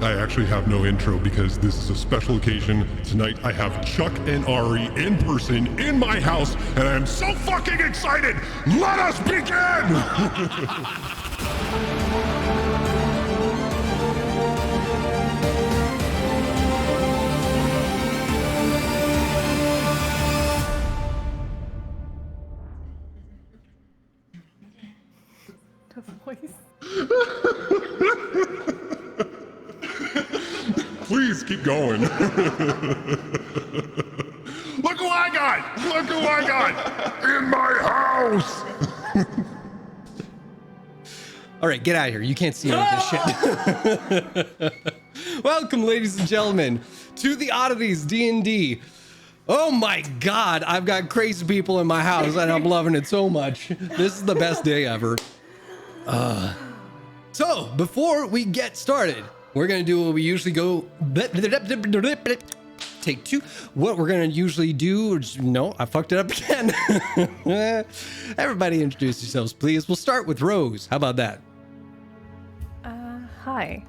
I actually have no intro because this is a special occasion. Tonight I have Chuck and Ari in person in my house, and I am so fucking excited! Let us begin! The voice. Please keep going. Look who I got! Look who I got! In my house! All right, get out of here. You can't see any of this shit. Welcome, ladies and gentlemen, to the Oddities D&D. Oh my God, I've got crazy people in my house and I'm loving it so much. This is the best day ever. So, before we get started, we're going to do what we usually go... Take two. What we're going to usually do... No, I fucked it up again. Everybody introduce yourselves, please. We'll start with Rose. How about that? Hi.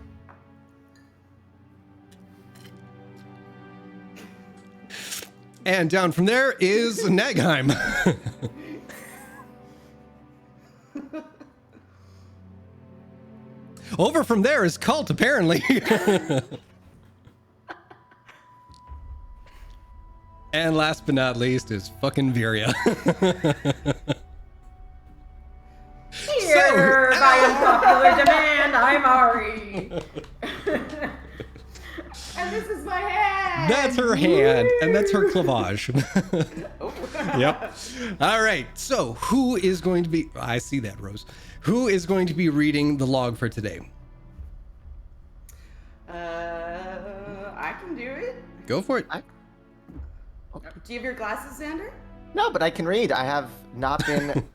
And down from there is Nagheim. Over from there is Cult, apparently. And last but not least is fucking Viria. Here, by unpopular demand, I'm Ari. And this is my hand. That's her hand, and that's her clavage. Yep. All right, so who is going to be... I see that, Rose. Who is going to be reading the log for today? I can do it. Go for it. Do you have your glasses, Xander? No, but I can read. I have not been...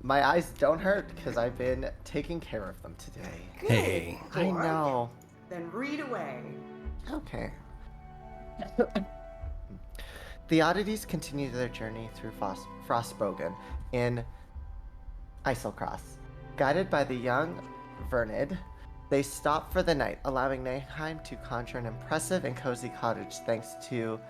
My eyes don't hurt because I've been taking care of them today. Good. Hey. I know. Then read away. Okay. The Oddities continue their journey through Frostbogen in Iselcross. Guided by the young Vernid, they stop for the night, allowing Nahheim to conjure an impressive and cozy cottage thanks to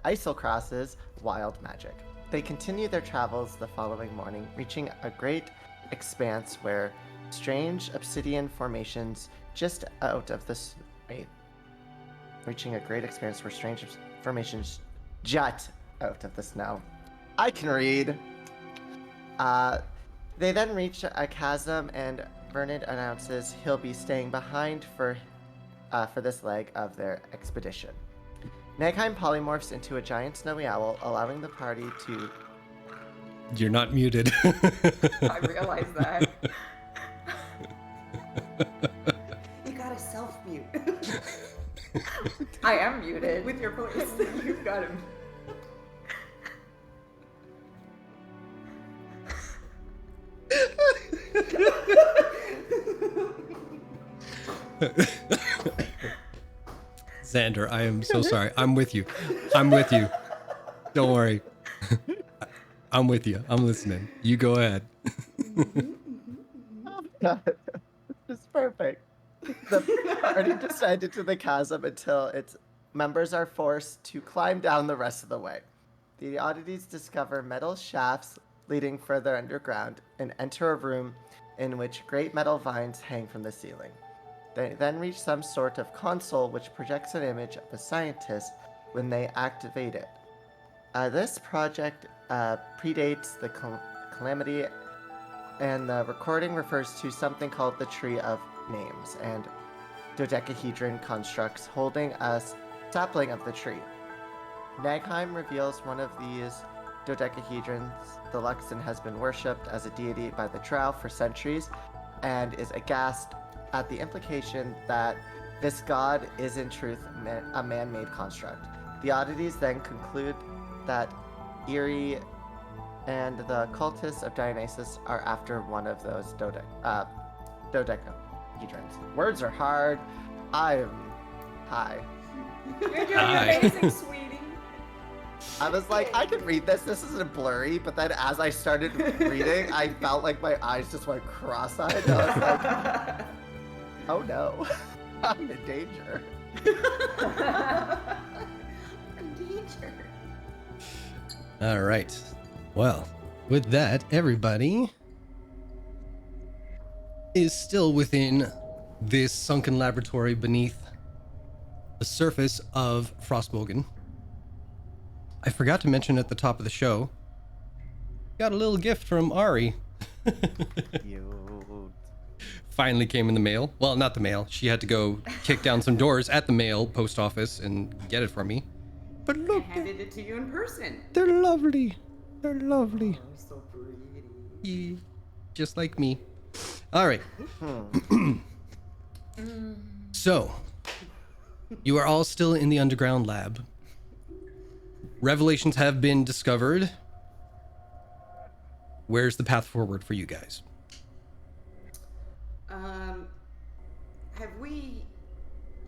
Iselcross's wild magic. They continue their travels the following morning, reaching a great expanse where strange obsidian formations just out of the reaching a great expanse where strange formations jut out of the snow. I can read. They then reach a chasm, and Vernid announces he'll be staying behind for this leg of their expedition. Nagheim polymorphs into a giant snowy owl, allowing the party to... You're not muted. I realize that. You gotta self-mute. I am muted. With your voice. You've got him. Xander, I am so sorry. I'm with you. I'm with you. Don't worry. I'm with you. I'm listening. You go ahead. Oh my God. It's perfect. The party descended to the chasm until its members are forced to climb down the rest of the way. The Oddities discover metal shafts leading further underground and enter a room in which great metal vines hang from the ceiling. They then reach some sort of console which projects an image of a scientist when they activate it. This project predates the calamity, and the recording refers to something called the Tree of Names and dodecahedron constructs holding a sapling of the tree. Nagheim reveals one of these dodecahedrons. The Luxon has been worshipped as a deity by the Drow for centuries and is aghast at the implication that this god is in truth a man-made construct. The Oddities then conclude that Eerie and the cultists of Dionysus are after one of those dodecahedrons. Words are hard. I'm high. You're doing Hi. amazing, sweetie. I was like, I can read this. This isn't blurry. But then as I started reading, I felt like my eyes just went cross-eyed. I was like, oh no, I'm in danger. In danger. All right. Well, with that, everybody is still within this sunken laboratory beneath the surface of Frostmogan. I forgot to mention at the top of the show, got a little gift from Ari. Cute. Finally came in the mail. Well, not the mail. She had to go kick down some doors at the mail post office and get it for me. But I look, handed it to you in person. they're lovely. They're lovely. Oh, so pretty. Yeah, just like me. All right. So, you are all still in the underground lab. Revelations have been discovered. Where's the path forward for you guys? Have we,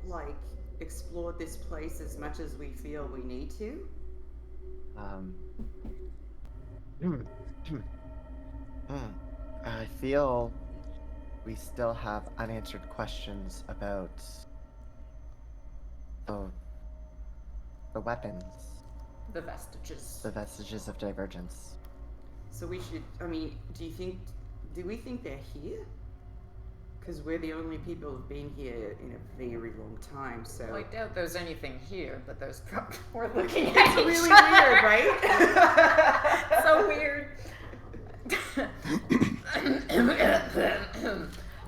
like, explored this place as much as we feel we need to? I feel we still have unanswered questions about the weapons, The vestiges. the vestiges of divergence. So we should, I mean, do we think they're here? Because we're the only people who've been here in a very long time, so... Well, I doubt there's anything here, but there's probably... We're looking at It's each really other. weird, right? So weird.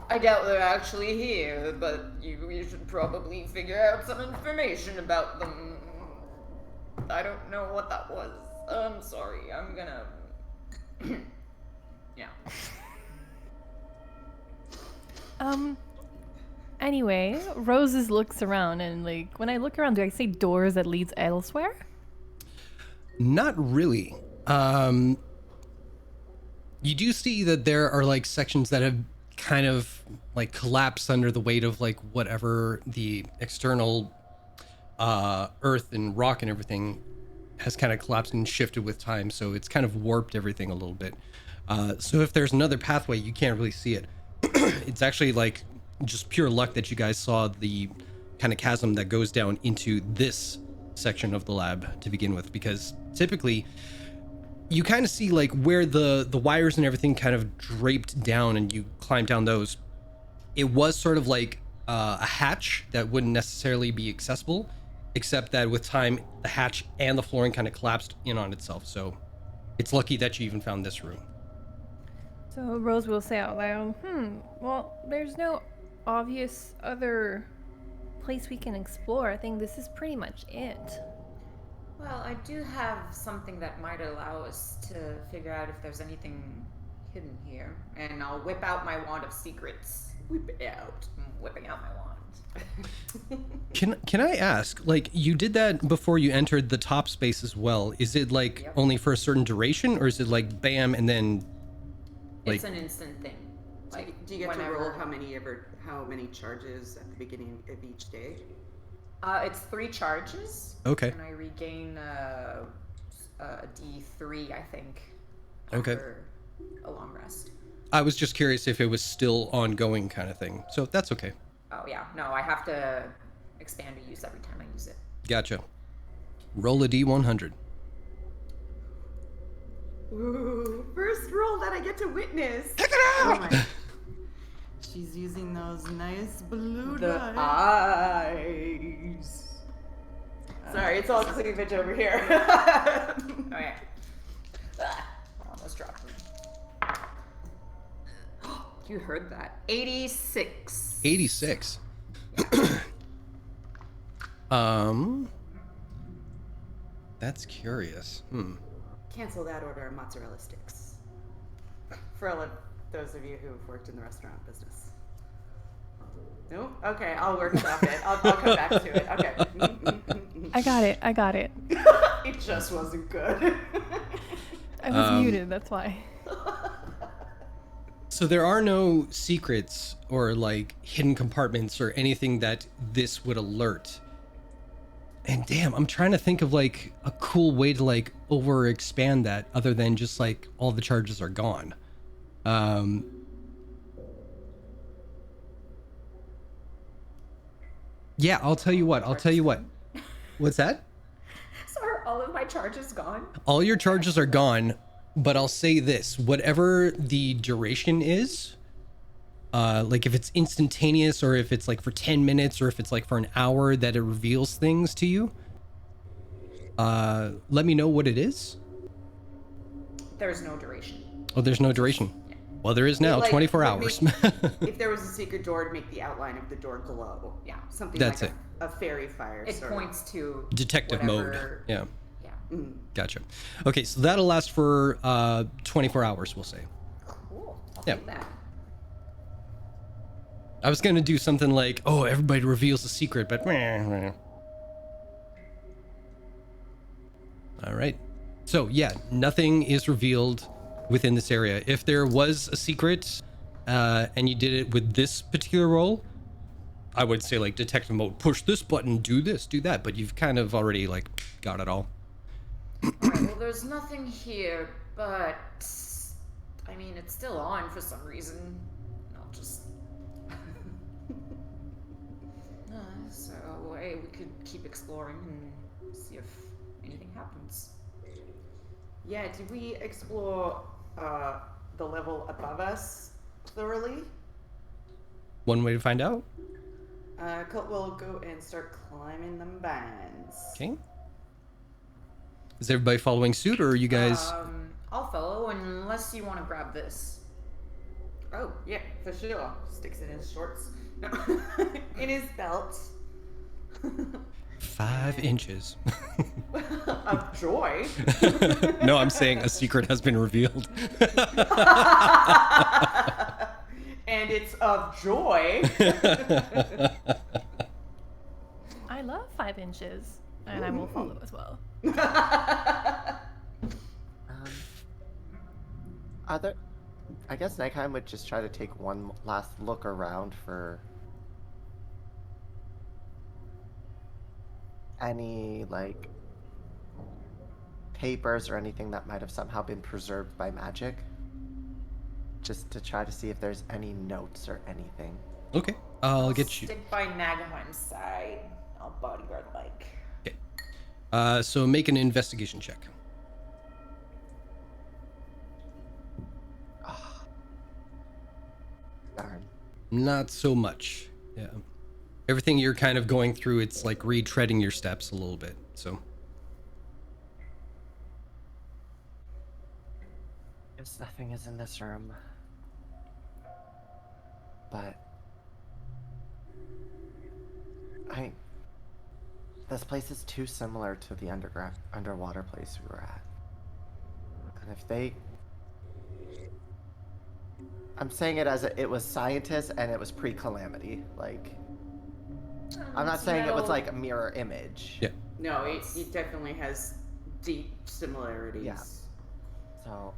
I doubt they're actually here, but you should probably figure out some information about them. I don't know what that was. I'm sorry. I'm gonna... yeah. Anyway, Roses looks around and like, when I look around, do I see doors that leads elsewhere? Not really. You do see that there are like sections that have kind of like collapsed under the weight of like whatever the external earth and rock and everything has kind of collapsed and shifted with time, so it's kind of warped everything a little bit. So if there's another pathway, you can't really see it. It's actually like just pure luck that you guys saw the kind of chasm that goes down into this section of the lab to begin with, because typically you kind of see like where the wires and everything kind of draped down and you climb down those. It was sort of like a hatch that wouldn't necessarily be accessible, except that with time the hatch and the flooring kind of collapsed in on itself. So it's lucky that you even found this room. So Rose will say out loud, well, there's no obvious other place we can explore. I think this is pretty much it. Well, I do have something that might allow us to figure out if there's anything hidden here. And I'll whip out my wand of secrets. Whip it out. I'm whipping out my wand. Can I ask, like, you did that before you entered the top space as well. Is it like Yep. only for a certain duration, or is it like bam and then like It's an instant thing. Like, Do you get whenever... to roll how many charges at the beginning of each day? It's 3 charges. Okay. And I regain a D3, I think. Okay. After a long rest. I was just curious if it was still ongoing kind of thing. So that's okay. Oh yeah, no, I have to expand a use every time I use it. Gotcha. Roll a D100. Ooh, first roll that I get to witness. Check it out! Oh my. She's using those nice blue The eyes. Sorry, it's all cleavage over here. Okay. Almost dropped them. You heard that. 86. 86. That's curious. Cancel that order of mozzarella sticks. For all of those of you who've worked in the restaurant business. No? Okay, I'll workshop it. I'll come back to it. Okay. I got it. It just wasn't good. I was muted, that's why. So there are no secrets or like hidden compartments or anything that this would alert. And damn, I'm trying to think of like a cool way to like over expand that other than just like all the charges are gone. Yeah, I'll tell you what. What's that? So are all of my charges gone? All your charges are gone, but I'll say this, whatever the duration is, like if it's instantaneous or if it's like for 10 minutes or if it's like for an hour that it reveals things to you, let me know what it is. There's no duration. Oh, there's no duration. Yeah. Well, there is now, It, like, 24 would hours. if there was a secret door, it'd make the outline of the door glow. Yeah. Something That's like it. a fairy fire. It sort of. points to Detective mode. whatever- Yeah, Yeah. gotcha. Okay, so that'll last for 24 hours, we'll say. Cool. I'll Yeah. take that. I was gonna do something like, oh, everybody reveals a secret, but meh. All right. So yeah, nothing is revealed within this area. If there was a secret, and you did it with this particular role, I would say like detective mode, push this button, do this, do that, but you've kind of already like got it all. Alright, well, there's nothing here, but I mean, it's still on for some reason. I'll just. So, hey, we could keep exploring and see if anything happens. Yeah, did we explore the level above us thoroughly? One way to find out. Colt will go and start climbing them bands. Okay. Is everybody following suit, or are you guys? I'll follow unless you want to grab this. Oh, yeah, for sure. Sticks it in his shorts. No, in his belt. 5 inches. Of joy. No, I'm saying a secret has been revealed. And it's of joy. I love 5 inches, and I will follow as well. I guess Nikheim would just try to take one last look around for any, like, papers or anything that might have somehow been preserved by magic. Just to try to see if there's any notes or anything. Okay, I'll get you. Stick by Nagaheim's side. I'll bodyguard Mike. Okay. So make an investigation check. Darn. Not so much. Yeah. Everything you're kind of going through, it's like retreading your steps a little bit. So. Guess nothing is in this room. But this place is too similar to the underwater place we were at. And if they, I'm saying it as it was scientists and it was pre-calamity. Like, I'm not saying it was like a mirror image. Yeah. No, it definitely has deep similarities. Yeah. So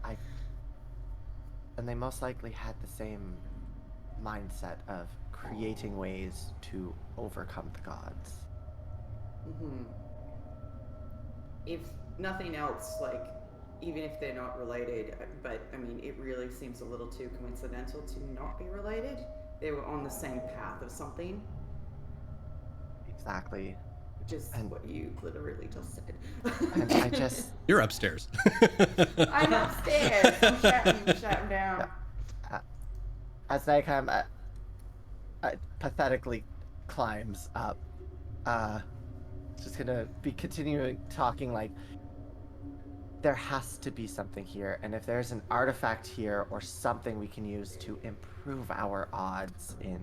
and they most likely had the same mindset of creating ways to overcome the gods. Mm-hmm. If nothing else, like, even if they're not related, but I mean, it really seems a little too coincidental to not be related. They were on the same path of something, Exactly. which is what you literally just said. And I just, You're upstairs. I'm upstairs. I'm shutting down. as Nikheim pathetically climbs up, just gonna be continuing talking like, there has to be something here, and if there's an artifact here or something we can use to improve our odds in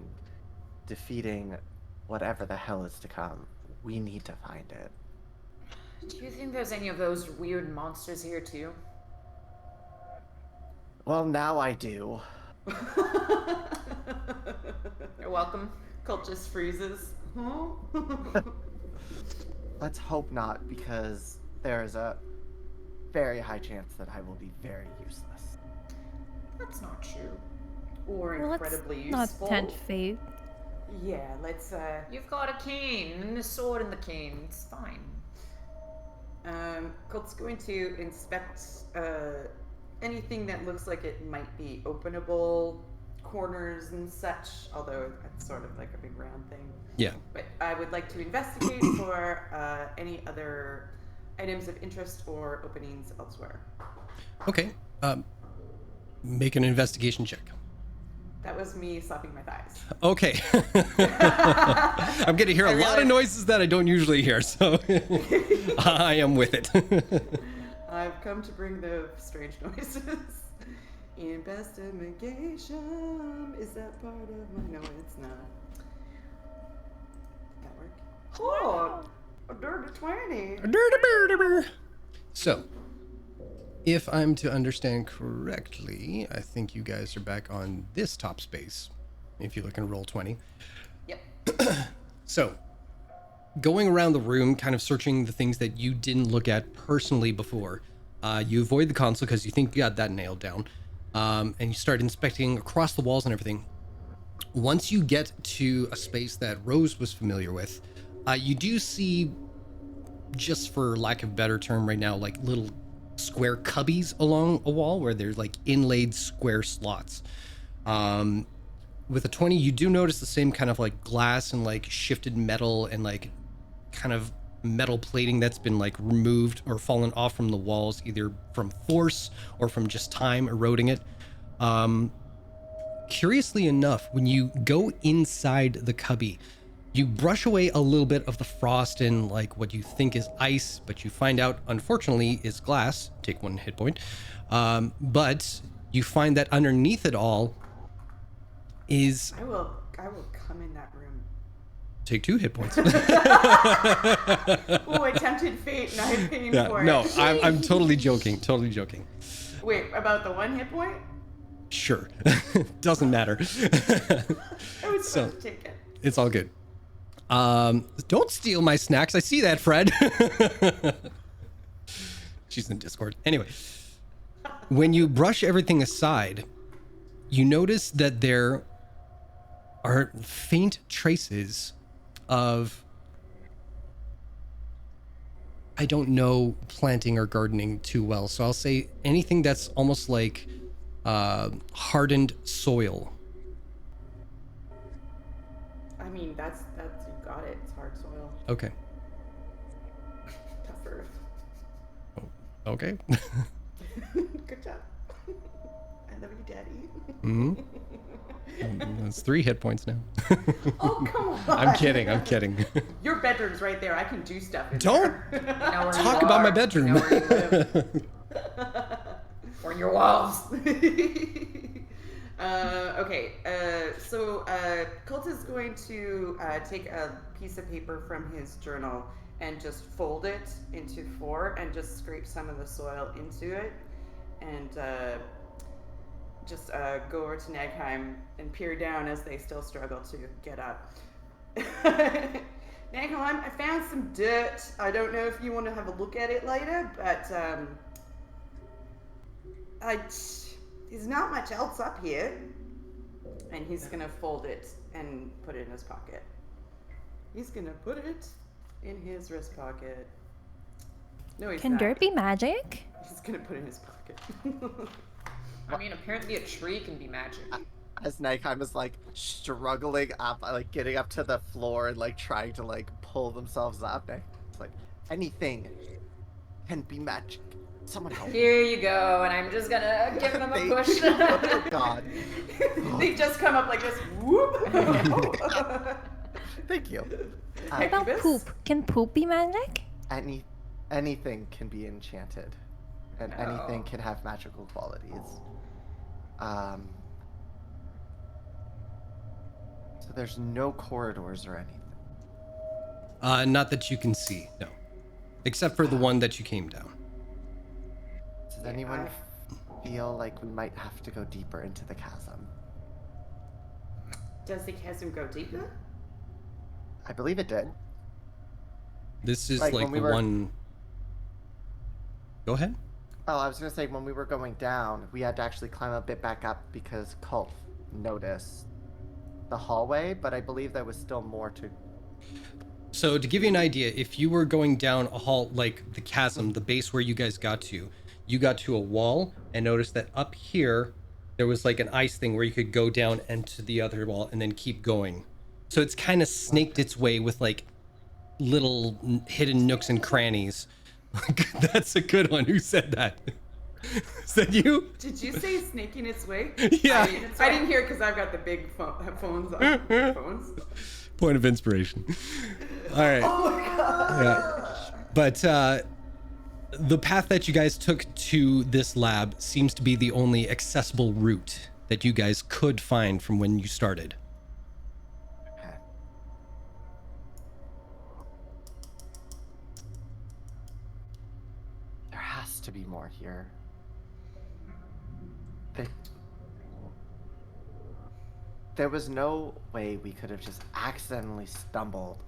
defeating whatever the hell is to come, we need to find it. Do you think there's any of those weird monsters here too? Well, now I do. You're welcome. Colt just freezes. Huh? Let's hope not, because there is a very high chance that I will be very That's not true. Or Well, let's incredibly not useful. tempt fate. Yeah, let's You've got a cane and a sword in the cane. It's fine. Colt's going to inspect anything that looks like it might be openable, corners and such, although that's sort of like a big round thing. Yeah. But I would like to investigate for any other items of interest or openings elsewhere. Okay. Make an investigation check. That was me slapping my thighs. Okay. I'm going to hear a lot of noises that I don't usually hear, so I am with it. I've come to bring the strange noises. Investigation. Is that part of my... No, it's not. Did that work? Oh, a dirty 20. So, if I'm to understand correctly, I think you guys are back on this top space, if you look in roll 20. Yep. So, going around the room, kind of searching the things that you didn't look at personally before. You avoid the console because you think you got that nailed down. And you start inspecting across the walls and everything. Once you get to a space that Rose was familiar with, you do see, just for lack of a better term right now, like little square cubbies along a wall where there's like inlaid square slots. With a 20, you do notice the same kind of like glass and like shifted metal and like kind of metal plating that's been like removed or fallen off from the walls, either from force or from just time eroding it. Curiously enough, when you go inside the cubby, you brush away a little bit of the frost and like what you think is ice, but you find out, unfortunately, is glass. Take 1 hit point. But you find that underneath it all is... I will come in that room. Take 2 hit points. Oh, I tempted fate and I paid for it. No, I'm totally joking. Totally joking. Wait, about the 1 hit point? Sure. Doesn't matter. I was supposed to take it. It's all good. Don't steal my snacks. I see that, Fred. She's in Discord. Anyway, when you brush everything aside, you notice that there are faint traces of, I don't know planting or gardening too well, so I'll say anything that's almost like hardened soil. I mean, that's you got it. It's hard soil. Okay. Tough earth. Okay. Good job. I love you, Daddy. Mm-hmm. That's 3 hit points now. Oh, come on. I'm kidding. Your bedroom's right there. I can do stuff in Don't there. Know where talk you about are. my bedroom. Know where you live. Or in your walls. Okay, so Colt is going to take a piece of paper from his journal and just fold it into 4 and just scrape some of the soil into it and just go over to Nagheim and peer down as they still struggle to get up. Nagheim, I found some dirt. I don't know if you want to have a look at it later, but there's not much else up here. And he's gonna fold it and put it in his pocket. He's gonna put it in his wrist pocket. No, he's Can not. dirt be magic? He's gonna put it in his pocket. I mean, apparently a tree can be magic. As Nightcom is like struggling up, like getting up to the floor and like trying to like pull themselves up. It's like anything can be magic. Someone help me. Here you go, and I'm just gonna give them a push. Oh God. They just come up like this. Whoop. Thank you. What about Incubus? poop? Can poop be magic? Anything can be enchanted, and anything Oh. can have magical qualities. So there's no corridors or anything. Not that you can see, no. Except for the one that you came down. Does anyone feel like we might have to go deeper into the chasm? Does the chasm go deeper? I believe it did. This is Like like when we the were- one... Go ahead. Oh, I was gonna say when we were going down, we had to actually climb a bit back up because Culf noticed the hallway, but I believe there was still more to. So to give you an idea, if you were going down a hall, like the chasm, the base where you guys got to, you got to a wall and noticed that up here, there was like an ice thing where you could go down and to the other wall and then keep going. So it's kind of snaked its way with like little hidden nooks and crannies. That's a good one. Who said that? Is that you? Did you say snaking its way? Yeah. I didn't hear because I've got the big phones on. Phones. Point of inspiration. All right. Oh my god. Yeah. But the path that you guys took to this lab seems to be the only accessible route that you guys could find from when you started. Okay. There has to be more here. There was no way we could have just accidentally stumbled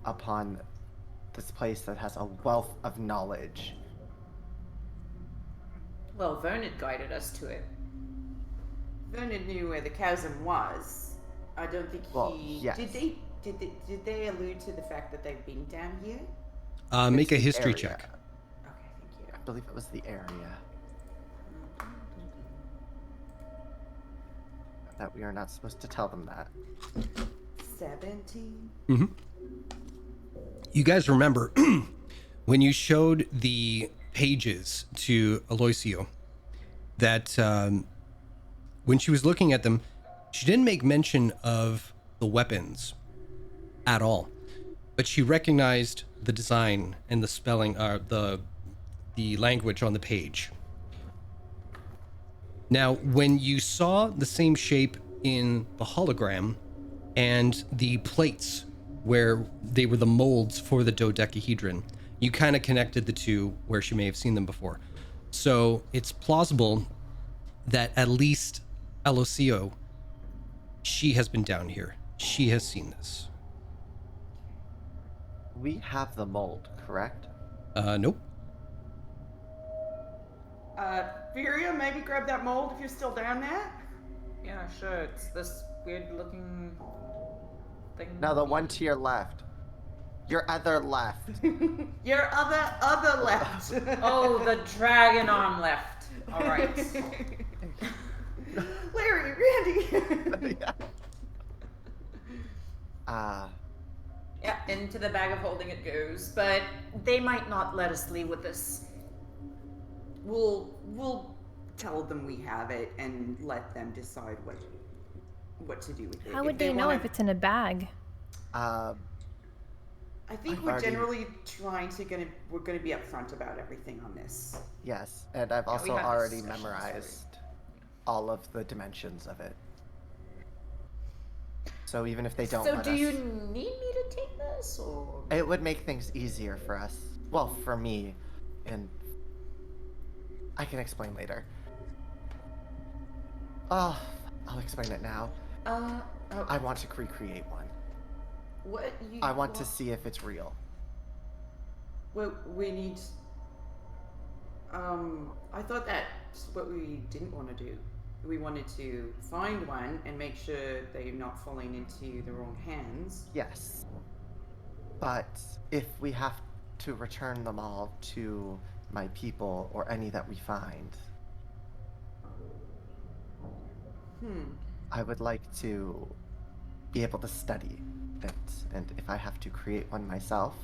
upon this place that has a wealth of knowledge. Well, Vernon guided us to it. Vernon knew where the chasm was. I don't think he. Well, yes. Did they allude to the fact that they've been down here? Make a the history area. check. Okay, thank you. I believe it was the area that we are not supposed to tell them that. 17. You guys remember when you showed the pages to Aloysio that when she was looking at them, she didn't make mention of the weapons at all, but she recognized the design and the spelling, the language on the page. Now, when you saw the same shape in the hologram and the plates where they were the molds for the dodecahedron, you kind of connected the two where she may have seen them before. So it's plausible that at least Aloysio, she has been down here. She has seen this. We have the mold, correct? Nope. Furia, maybe grab that mold if you're still down there. Yeah, sure. It's this weird looking thing. No, the one to your left. Your other left. Your other left. Oh, the dragon arm left. All right. Larry, Randy. Yeah, into the bag of holding it goes, but they might not let us leave with this. We'll tell them we have it and let them decide what to do with it. How would they know if it's in a bag? I think I've we're already- generally we're gonna be upfront about everything on this. Yes, and I've also had already discussions memorized all of the dimensions of it. So even if they don't So let do us, you need me to take this, or? it would make things easier for us. Well, for me, and I can explain later. Oh, I'll explain it now. I want to recreate one. What you? I want to see if it's real. Well, we need. I thought that's what we didn't want to do. We wanted to find one and make sure they're not falling into the wrong hands. Yes. But if we have to return them all to my people or any that we find, I would like to be able to study it. And if I have to create one myself,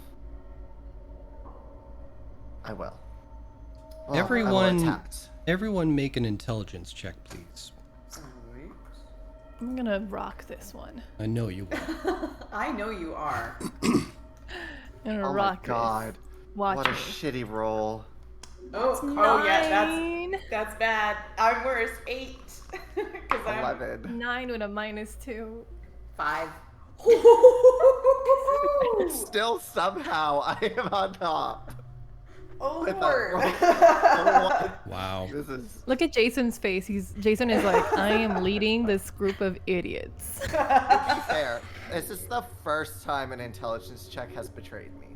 I will. Well, I will attempt. Everyone make an intelligence check, please. Alright. I'm gonna rock this one. I know you will. I know you are. I'm gonna Oh my rock god. this. Watch What a me. shitty roll. Oh yeah, 9. that's bad. I'm worse. 8. Because I'm 11. 9 with a -2. 5. Still somehow I am on top. Oh With a Lord. roll. Wow. This is, Look at Jason's face. Jason is like, I am leading this group of idiots. to be fair, this is the first time an intelligence check has betrayed me.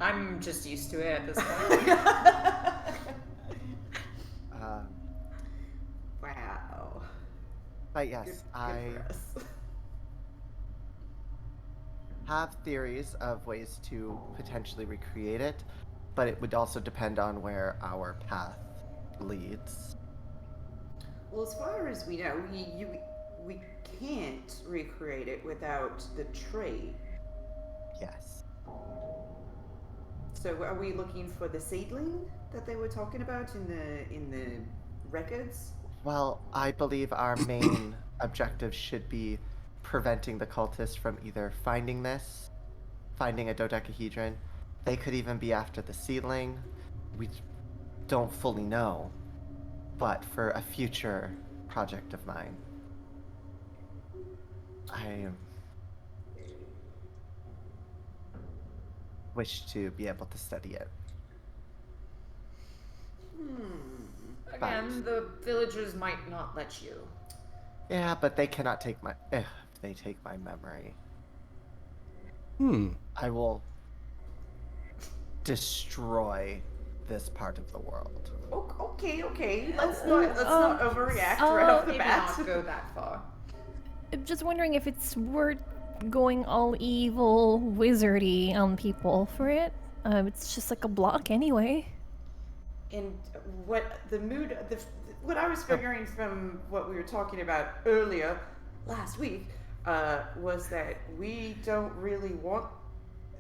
I'm just used to it at this point. Uh, Wow. But yes, Good I for us. have theories of ways to potentially recreate it, but it would also depend on where our path leads. Well, as far as we know, we can't recreate it without the tree. Yes. So are we looking for the seedling that they were talking about in the records? Well, I believe our main objective should be preventing the cultists from either finding a dodecahedron. They could even be after the seedling. We don't fully know, but for a future project of mine, I wish to be able to study it. Again, the villagers might not let you. Yeah, but they cannot take my. If they take my memory, I will destroy this part of the world. Okay. Let's not overreact right off the Maybe bat. not go that far. I'm just wondering if it's worth going all evil wizardy on people for it. It's just like a block anyway. And what I was figuring from what we were talking about earlier last week was that we don't really want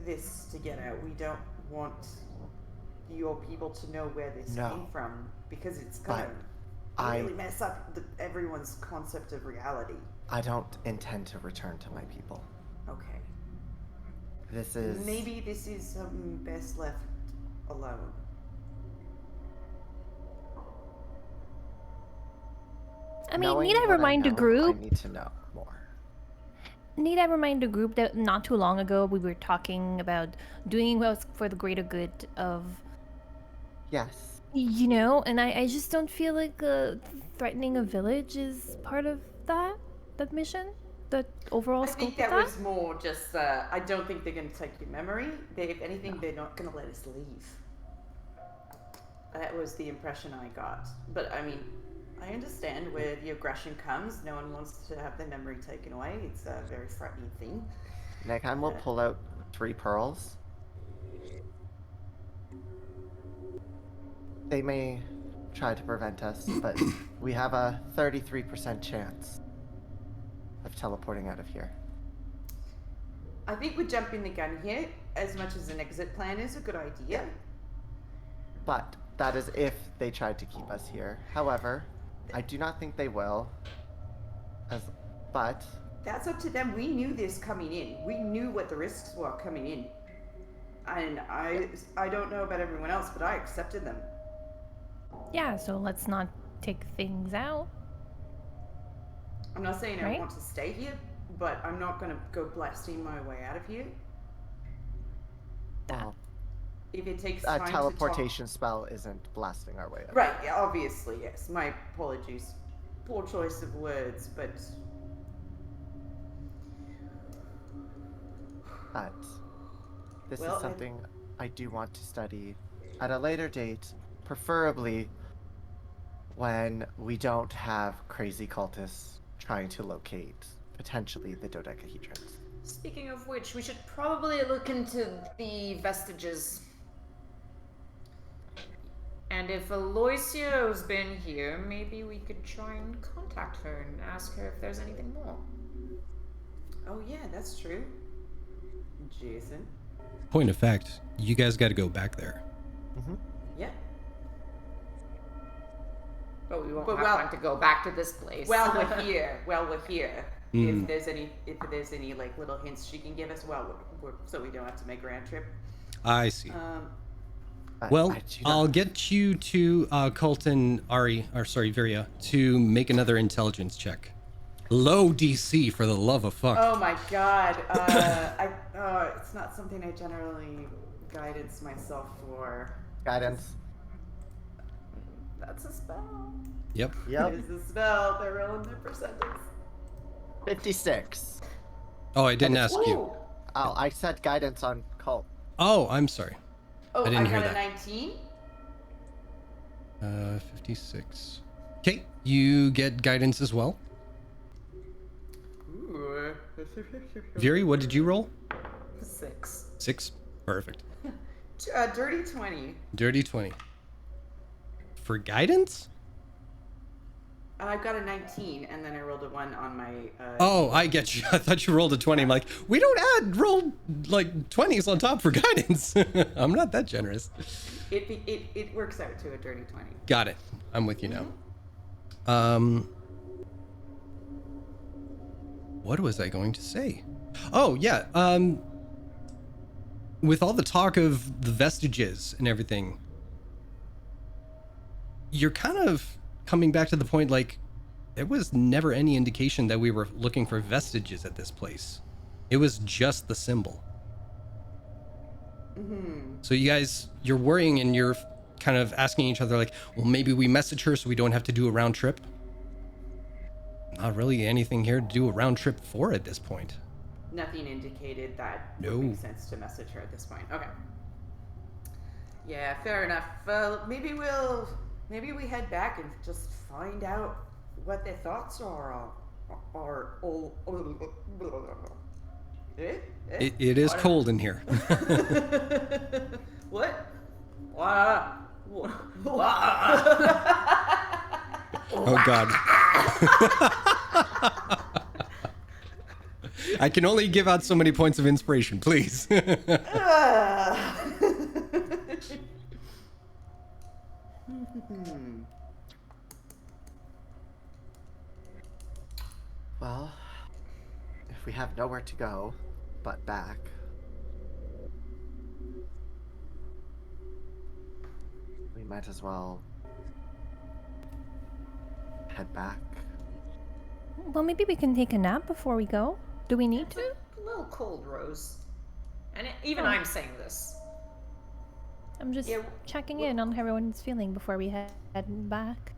this to get out. We don't want your people to know where this came from because it's going to really mess up everyone's concept of reality. I don't intend to return to my people. Okay. Maybe this is something best left alone. I mean, Knowing need I what remind the know, group? I need to know more. Need I remind the group that not too long ago we were talking about doing what's for the greater good of, Yes. you know, and I just don't feel like threatening a village is part of that mission, the overall I scope think of that that. was more just, I don't think they're going to take your memory. If anything, they're not going to let us leave. That was the impression I got. But, I mean, I understand where the aggression comes. No one wants to have their memory taken away. It's a very frightening thing. Nekham will pull out 3 pearls. They may try to prevent us, but we have a 33% chance of teleporting out of here. I think we're jumping the gun here. As much as an exit plan is a good idea. But that is if they tried to keep us here. However, I do not think they will. But that's up to them. We knew this coming in. We knew what the risks were coming in. And I don't know about everyone else, but I accepted them. Yeah, so let's not take things out. I'm not saying I Right? want to stay here, but I'm not going to go blasting my way out of here. well, If it takes a time teleportation spell isn't blasting our way out. Right, yeah, obviously, yes. My apologies. Poor choice of words, but... But this Well, is something I do want to study at a later date, preferably when we don't have crazy cultists trying to locate potentially the dodecahedrons. Speaking of which, we should probably look into the vestiges. And if Aloysia's been here, maybe we could try and contact her and ask her if there's anything more. Oh yeah, that's true. Jason? Point of fact, you guys got to go back there. Yeah. But we won't But have well- time to go back to this place. Well, we're here. Mm. If there's any like little hints she can give us, so we don't have to make a round trip. I see. But Well, I do not- I'll get you to Colton, Viria, to make another intelligence check. Low DC, for the love of fuck. Oh my god. It's not something I generally guidance myself for. Guidance. That's a spell. Yep. Yep. It is a spell. They're rolling their percentage. 56. Oh, I didn't ask you. Ooh. Oh, I said guidance on cult. Oh, I'm sorry. Oh, I didn't hear got a that. 19. 56. Okay, you get guidance as well. Ooh. Viri, what did you roll? 6. 6. Perfect. Dirty 20. Dirty 20. For guidance? I've got a 19, and then I rolled a 1 on my. Oh, I get you. I thought you rolled a 20. I'm like, we don't roll like 20s on top for guidance. I'm not that generous. It works out to a dirty 20. Got it. I'm with you now. What was I going to say? Oh, yeah. With all the talk of the vestiges and everything, you're kind of coming back to the point, like, there was never any indication that we were looking for vestiges at this place. It was just the symbol. So you guys, you're worrying and you're kind of asking each other, like, well, maybe we message her so we don't have to do a round trip. Not really anything here to do a round trip for at this point. Nothing indicated that No. would make sense to message her at this point. Okay. Yeah, fair enough. Maybe we head back and just find out what their thoughts are. It is cold in here. What? Oh God. I can only give out so many points of inspiration, please. Well, if we have nowhere to go but back, we might as well head back. Well, maybe we can take a nap before we go. Do we need It's to? a little cold, Rose. And even I'm saying this. I'm just Yeah, checking in on how everyone's feeling before we head back.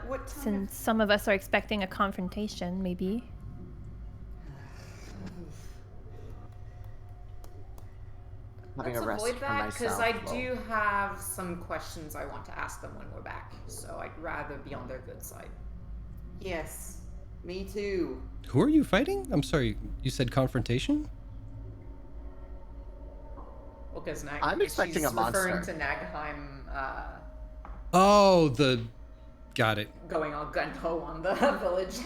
What time? Since some of us are expecting a confrontation, maybe. Having Let's a rest avoid for that, myself. because I will- do have some questions I want to ask them when we're back. So I'd rather be on their good side. Yes, me too. Who are you fighting? I'm sorry, you said confrontation? Well, because I'm expecting she's a monster. referring to Nagheim Oh, got it. going all gung-ho on the village.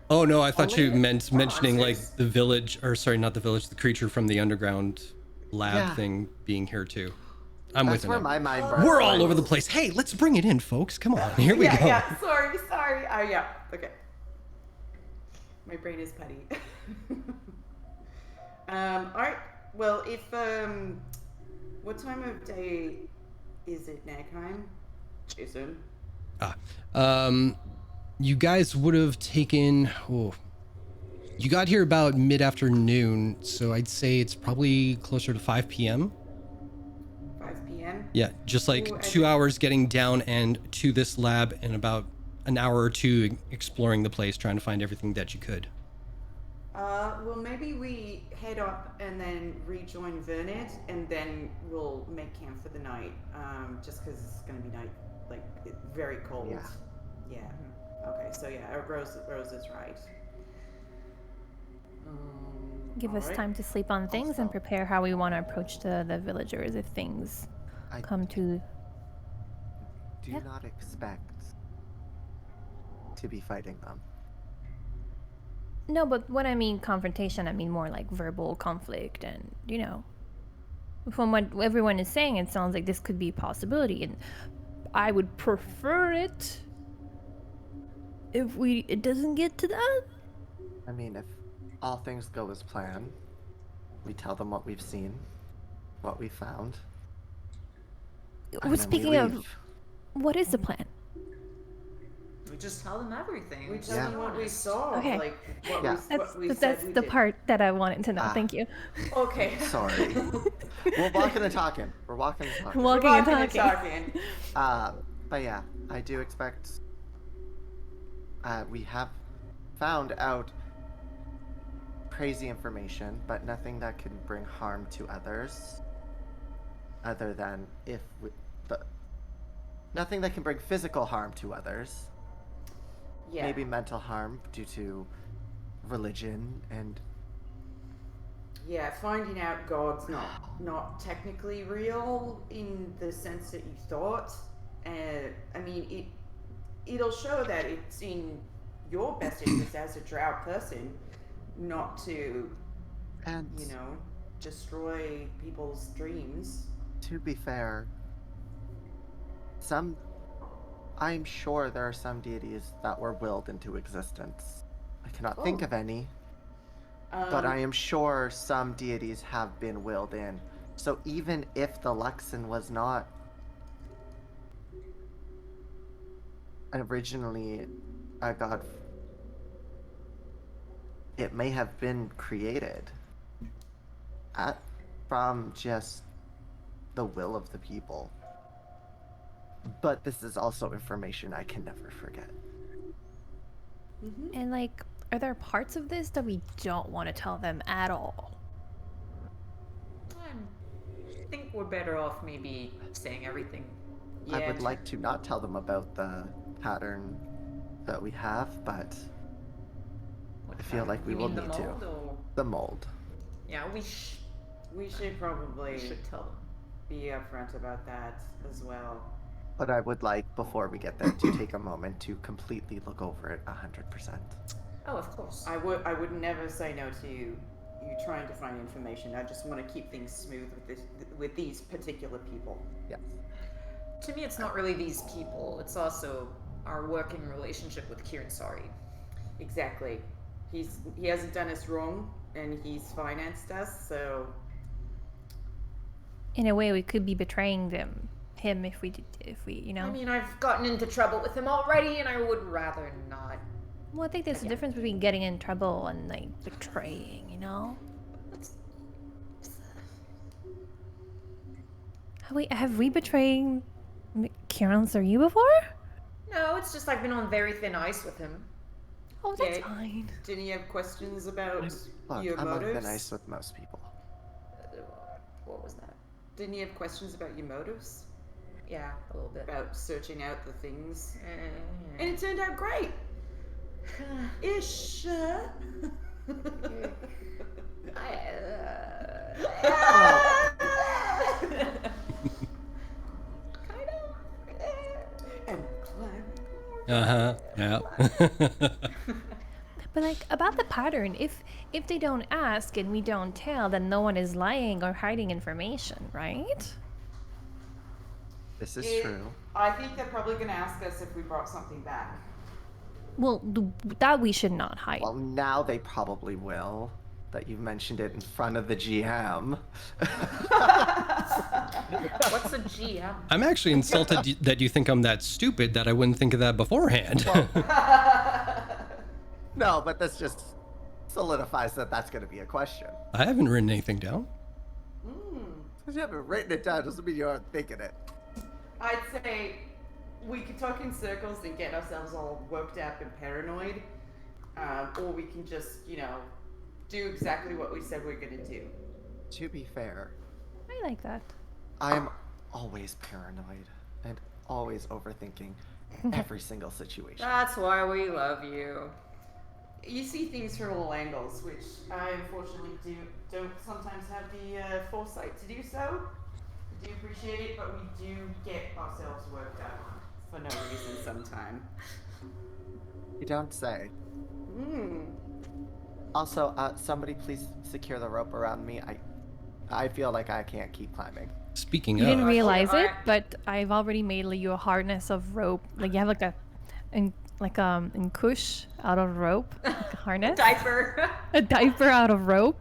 Oh no, I thought you meant Or mentioning like monsters. the village, or sorry, not the village, the creature from the underground lab Yeah. thing being here too. I'm That's with where it. my mind runs. We're all over the place. Hey, let's bring it in, folks. Come on, here we go. Yeah, sorry. Yeah, okay. My brain is putty. Alright, well, if, what time of day is it, Nagheim? Jason? You guys would have taken. Oh, you got here about mid-afternoon, so I'd say it's probably closer to 5 p.m. 5 p.m.? Yeah, just like Ooh, I 2 hours getting down and to this lab, and about an hour or two exploring the place, trying to find everything that you could. Well, maybe we head up and then rejoin Vernet, and then we'll make camp for the night. Just because it's gonna be night, like, very cold. Yeah. Yeah. Okay, so yeah, Rose is right. Give us alright. time to sleep on things and prepare how we want to approach the villagers if things I come to. do Yeah. not expect to be fighting them. No, but when I mean confrontation, I mean more like verbal conflict, and from what everyone is saying, it sounds like this could be a possibility, and I would prefer it if it doesn't get to that. I mean, if all things go as planned, we tell them what we've seen, what we found. and then we Speaking of, leave. what is the plan? We just tell them everything. We just tell Yeah. them what we honest. saw, Okay. like what Yeah. we That's said we the did. part that I wanted to know. Ah. Thank you. Okay. Sorry. We're walking and talking. We're walking and talking. Walking and Walking talking. But yeah, I do expect. We have found out crazy information, but nothing that can bring harm to others. Other than nothing that can bring physical harm to others. Yeah. Maybe mental harm due to religion and Yeah, finding out God's not technically real in the sense that you thought. I mean, it'll show that it's in your best interest as a drow person not to, and destroy people's dreams. to be fair, I'm sure there are some deities that were willed into existence. I cannot think of any, but I am sure some deities have been willed in. So even if the Luxon was not originally a god, it may have been created from just the will of the people. But this is also information I can never forget. And like, are there parts of this that we don't want to tell them at all? I think we're better off maybe saying everything. I would like to not tell them about the pattern that we have, but I feel like we You will mean the need to. mold, or- The mold. Yeah, We should probably tell them. be upfront about that as well. But I would like, before we get there, to take a moment to completely look over it 100%. Oh, of course. I would never say no to you trying to find information. I just want to keep things smooth with these particular people. Yes. To me, it's not really these people. It's also our working relationship with Kieran Sari. Exactly. He hasn't done us wrong, and he's financed us, so In a way, we could be betraying him if we, I mean, I've gotten into trouble with him already, and I would rather not. Well, I think there's a difference between getting in trouble and like betraying, Have we betrayed Kieran Sari before? No, it's just I've been on very thin ice with him. Oh, that's Yeah. fine. didn't you have questions about Look, your I'm on motives? thin ice with most people. What was that? Didn't you have questions about your motives? Yeah, a little bit. About searching out the things? Mm. And it turned out great. Ish. And climb. Yeah. But like about the pattern, if they don't ask and we don't tell, then no one is lying or hiding information, right? This is true. I think they're probably going to ask us if we brought something back. Well, that we should not hide. Well, now they probably will, that you've mentioned it in front of the GM. What's a GM? I'm actually insulted that you think I'm that stupid that I wouldn't think of that beforehand. No, but this just solidifies that that's going to be a question. I haven't written anything down. Because you haven't written it down doesn't mean you aren't thinking it. I'd say we could talk in circles and get ourselves all worked up and paranoid. Or we can just, do exactly what we said we're going to do. To be fair, I like that. I am always paranoid and always overthinking every single situation. That's why we love you. You see things from all angles, which I unfortunately don't sometimes have the foresight to do so. I do appreciate it, but we do get ourselves worked up for no reason sometimes. You don't say. Also, somebody please secure the rope around me. I feel like I can't keep climbing. Speaking You of, didn't realize it, alright. but I've already made you a harness of rope. Like you have in Kush out of rope, like a harness, Diaper. a diaper out of rope,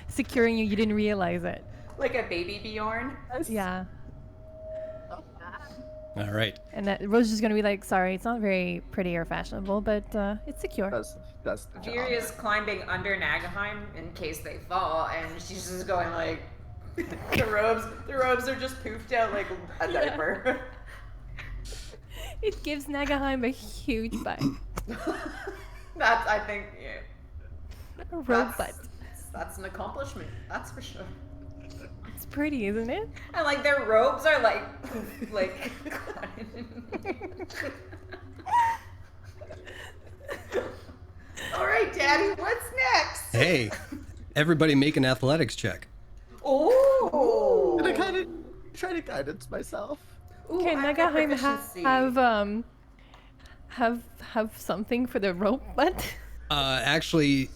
securing you. You didn't realize it. Like a baby Bjorn. Yeah. all right. And that Rose is gonna be like, sorry, it's not very pretty or fashionable, but it's secure. Does the job. Viria's climbing under Nagaheim in case they fall, and she's just going like, The robes are just poofed out like a diaper. It gives Nagaheim a huge butt. that's, I think, yeah. A rope butt. That's an accomplishment, that's for sure. It's pretty, isn't it? And like their robes are like, All right, Daddy, what's Hey, everybody make an athletics check. Oh. And I kind of try to guidance myself. Ooh, Can I've got Nagaheim proficiency. have something for the rope butt? Actually,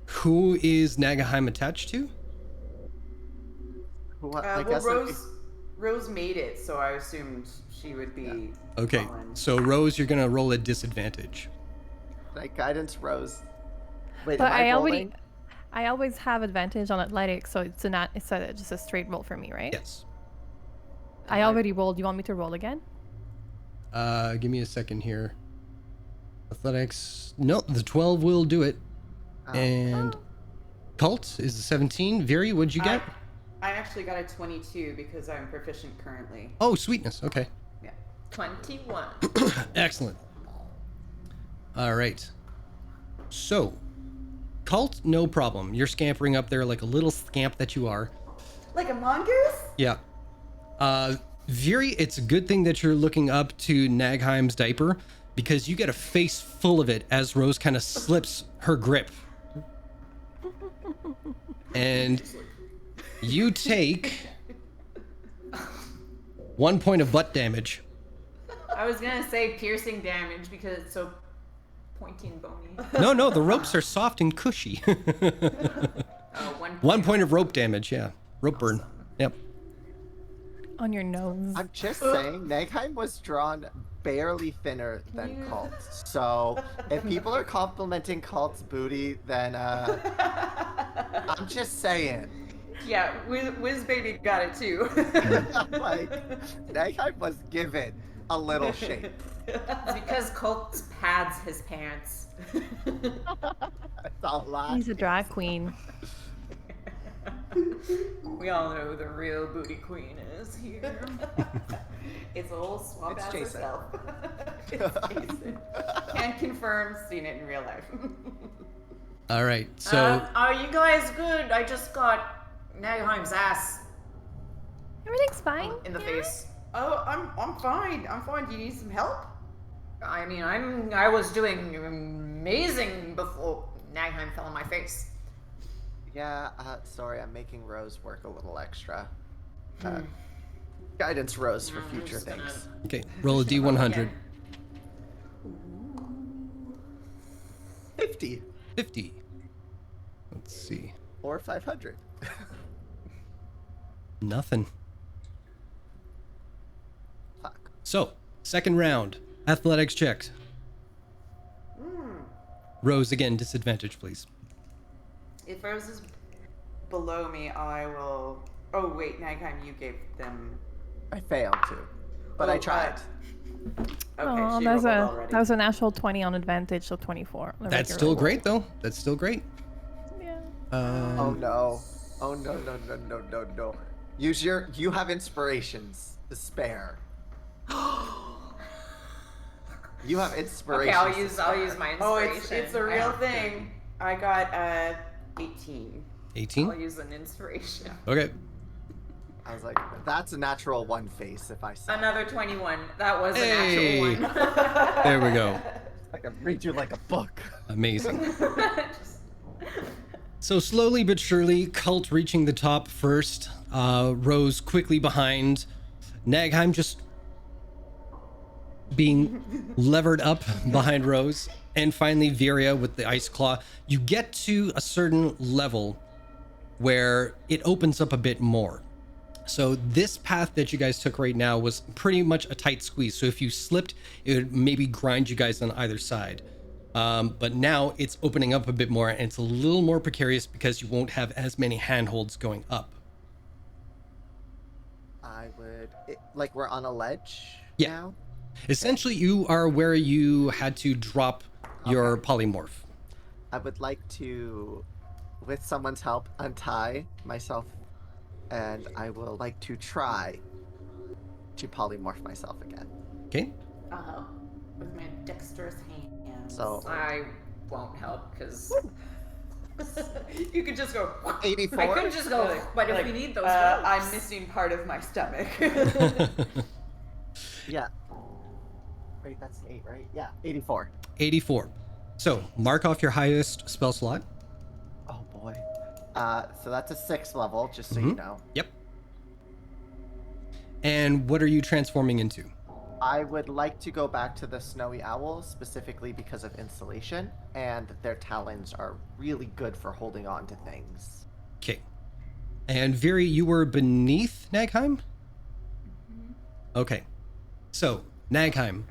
who is Nagaheim attached to? What? I Well, guess it'd be- Rose made it, so I assumed she would be. Okay, fine. so Rose, you're gonna roll a disadvantage. like guidance Rose. Wait, But am I I always have advantage on athletics, so it's just a straight roll for me, right? Yes. I already rolled. You want me to roll again? Give me a second here. Athletics. No, the 12 will do it. And Cult is a 17. Viri, what'd you get? I actually got a 22 because I'm proficient currently. Oh, sweetness. Okay. Yeah. 21. Excellent. All right. So, Cult, no problem. You're scampering up there like a little scamp that you are. Like a mongoose? Yeah. Viri, it's a good thing that you're looking up to Nagheim's diaper because you get a face full of it as Rose kind of slips her grip. And you take 1 point of butt damage. I was gonna say piercing damage because it's so pointy and bony. No, the ropes are soft and cushy. Oh, 1 point of rope damage, yeah. Rope burn. Yep. On your nose. I'm just saying, Nagheim was drawn barely thinner than Cult. So if people are complimenting Cult's booty, then I'm just saying. Yeah, Wiz Baby got it too. Like, Nagheim was given a little shape. It's because Colt pads his pants. That's a lot. He's a drag queen. We all know who the real booty queen is here. It's a little swamp It's ass Jason. herself. It's Jason. Can confirm, seen it in real life. All right, so Are you guys good? I just got Nagheim's ass Everything's fine. in the yeah? face. Oh, I'm fine. I'm fine. Do you need some help? I mean, I was doing amazing before Nagheim fell on my face. Yeah, sorry, I'm making Rose work a little extra. Guidance Rose for I'm future just gonna- things. okay, roll a D100. 50 50. Let's see. or 500. Nothing. Fuck. So, second round. Athletics checks. Rose, again, disadvantage, please. If Rose is below me, I will. Oh wait, Nagheim, you gave them. I failed to, but I Oh, tried. Okay, Oh, she that was rolled already. that was a natural 20 on advantage, so 24. The That's regular still roll. great, though. That's still great. Yeah. Oh no. Oh no. You have inspirations to spare. You have Okay, inspirations. I'll to use my Oh, inspiration. it's a I real have thing. I got 18. 18? I'll use an inspiration. Okay. I was like, that's a natural one face if I saw. Another 21. That was Hey. a natural one. There we go. I can read you like a book. Amazing. Just- So slowly but surely, Cult reaching the top first. Rose quickly behind. Nagheim just being levered up behind Rose. And finally, Viria with the ice claw. You get to a certain level where it opens up a bit more. So this path that you guys took right now was pretty much a tight squeeze. So if you slipped, it would maybe grind you guys on either side. But now it's opening up a bit more and it's a little more precarious because you won't have as many handholds going up. I would like we're on a ledge Yeah. now. Essentially, you are where you had to drop your polymorph. I would like to, with someone's help, untie myself, and I will like to try to polymorph myself again. Okay. with my dexterous hands. So I won't help because you could just go. 84. I could just go, but if we need those ropes. I'm missing part of my stomach. Yeah. Wait, that's 8, right? Yeah, 84. 84. So mark off your highest spell slot. boy. So that's a 6th level, just so you know. Yep. And what are you transforming into? I would like to go back to the snowy owl specifically because of insulation, and their talons are really good for holding on to things. Okay. And Viri, you were beneath Nagheim? Okay. So, Nagheim,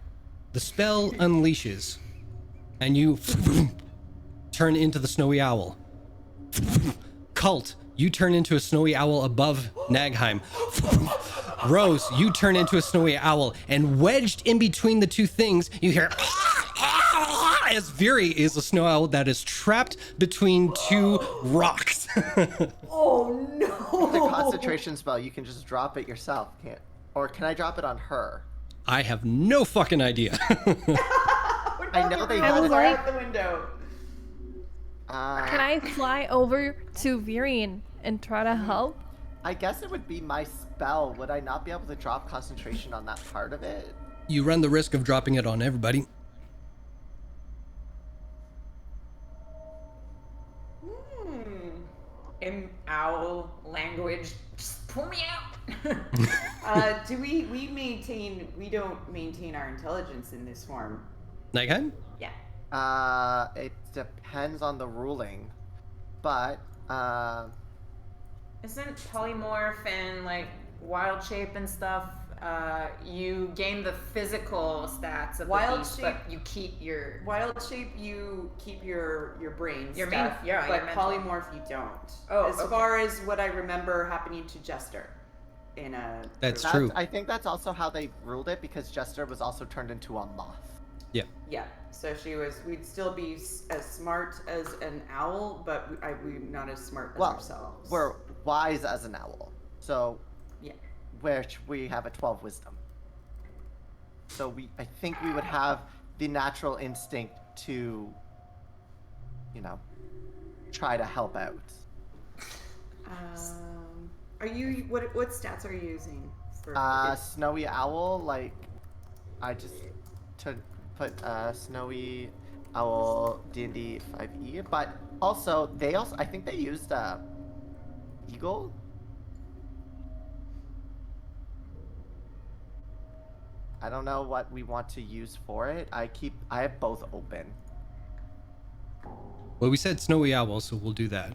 the spell unleashes, and you turn into the snowy owl. Cult, you turn into a snowy owl above Nagheim. Rose, you turn into a snowy owl, and wedged in between the two things, you hear as Viri is a snow owl that is trapped between two rocks. Oh no! The concentration spell, you can just drop it yourself, can't? Or can I drop it on her? I have no fucking idea. I know they I had would it. like- out the window. Can I fly over to Viri and try to help? I guess it would be my spell. Would I not be able to drop concentration on that part of it? You run the risk of dropping it on everybody. In owl language, just pull me out. Do we maintain? We don't maintain our intelligence in this form. Nagheim? Yeah. It depends on the ruling, but Isn't polymorph and like wild shape and stuff? You gain the physical stats of Wild the beast, shape- but you keep your Wild shape, you keep your brain Your stuff, main- yeah, but your mental. polymorph you don't. Oh, as okay. far as what I remember happening to Jester, in a That's true. I think that's also how they ruled it because Jester was also turned into a moth. Yeah. Yeah, so we'd still be as smart as an owl, but we're not as smart as Well, ourselves. we're wise as an owl, so yeah. which we have a 12 wisdom. So I think we would have the natural instinct to, try to help out. Are you what stats are you using for? Snowy owl, like I just put snowy owl D&D 5e, but also I think they used eagle. I don't know what we want to use for it. I have both open. Well, we said snowy owl, so we'll do that.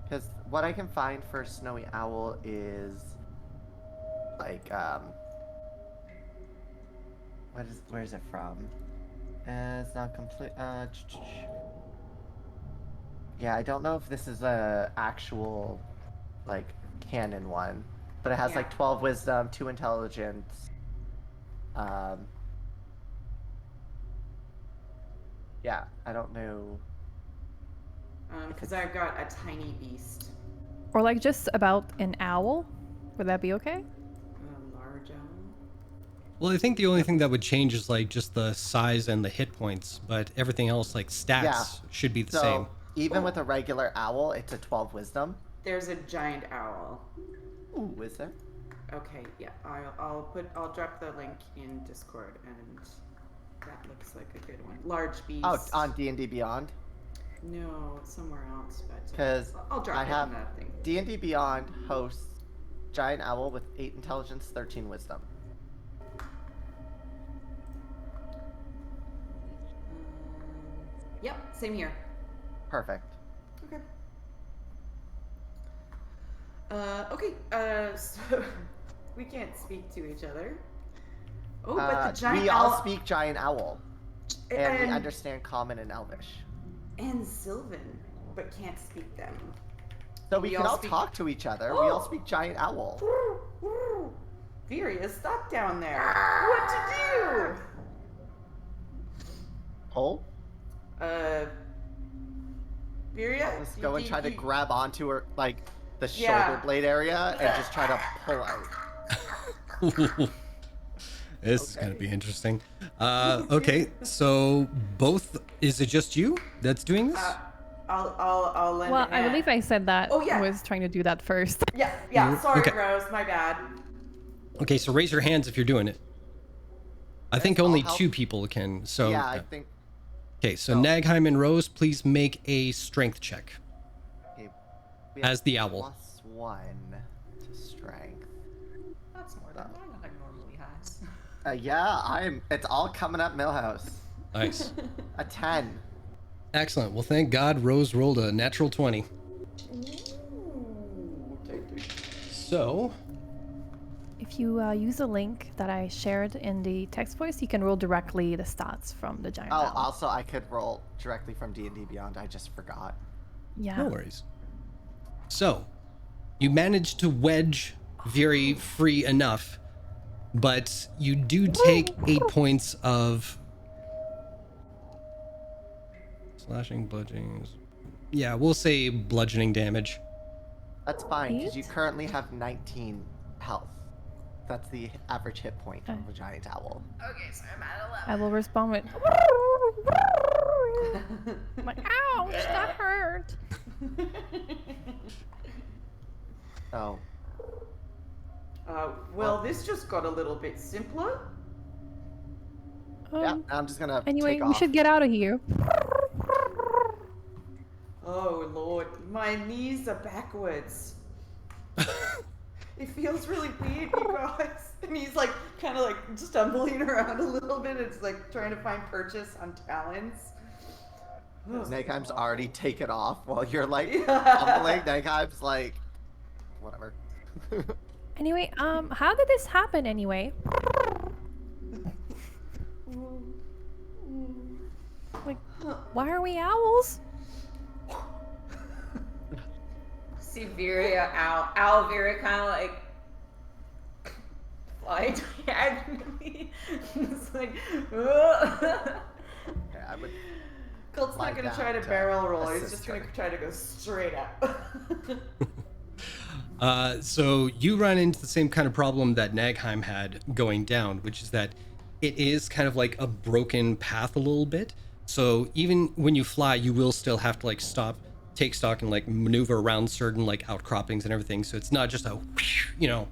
Because what I can find for snowy owl is like where is it from? It's not complete. Yeah, I don't know if this is a actual like canon one, but it has Yeah. like 12 wisdom, 2 intelligence. Yeah, I don't know. Because I've got a tiny beast, Or like just about an owl? Would that be okay? a large owl. Well, I think the only thing that would change is like just the size and the hit points, but everything else like stats Yeah. should be the So same. even with a regular owl, it's a 12 wisdom. There's a giant owl. Ooh, is there? Okay, yeah, I'll drop the link in Discord, and that looks like a good one. Large beast. Oh, on D&D Beyond. No, somewhere else, but 'Cause I'll drop I it have in that thing. D&D Beyond hosts giant owl with 8 intelligence, 13 wisdom. Yep, same here. Perfect. Okay. Okay. So we can't speak to each other. Oh, but the giant we owl all speak giant owl, and we and understand Common and Elvish. and Sylvan, but can't speak them. So we we can all all speak- talk to each other. We all speak giant owl. Furia, stuck down there. What to Cole, do? Furia, let's you go and think try to you- grab onto her, like the Yeah. shoulder blade area, and just try to pull out. This is gonna be interesting. Okay, so is it just you that's doing this? I'll lend Well, a I hand. believe I said that. Oh, yeah. I was trying to do that first. Yeah. Sorry, Okay. Rose. My bad. Okay, so raise your hands if you're doing it. I think I'll only help. 2 people can. So Yeah, I think. okay, so Nagheim and Rose, please make a strength check. We As have the owl. +1 to strength. That's more than I normally has. Yeah, it's all coming up Millhouse. Nice. A 10. Excellent. Well, thank God Rose rolled a natural 20. So, If you use a link that I shared in the text voice, you can roll directly the stats from the giant Oh, owl. also I could roll directly from D&D Beyond. I just forgot. Yeah. no worries. So, you managed to wedge Veery free enough, but you do take 8 points of slashing, bludgeoning. Yeah, we'll say bludgeoning damage. That's fine, because you 8? currently have 19 health. That's the average hit point Okay. of a giant owl. Okay, so I'm at 11. I will respond with. Like, ouch, that hurt. Oh, Well, this just got a little bit simpler. yeah, I'm just gonna Anyway, take we off. should get out of here. Oh lord, my knees are backwards. It feels really weird, you guys. And he's like kind of like stumbling around a little bit. It's like trying to find purchase on talons. Nagheim's already taken off while you're like Yeah. fumbling. Nagheim's like, whatever. Anyway, how did this happen anyway? Like, why are we owls? See Viria owl Viria kind of like fly diagonally. It's like, Okay, I would. Colt's Lie not gonna down try to to barrel roll. He's assist just gonna her. try to go straight up. So you run into the same kind of problem that Nagheim had going down, which is that it is kind of like a broken path a little bit. So even when you fly, you will still have to like stop, take stock, and like maneuver around certain like outcroppings and everything. So it's not just a, you know.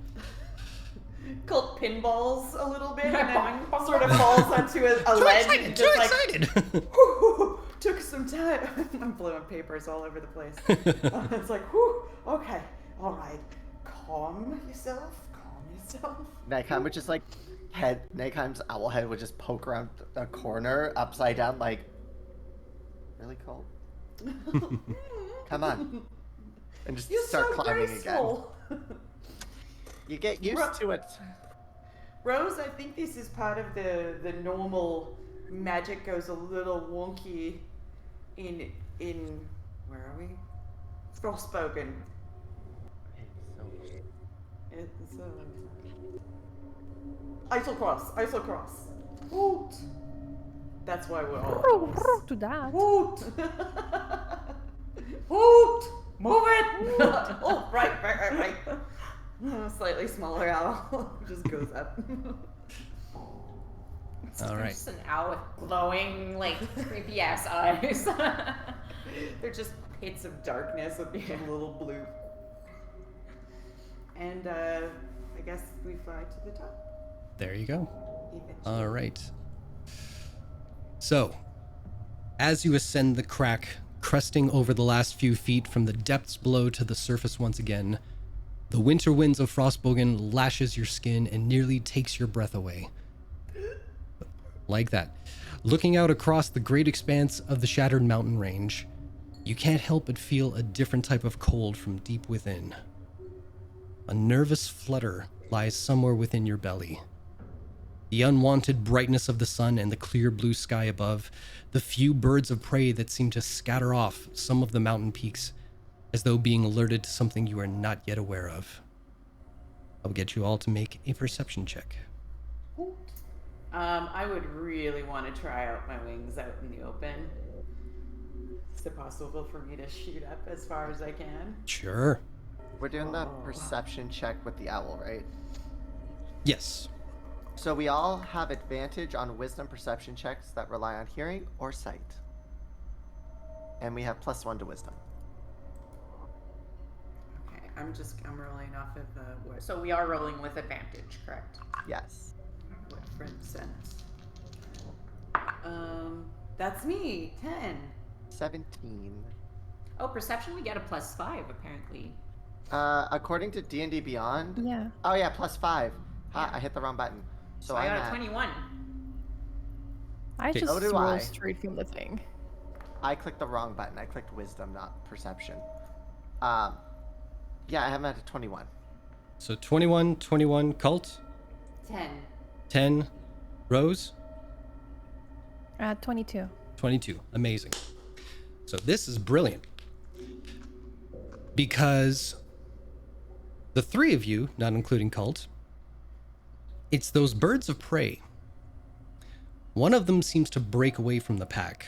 Colt pinballs a little bit and then sort of falls onto a ledge. and just like, excited. whew, took some time. I'm blowing papers all over the place. It's like, whew, okay, all right. Calm yourself. Nagheim would just like Nagheim's owl head would just poke around a corner upside down, like, really cold. Come on, and just You're start so climbing graceful. again. You get used to it. Rose, I think this is part of the normal magic goes a little wonky in where are we? Frostbogen. It's Isocross. Woot. That's why we're all elves. To that. Woot. Woot. Move it. Oh, right. Slightly smaller owl just goes up. All right. Just an owl with glowing, like creepy ass eyes. They're just pits of darkness with being a little blue. And I guess we fly to the top. There you go. Eventually. All right. So, as you ascend the crack, cresting over the last few feet from the depths below to the surface once again, the winter winds of Frostbogen lashes your skin and nearly takes your breath away. Like that. Looking out across the great expanse of the shattered mountain range, you can't help but feel a different type of cold from deep within. A nervous flutter lies somewhere within your belly. The unwanted brightness of the sun and the clear blue sky above, the few birds of prey that seem to scatter off some of the mountain peaks, as though being alerted to something you are not yet aware of. I'll get you all to make a perception check. I would really want to try out my wings out in the open. Is it possible for me to shoot up as far as I can? Sure. We're doing the perception check with the owl, right? Yes. So we all have advantage on wisdom perception checks that rely on hearing or sight. And we have +1 to wisdom. Okay, I'm rolling off of what So we are rolling with advantage, correct? Yes. friend sent. That's me, 10. 17. Oh, perception, we get a +5 apparently. According to D&D Beyond. Yeah. Oh yeah, +5. Ha, Yeah. I hit the wrong button. So I I'm got a at. 21. I Okay. just So do roll I. straight from the thing. I clicked the wrong button. I clicked wisdom, not perception. Yeah, I have at a 21. So 21, Cult, 10. 10, Rose, 22. 22. Amazing. So this is brilliant. Because the three of you, not including Cult, it's those birds of prey. One of them seems to break away from the pack.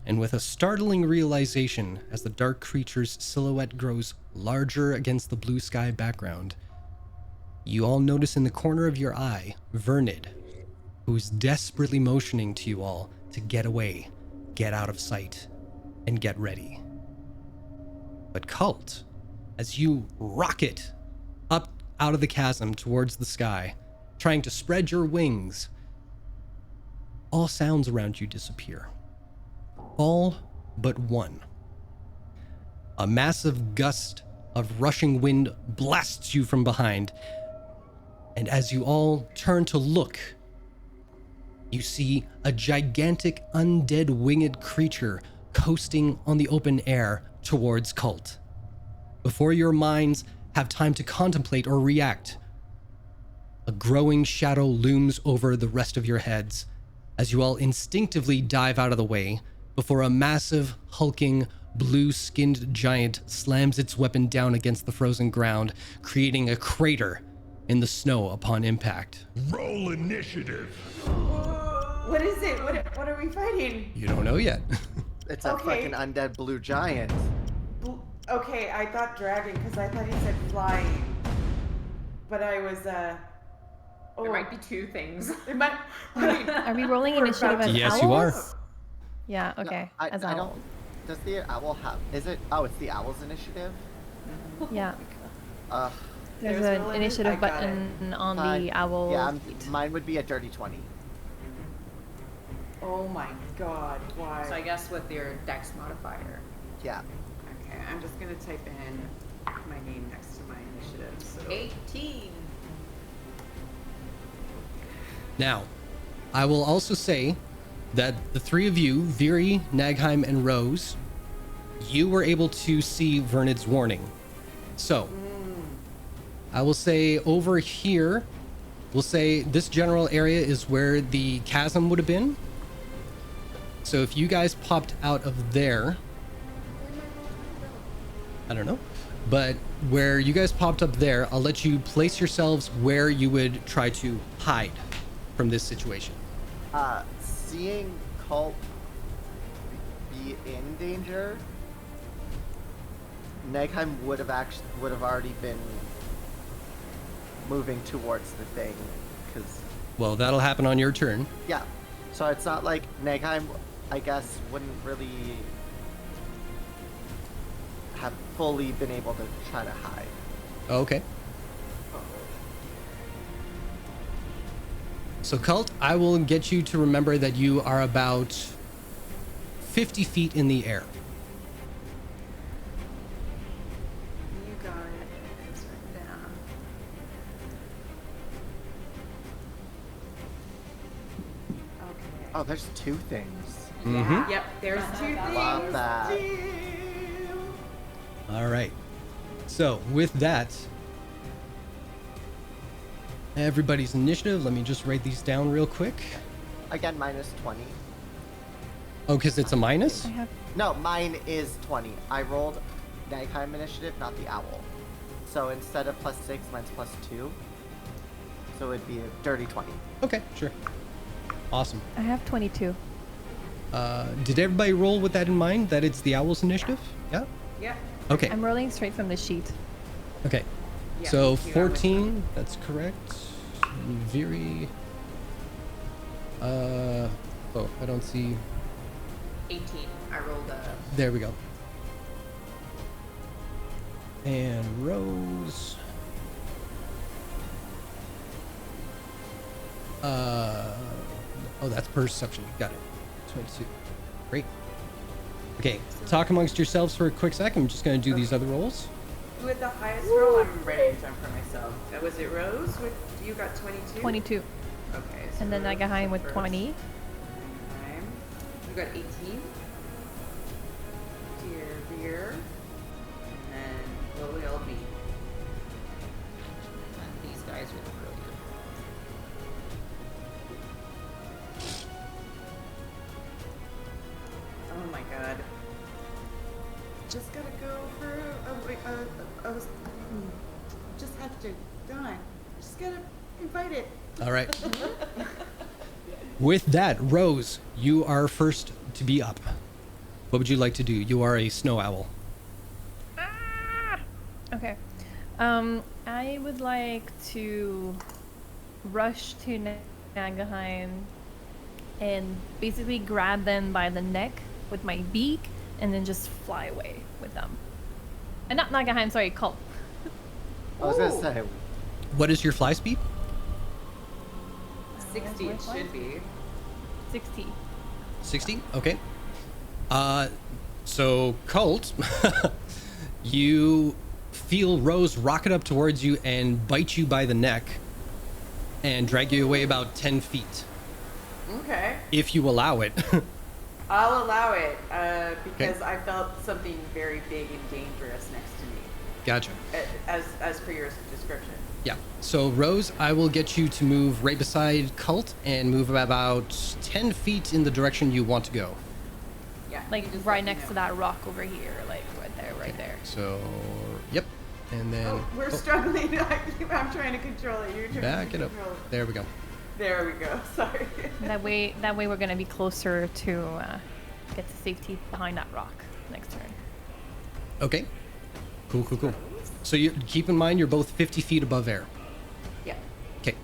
And with a startling realization as the dark creature's silhouette grows larger against the blue sky background, you all notice in the corner of your eye Vernid, who's desperately motioning to you all to get away, get out of sight, and get ready. But Cult, as you rocket up out of the chasm towards the sky, trying to spread your wings, all sounds around you disappear. All but one. A massive gust of rushing wind blasts you from behind, and as you all turn to look, you see a gigantic undead winged creature coasting on the open air towards Cult. Before your minds have time to contemplate or react, a growing shadow looms over the rest of your heads as you all instinctively dive out of the way before a massive, hulking, blue-skinned giant slams its weapon down against the frozen ground, creating a crater in the snow upon impact. Roll initiative. What is it? What are we fighting? You don't know yet. It's a Okay. fucking undead blue giant. Okay, I thought dragon because I thought he said flying. But I was oh, There might be two things. It might. Are we rolling We're initiative about as to- Yes, owls? you are. Yeah, okay. I as don't. owls. Does the owl have? Is it? Oh, it's the owl's initiative. Yeah. Ugh. There's There's an one. initiative I got button on Fine. the owl. Yeah, feet. mine would be a dirty 20. Oh my god, why? So I guess with your dex modifier. Yeah. Okay, I'm just gonna type in my name next to my initiative. So 18. Now, I will also say that the three of you, Viri, Nagheim, and Rose, you were able to see Vernid's warning. So, I will say over here, we'll say this general area is where the chasm would have been. So if you guys popped out of there, I don't know, but where you guys popped up there, I'll let you place yourselves where you would try to hide from this situation. Seeing Cult be in danger, Nagheim would have already been moving towards the thing, because Well, that'll happen on your turn. yeah. So it's not like Nagheim, I guess, wouldn't really have fully been able to try to hide. Okay. So, Cult, I will get you to remember that you are about 50 feet in the air. you got it. It's written down. Okay. Oh, there's two things. Mhm. Yep, there's two things. Love that. All right. So, with that, everybody's initiative. Let me just write these down real quick. Again, minus 20. Oh, because it's a minus? I have No, mine is 20. I rolled Nagheim initiative, not the owl. So instead of +6, mine's +2. So it'd be a dirty 20. Okay, sure. Awesome. I have 22. Did everybody roll with that in mind, that it's the owl's initiative? Yeah? Yep. Okay. I'm rolling straight from the sheet. Okay. Yeah, So you are with 14, that's correct. Viri. Oh, I don't see. 18. I rolled a. There we go. And Rose. Oh, that's perception. Got it. 22. Great. Okay, talk amongst yourselves for a quick sec. I'm just going to do these other rolls. Who had the highest roll? I'm ready to jump for myself. Was it Rose? You got 22? 22. Okay. So And then Rose Nagaheim is with first. 20. You got 18. Dear. And then what will be? And these guys with brilliant. Oh my god. Just gotta go for just have to. Done. Just gotta invite it. All right. With that, Rose, you are first to be up. What would you like to do? You are a snow owl. Okay. I would like to rush to Nagaheim and basically grab them by the neck with my beak and then just fly away with them. And not Nagaheim, sorry, Cult. I was gonna say, What is your fly speed? 60 it should be. 60. 60? Okay. So Colt, you feel Rose rocket up towards you and bite you by the neck and drag you away about 10 feet. Okay. If you allow it. I'll allow it because I felt something very big and dangerous next to me, Gotcha. as per your description. Yeah. So Rose, I will get you to move right beside Colt and move about 10 feet in the direction you want to go. Yeah. Like you just right let me next know. to that rock over here. Like right there. So, yep. And then Oh, we're struggling. I'm trying to control it. You're trying back to it up. control There we go. There we go. Sorry. That way we're gonna be closer to get to safety behind that rock next turn. Okay. Cool. So you keep in mind you're both 50 feet above air. Yeah. Okay.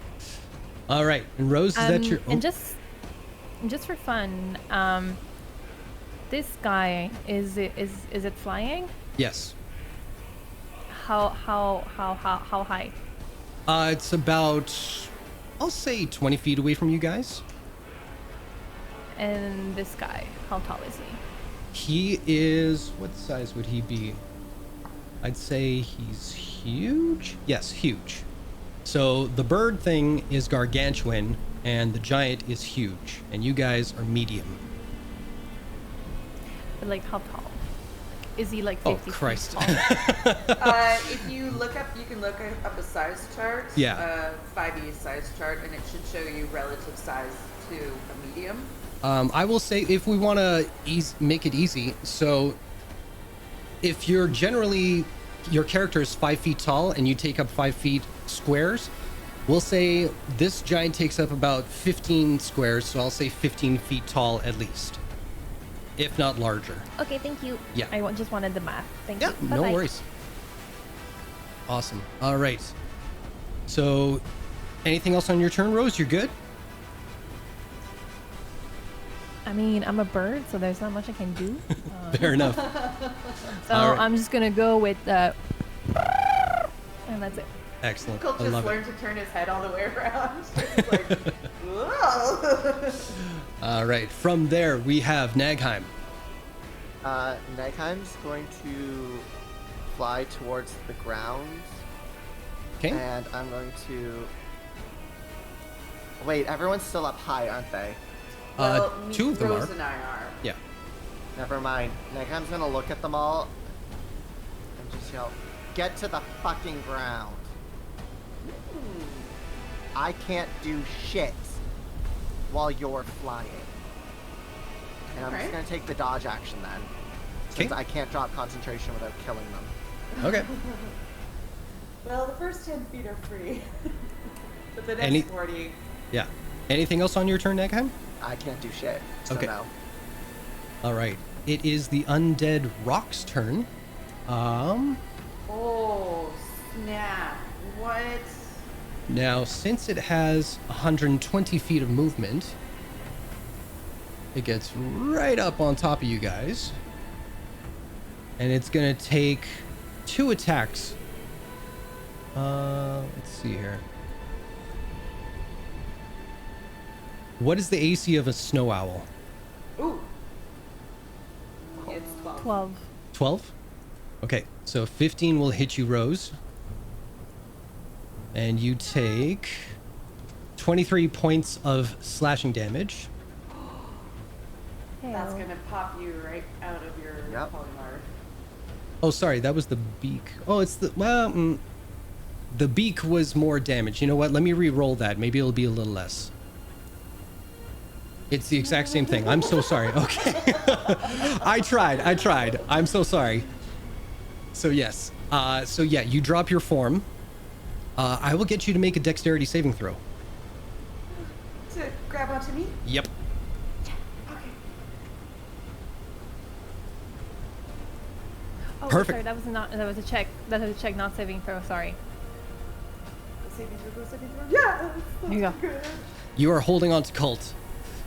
All right. And Rose, is that your? And just for fun, this guy is it flying? Yes. How high? It's about, I'll say 20 feet away from you guys. And this guy, how tall is he? He is, what size would he be? I'd say he's huge. Yes, huge. So the bird thing is gargantuan and the giant is huge and you guys are medium. But like how tall? Is he like Oh, 50 feet Christ. tall? If you look up, you can look up a size chart. Yeah. 5e size chart, and it should show you relative size to a medium. I will say if we want to make it easy, so if you're generally, your character is 5 feet tall and you take up 5 feet squares, we'll say this giant takes up about 15 squares, so I'll say 15 feet tall at least, if not larger. Okay, thank you. Yeah. Just wanted the math. Thank Yeah, you. no Bye-bye. worries. Awesome. All right. So anything else on your turn, Rose? You're good? I mean, I'm a bird, so there's not much I can do. Fair enough. So All right. I'm just gonna go with and that's it. Excellent. Colt I just love it. learned to turn his head all the way around. It's like, whoa. All right. From there, we have Nagheim. Nagheim's going to fly towards the ground, Okay. and I'm going to. Wait, everyone's still up high, aren't they? Well, Two of them Rose are. and I are. Yeah. Never mind. Nagheim's gonna look at them all and just yell, "Get to the fucking ground! I can't do shit while you're flying." And I'm just Okay. gonna take the dodge action then, since Okay. I can't drop concentration without killing them. Okay. Well, the first 10 feet are free. But the next Any- 40. Yeah. Anything else on your turn, Nagheim? I can't do shit. So Okay. no. All right. It is the undead rock's turn. Oh, snap. What? Now, since it has 120 feet of movement, it gets right up on top of you guys. And it's going to take 2 attacks. Let's see here. What is the AC of a snow owl? Ooh. It's 12. 12? Okay, so 15 will hit you, Rose. And you take 23 points of slashing damage. That's Heyo. gonna pop you right out of your Yep. polymorph. Oh, sorry, that was the beak. Oh, it's the... Well, the beak was more damage. You know what? Let me re-roll that. Maybe it'll be a little less. It's the exact same thing. I'm so sorry. Okay. I tried. I'm so sorry. So, yes. So, yeah, you drop your form. I will get you to make a dexterity saving throw. To grab onto me? Yep. Okay. Oh, Perfect. sorry, that was a check. That was a check, not saving throw. Sorry. Saving throw. Yeah. Here you go. Good. You are holding on to Cult.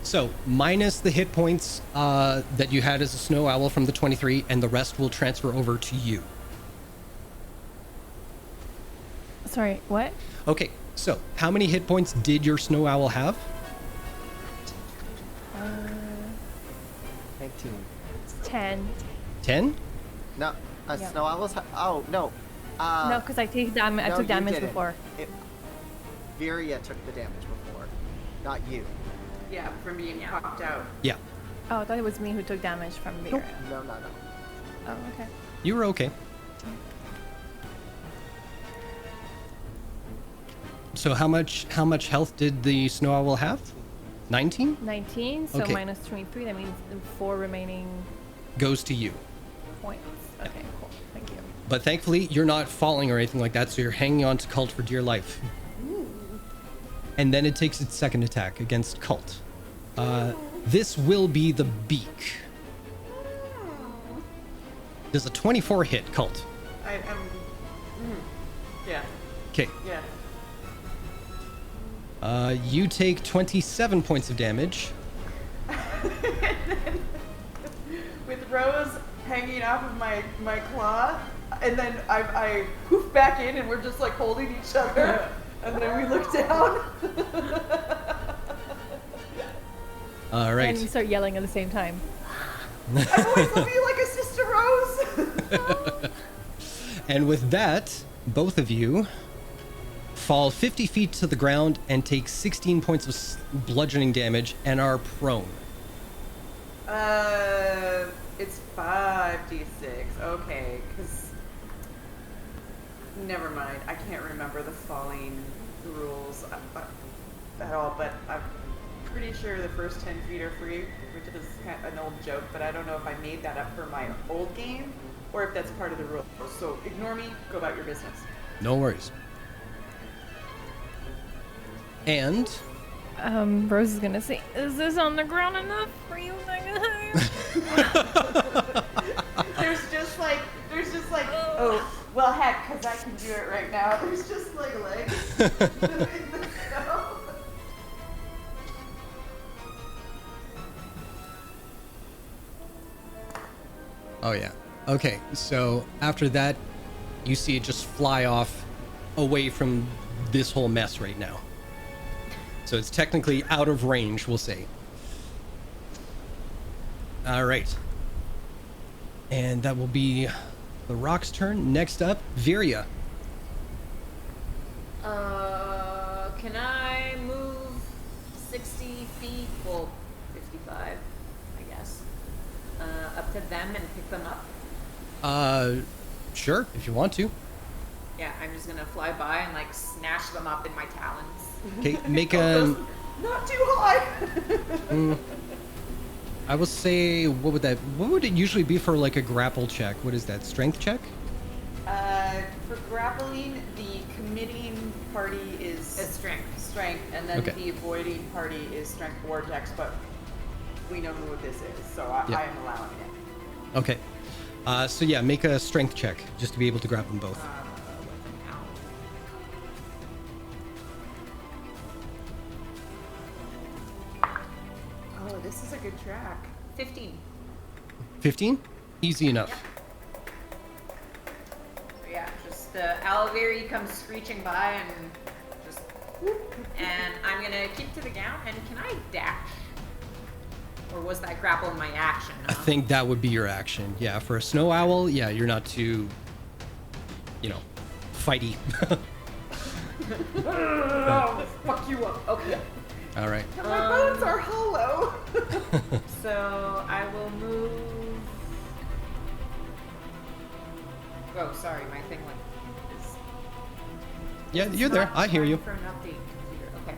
So, minus the hit points that you had as a snow owl from the 23, and the rest will transfer over to you. Sorry, what? Okay, so how many hit points did your snow owl have? 19. It's 10. 10? No, Yeah. Snow Owl's. Oh, no. No, because I take damage. I no, took you damage didn't. before. Viria took the damage before, not you. Yeah, from being popped out. Yeah, Oh, I thought it was me who took damage from Vera. No. Oh, okay. you were okay. So how much health did the snow owl have? 19? 19, so Okay. minus 23. That means 4 remaining Goes to you. points. Okay, cool. Thank you. But thankfully, you're not falling or anything like that, so you're hanging on to Cult for dear life. And then it takes its second attack against Cult. This will be the beak. Does a 24 hit, Cult? I am. Yeah. Okay. Yeah. You take 27 points of damage. With Rose hanging off of my claw, and then I poof back in, and we're just like holding each other, and then we look down. All right. And you start yelling at the same time. I've always loved you like a sister Rose. And with that, both of you fall 50 feet to the ground and take 16 points of bludgeoning damage and are prone. It's 5d6. Okay, because never mind. I can't remember the falling rules at all, but I'm pretty sure the first 10 feet are free, which is kind of an old joke, but I don't know if I made that up for my old game or if that's part of the rules. So ignore me, go about your business. No worries. And Rose is gonna say, "Is this on the ground enough for you, guys?" There's just like, oh, well, heck, because I can do it right now. There's just like legs in the snow. oh yeah. Okay, so after that, you see it just fly off away from this whole mess right now. So it's technically out of range, we'll say. All right. And that will be the Rock's turn. Next up, Viria. Can I move 60 feet? Well, 55, I guess. Up to them and pick them up? Sure, if you want to. Yeah, I'm just gonna fly by and like snatch them up in my talons. Okay, make a... Not too high. I will say, what would it usually be for like a grapple check? What is that, strength check? For grappling, the committing party is It's strength. strength, and then Okay. the avoiding party is strength or dex, but we know who this is, so Yeah. I am allowing it. Okay. So yeah, make a strength check just to be able to grab them both. Oh, this is a good track. 15. 15? Easy enough. So yeah, just the Alveri comes screeching by and just whoop, and I'm gonna keep to the ground. And can I dash? Or was that grapple in my action? I think that would be your action. Yeah, for a snow owl, yeah, you're not too, you know, fighty. Oh, fuck you up. Okay. All right. My bones are hollow. So I will move. Oh, sorry, my thing went. Yeah, you're there. I hear you. For an update computer. Okay.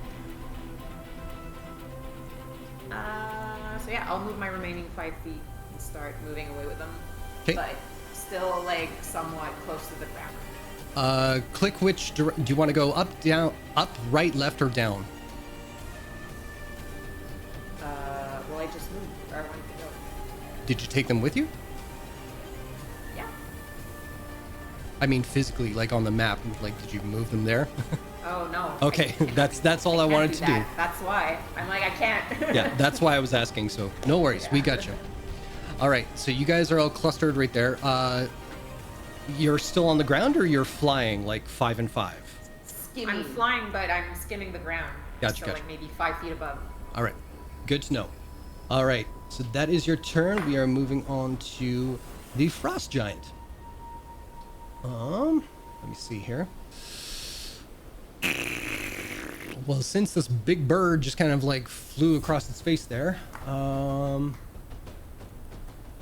So yeah, I'll move my remaining 5 feet and start moving away with them. Okay. But still, like, somewhat close to the ground. Click which do you want to go up, down, up, right, left, or down? Well, I just moved where I wanted to go. Did you take them with you? Yeah. I mean, physically, like on the map. Like, did you move them there? Oh no. Okay, that's all I can't wanted to do. that. That's why. I'm like, I can't. Yeah, that's why I was asking. So no worries, we got you. All right, so you guys are all clustered right there. You're still on the ground, or you're flying like 5 and 5? I'm flying, but I'm skimming the ground. Gotcha, So gotcha. like maybe 5 feet above. All right, good to know. All right, so that is your turn. We are moving on to the frost giant. Let me see here. Well, since this big bird just kind of like flew across its face there, what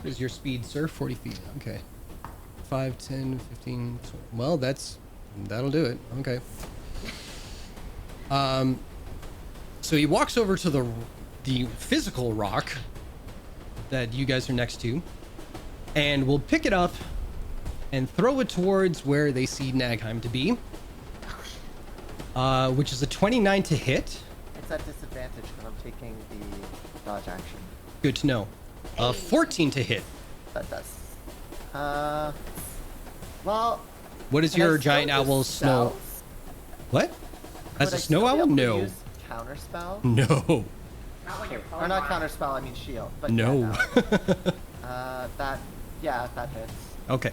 is your speed, sir? 40 feet. Okay. 5, 10, 15, 20. Well, that'll do it. Okay. So he walks over to the physical rock that you guys are next to, and will pick it up and throw it towards where they see Nagheim to be, which is a 29 to hit. It's at disadvantage because I'm taking the dodge action. Good to know. 14 to hit. That does. Well. What is can I your still giant use owl's snow? spells? What? As Would a I snow still be owl? able to No. use counterspell? No. Not when you're Or not polymorph. counterspell, I mean shield. But No. Yeah, that hits. Okay.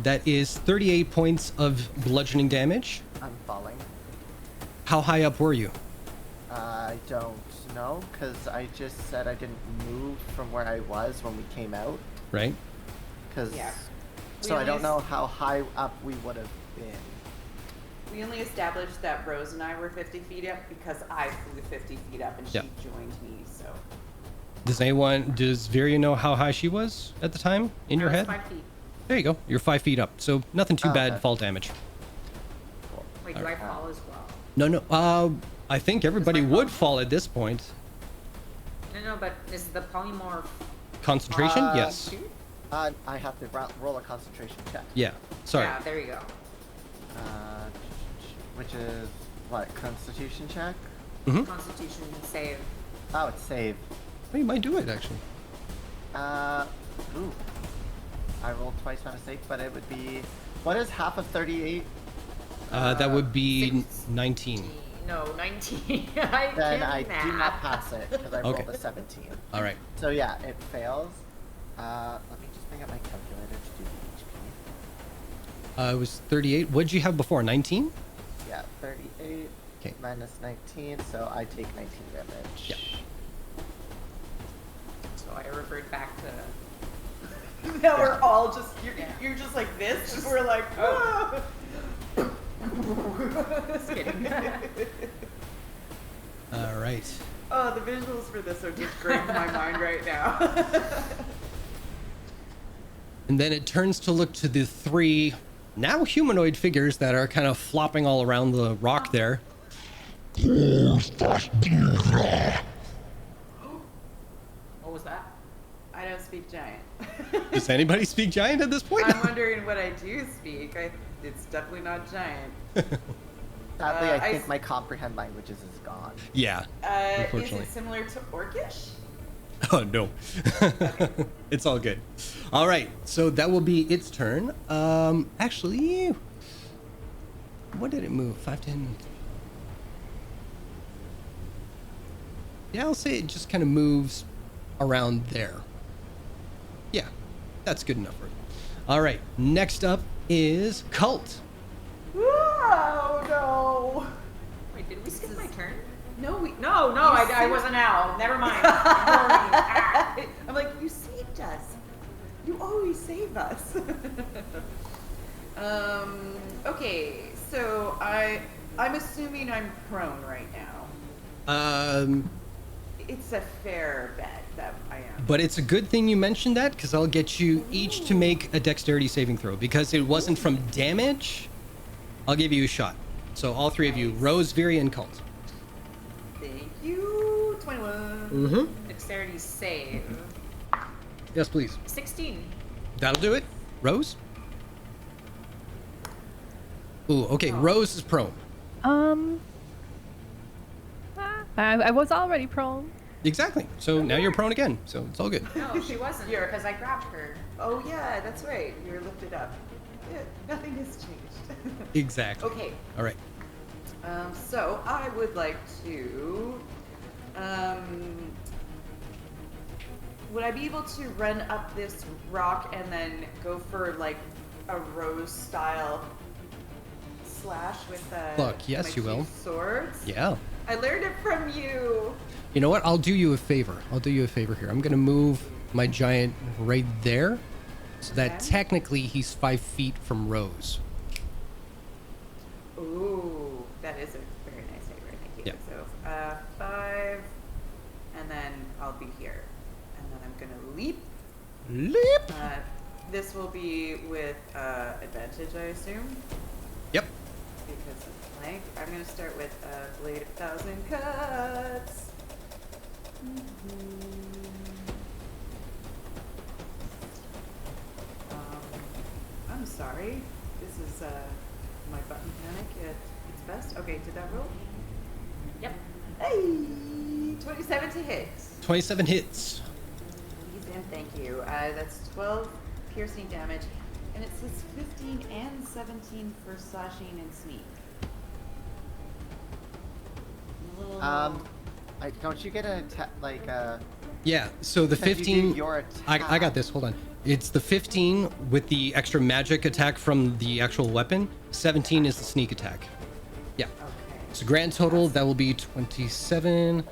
That is 38 points of bludgeoning damage. I'm falling. How high up were you? I don't know, because I just said I didn't move from where I was when we came out. Right? Because. Yeah. So I don't know how high up we would have been. We only established that Rose and I were 50 feet up because I flew 50 feet up and she Yeah. joined me, so. Does Viria know how high she was at the time in your I was head? 5 feet. There you go. You're 5 feet up. So nothing too bad Okay. fall damage. Cool. Wait, do I fall as well? No. I think everybody my would fall? fall at this point. No, but is the polymorph? Concentration? Yes. I have to roll a concentration check. Yeah. Sorry. Yeah, there you go. Which is what? Constitution check? Mm-hmm. Constitution save. Oh, it's save. Well, you might do it, actually. Ooh. I rolled twice by mistake, but it would be. What is half of 38? That would be 6. 19. No, 19. Then I can't do not math. pass it because I Okay. rolled a 17. All right. So yeah, it fails. Let me just bring up my calculator to do the HP. It was 38. What did you have before? 19? Yeah, 38 Okay. minus 19, so I take 19 damage. Yeah. So I revert back to. Now we're all just, you're just like this, and we're like, Oh. "Ah." Just kidding. All right. Oh, the visuals for this are just great in my mind right now. And then it turns to look to the 3 now humanoid figures that are kind of flopping all around the rock there. What was that? I don't speak giant. Does anybody speak giant at this point? I'm wondering what I do speak. It's definitely not giant. Sadly, I I think s- my comprehend languages is gone. Yeah. Is Unfortunately. it similar to Orcish? Oh, no. It's all good. All right. So that will be its turn. Actually, what did it move? 5, 10. Yeah, I'll say it just kind of moves around there. Yeah, that's good enough for it. All right. Next up is Cult. Oh no! Wait, did we skip my turn? I wasn't out. Never mind. I'm like, you saved us. You always save us. Okay, so I'm assuming I'm prone right now. It's a fair bet that I am. But it's a good thing you mentioned that, because I'll get you each to make a dexterity saving throw. Because it wasn't from damage, I'll give you a shot. So all three of you, Rose, Viri, and Cult. Thank you. 21. Mm-hmm. Dexterity save. Yes, please. 16. That'll do it. Rose? Ooh, okay, Rose is prone. I was already prone. Exactly. So now you're prone again. So it's all good. No, she wasn't because I grabbed her. Oh yeah, that's right. You were lifted up. Yeah, nothing has changed. Exactly. Okay. All right. So I would like to. Would I be able to run up this rock and then go for like a Rose style slash with Fuck, yes, my you will. two swords? Yeah. I learned it from you. You know what? I'll do you a favor. I'll do you a favor here. I'm going to move my giant right there so that Okay. technically he's 5 feet from Rose. Ooh, that is a very nice favor. Thank you. Yeah. So 5, and then I'll be here, and then I'm gonna leap. Leap! This will be with advantage, I assume, Yep. because of flank. I'm gonna start with Blade of 1,000 Cuts. I'm sorry. This is my button panic at its best. Okay, did that roll? Yep. Hey, 27 to hit. 27 hits. Please and thank you. That's 12 piercing damage, and it says 15 and 17 for slashing and sneak. Don't you get a Yeah, so the Because you do 15... your I attack. got this. Hold on. It's the 15 with the extra magic attack from the actual weapon. 17 is the sneak attack. Yeah. Okay. So grand total, that will be 27,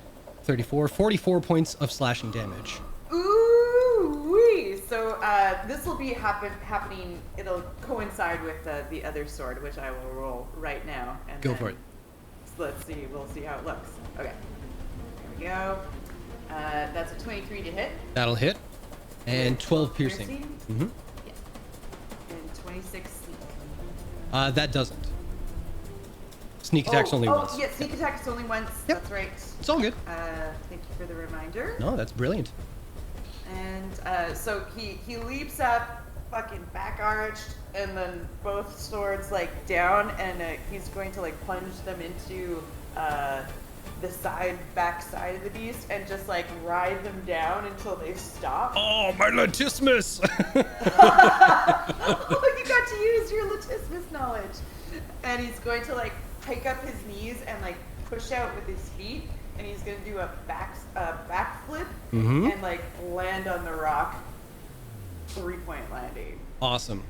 34, 44 points of slashing damage. Ooh-wee! So this will be happening. It'll coincide with the other sword, which I will roll right now. And Go then for it. Let's see. We'll see how it looks. Okay. There we go. That's a 23 to hit. That'll hit. And 12 piercing. Mm-hmm. Yeah. And 26 sneak. That doesn't. Sneak attack's only once. Oh, yeah, sneak attack is only once. Yep. That's right. It's all good. Thank you for the reminder. No, that's brilliant. And so he leaps up, fucking back arched, and then both swords like down, and he's going to like plunge them into the back side of the beast, and just like ride them down until they stop. Oh, my latissimus! Oh, you got to use your latissimus knowledge. And he's going to like hike up his knees and like push out with his feet, and he's gonna do a backflip and like land on the rock, 3-point landing. Awesome.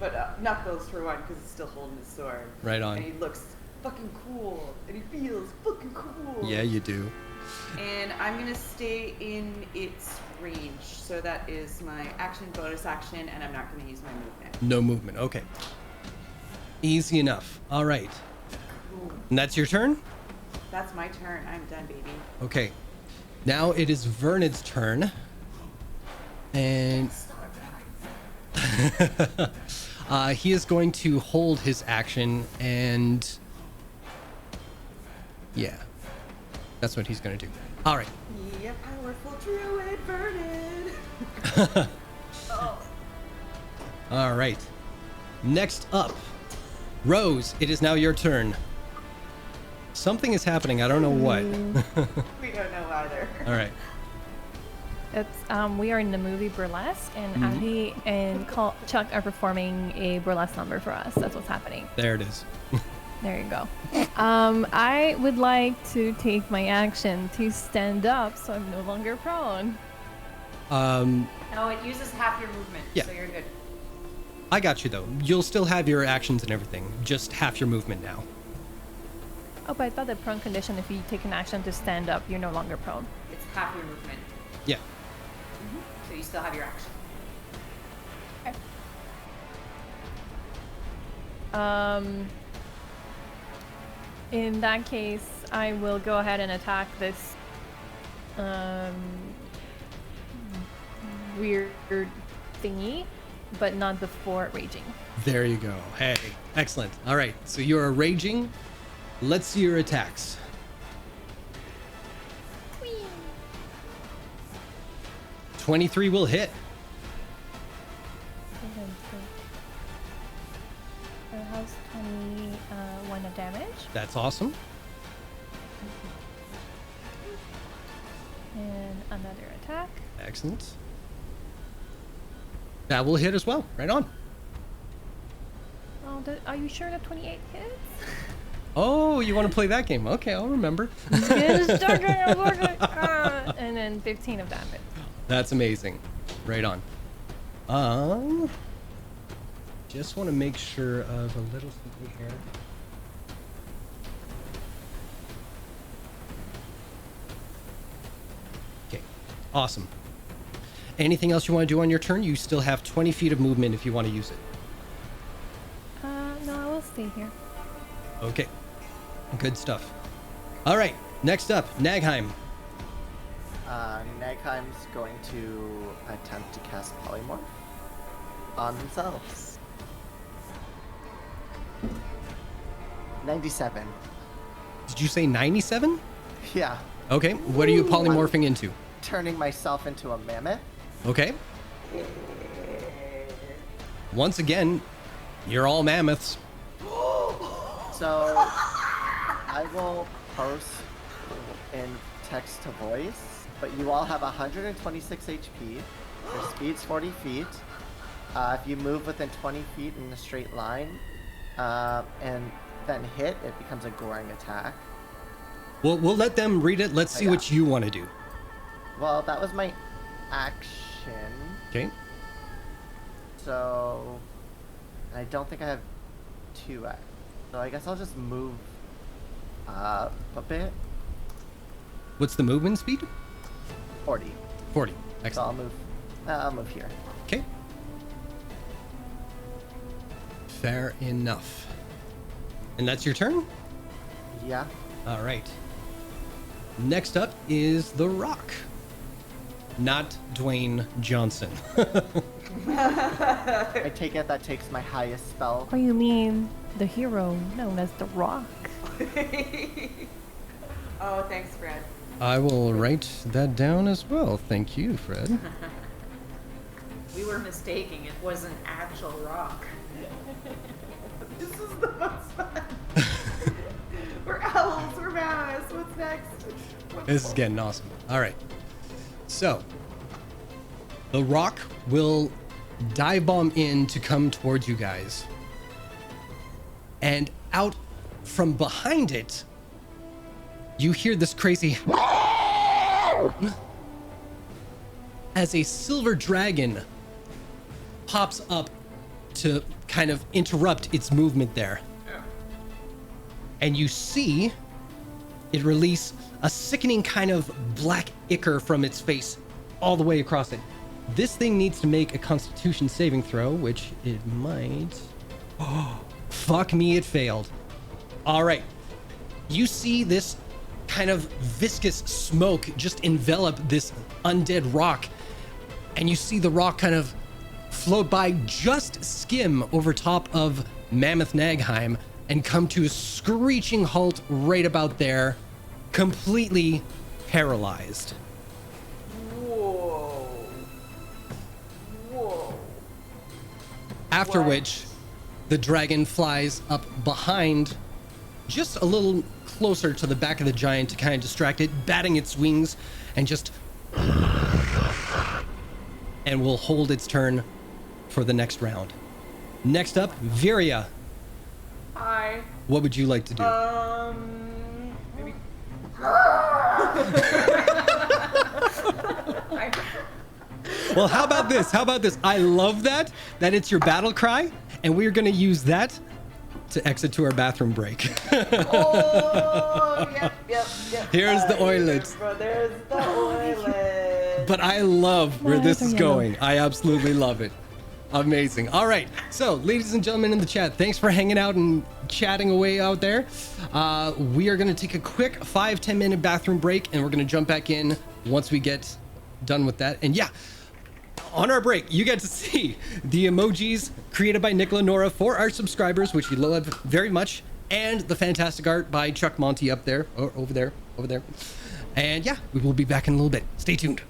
But knuckles for one, because he's still holding his sword. Right on. And he looks fucking cool, and he feels fucking cool. Yeah, you do. And I'm gonna stay in its range, so that is my action, bonus action, and I'm not gonna use my movement. No movement. Okay. Easy enough. All right. Cool. And that's your turn? That's my turn. I'm done, baby. Okay. Now it is Vernid's turn. And he is going to hold his action and yeah, that's what he's going to do. All right. Yeah, powerful druid, Vernon. All right. Next up, Rose, it is now your turn. Something is happening. I don't know what. We don't know either. All right. It's we are in the movie Burlesque, and Abby and Chuck are performing a burlesque number for us. That's what's happening. There it is. There you go. I would like to take my action to stand up, so I'm no longer prone. No, it uses half your movement, Yeah. so you're good. I got you though. You'll still have your actions and everything. Just half your movement now. Oh, but I thought the prone condition, if you take an action to stand up, you're no longer prone. It's half your movement, Yeah. so you still have your action. In that case, I will go ahead and attack this weird thingy, but not before raging. There you go. Hey, excellent. All right, so you're raging. Let's see your attacks. 23 will hit. It has 21 of damage. That's awesome. And another attack. Excellent. That will hit as well. Right on. Oh, are you sure that 28 hits? Oh, you want to play that game? Okay, I'll remember. And then 15 of damage. That's amazing. Right on. Just want to make sure of a little something here. Okay, awesome. Anything else you want to do on your turn? You still have 20 feet of movement if you want to use it. No, I will stay here. Okay, good stuff. All right, next up, Nagheim. Nagheim's going to attempt to cast Polymorph on themselves. 97. Did you say 97? Yeah. Okay, what are you polymorphing into? Turning myself into a mammoth. Okay. Once again, you're all mammoths. So I will post in text to voice, but you all have 126 HP. Your speed's 40 feet. If you move within 20 feet in a straight line, and then hit, it becomes a goring attack. We'll let them read it. Let's see Yeah. what you want to do. Well, that was my action. Okay. So I don't think I have 2 actions. So I guess I'll just move up a bit. What's the movement speed? 40. 40. So Excellent. I'll move here. Okay. Fair enough. And that's your turn? Yeah. All right. Next up is The Rock. Not Dwayne Johnson. I take it that takes my highest spell. What do you mean? The hero known as The Rock. Oh, thanks, Fred. I will write that down as well. Thank you, Fred. We were mistaking. It was an actual rock. This is the most fun. We're owls, we're mammoths. What's next? This is getting awesome. All right. So, The Rock will dive bomb in to come towards you guys. And out from behind it, you hear this crazy as a silver dragon pops up to kind of interrupt its movement there. And you see it release a sickening kind of black ichor from its face all the way across it. This thing needs to make a Constitution saving throw, which it might. Oh, fuck me, it failed. All right. You see this kind of viscous smoke just envelop this undead rock, and you see the rock kind of float by, just skim over top of Mammoth Nagheim, and come to a screeching halt right about there, completely paralyzed. Whoa. Whoa. After What? which, the dragon flies up behind, just a little closer to the back of the giant to kind of distract it, batting its wings, and just... and will hold its turn for the next round. Next up, Viria. Hi. What would you like to do? Maybe. Well, how about this? I love that it's your battle cry, and we're going to use that to exit to our bathroom break. Oh, yep. Here's the oilet. There's the oilet. But I love where this is yellow. going. I absolutely love it. Amazing. All right. So, ladies and gentlemen in the chat, thanks for hanging out and chatting away out there. We are going to take a quick 5-10 minute bathroom break, and we're going to jump back in once we get done with that. And yeah, on our break, you get to see the emojis created by Nicola Nora for our subscribers, which we love very much, and the fantastic art by Chuck Monty up there, or over there. And yeah, we will be back in a little bit. Stay tuned.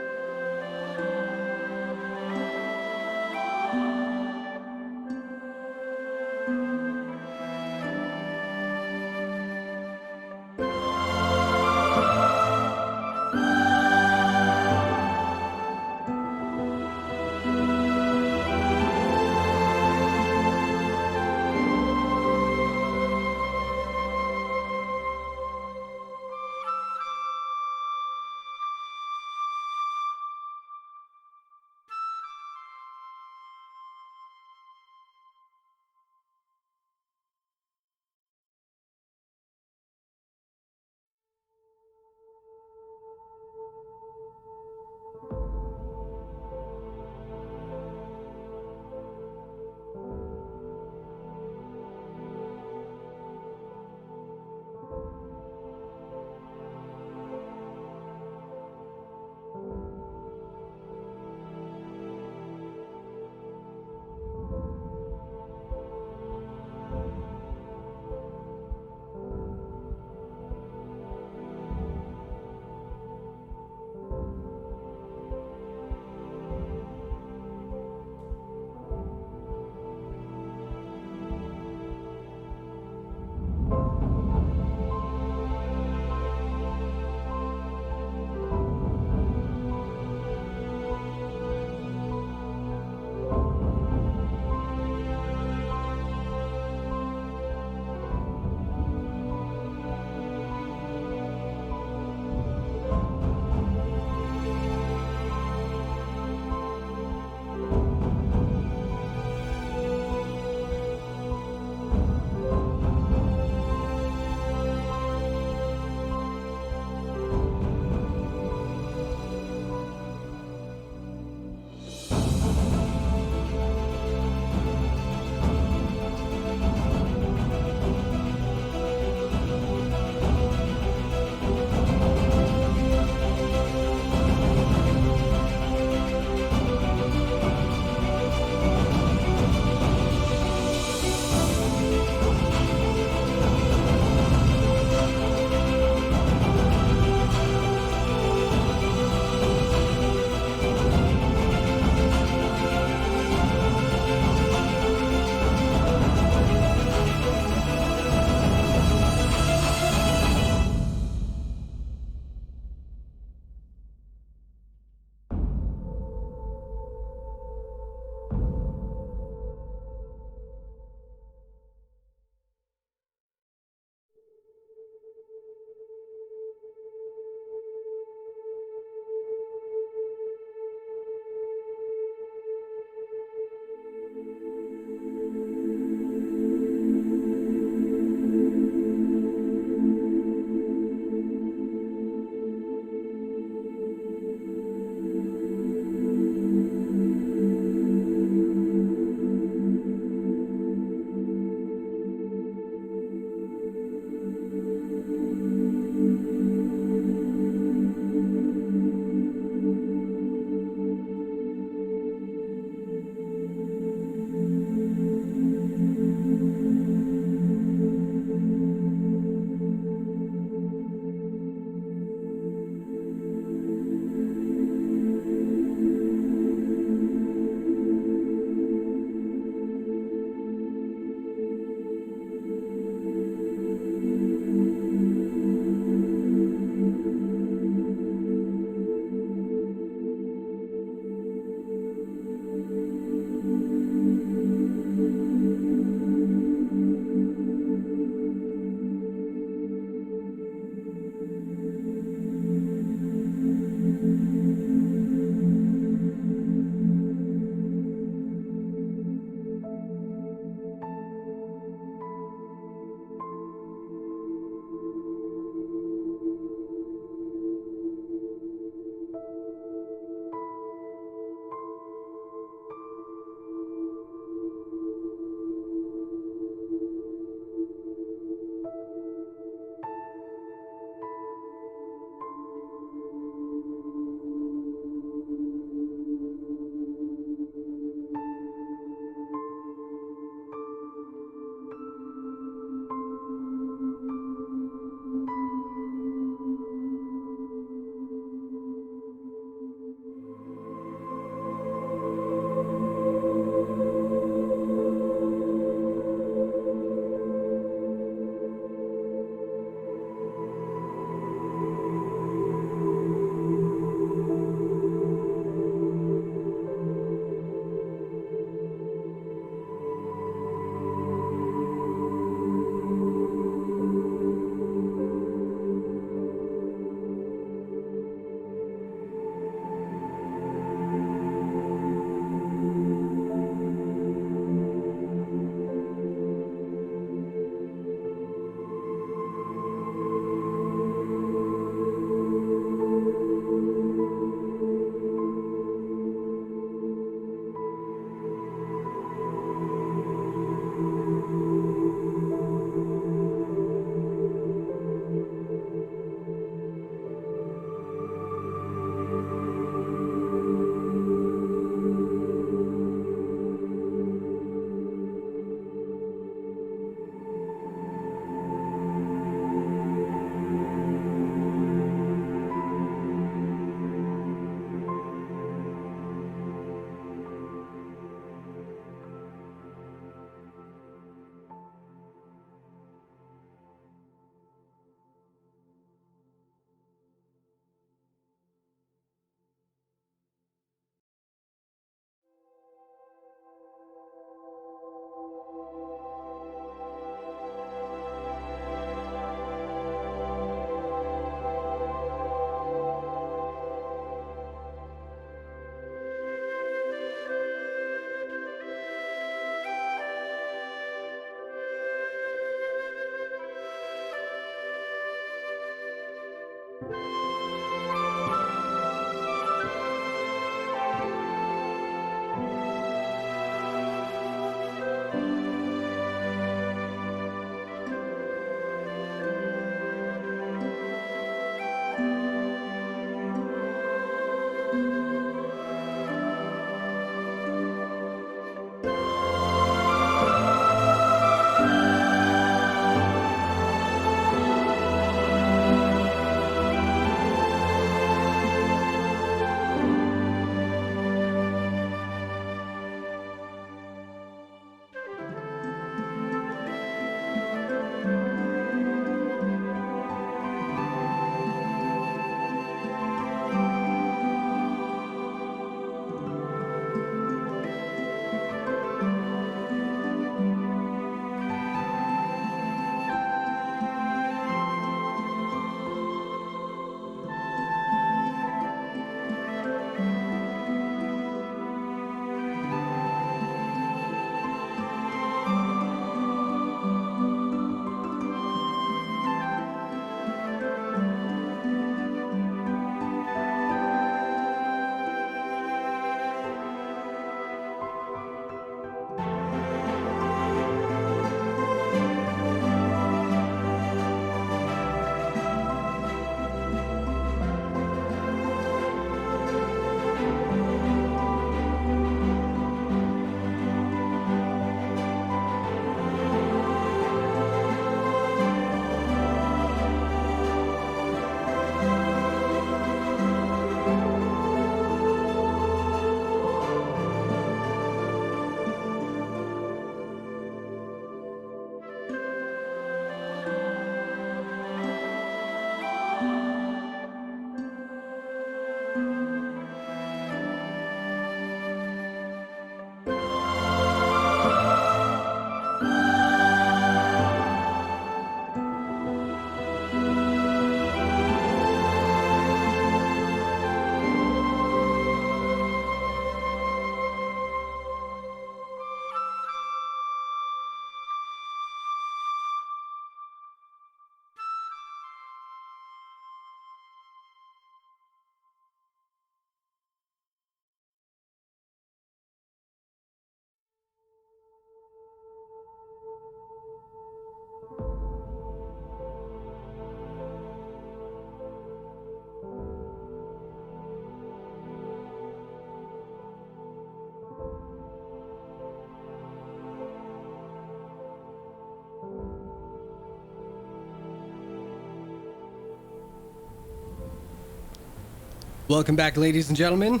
Welcome back, ladies and gentlemen.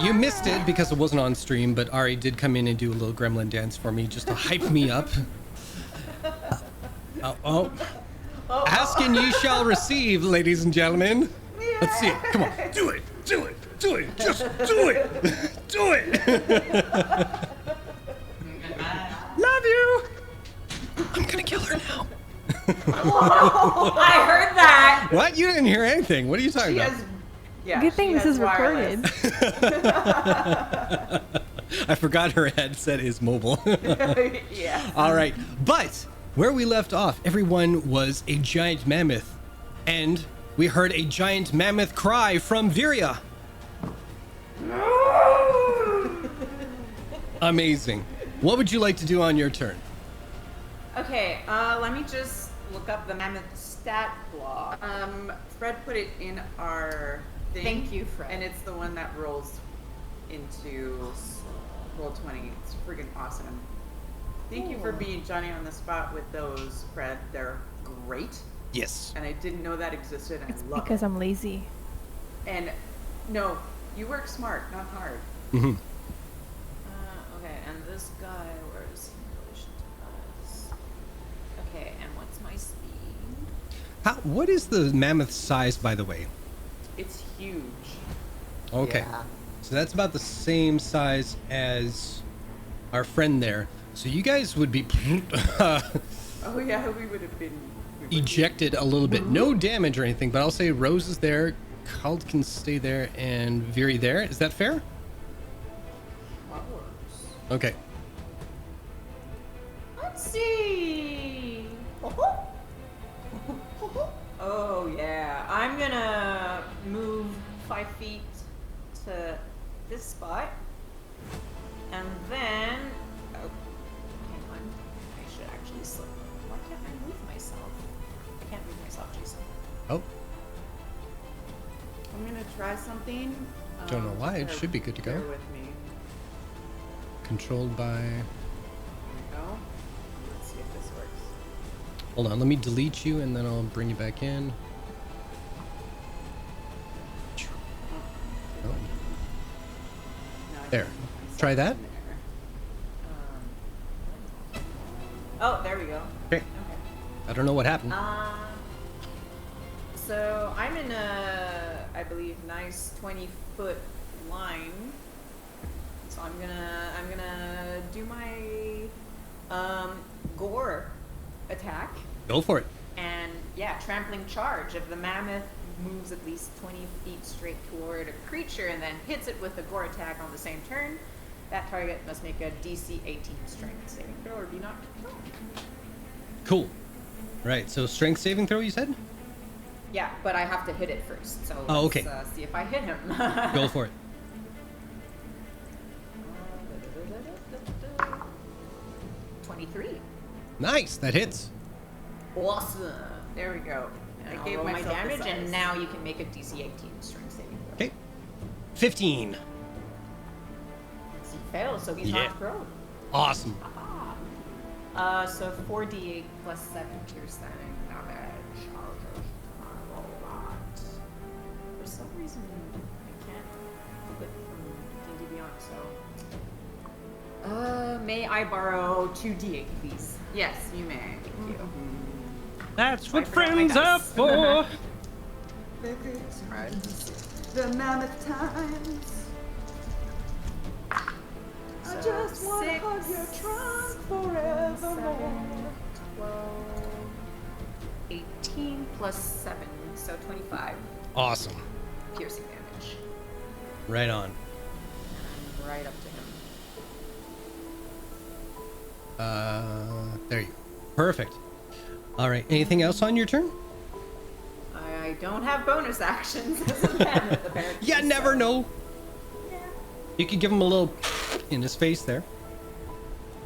You missed it because it wasn't on stream, but Ari did come in and do a little gremlin dance for me just to hype me up. Ask and you shall receive, ladies and gentlemen. Let's see it. Come on. Do it. Do it. Do it. Just do it. Do it. Love you. I'm going to kill her now. I heard that. What? You didn't hear anything. What are you talking about? Good thing this is recorded. I forgot her headset is mobile. Yeah. All right. But where we left off, everyone was a giant mammoth. And we heard a giant mammoth cry from Viria. Amazing. What would you like to do on your turn? Okay, let me just look up the mammoth stat block. Fred put it in our thing. Thank you, Fred. And it's the one that rolls into Roll20. It's friggin' awesome. Thank you for being Johnny on the spot with those, Fred. They're great. Yes. And I didn't know that existed, and It's I love because it. I'm lazy. And no, you work smart, not hard. Mm-hmm. Okay, and this guy, where is he in relation to us? Okay, and what's my speed? What is the mammoth size, by the way? It's huge. Okay. Yeah. So that's about the same size as our friend there. So you guys would be Oh yeah, we would have been... ejected a little bit. No damage or anything, but I'll say Rose is there, Cald can stay there, and Viri there. Is that fair? Okay. Let's see. Oh yeah. gonna move 5 feet to this spot, and then hang on, I should actually slip. Why can't I move myself? I can't move myself, Jason. Oh, I'm gonna try something. don't know why. It should be good to go. Bear with me. Controlled by. There we go. Let's see if this works. Hold on, let me delete you and then I'll bring you back in. Oh, No, I there. can't move myself Try that. in there. Oh, there we go. Okay. Okay. I don't know what happened. So I'm in a, I believe, nice 20-foot line. So I'm gonna do my gore attack, Go for it. and yeah, trampling charge. If the mammoth moves at least 20 feet straight toward a creature and then hits it with a gore attack on the same turn, that target must make a DC 18 strength saving throw or be knocked prone. Cool. Right, so strength saving throw, you said? Yeah, but I have to hit it first. So Oh, let's okay. see if I hit him. Go for it. 23. Nice, that hits. Awesome. There we go. And I I'll gave roll my myself the damage, and size. now you can make a DC 18 strength saving throw. Okay. 15. He fails, so he's Yeah. not prone. Awesome. So 4d8 plus 7 piercing damage. I'll just roll that. For some reason, I can't flip from D&D Beyond, so... may I borrow 2d8, please? Yes, you may. Thank you. That's what friends are for. Right. The mammoth times. I So just want to 6, hug your trunk forevermore. 12, 18 plus 7, so 25 Awesome. piercing damage. Right on. And I'm right up to him. There you go. Perfect. All right, anything else on your turn? I don't have bonus actions as a mammoth, apparently. You never so- know. Yeah. You could give him a little in his face there.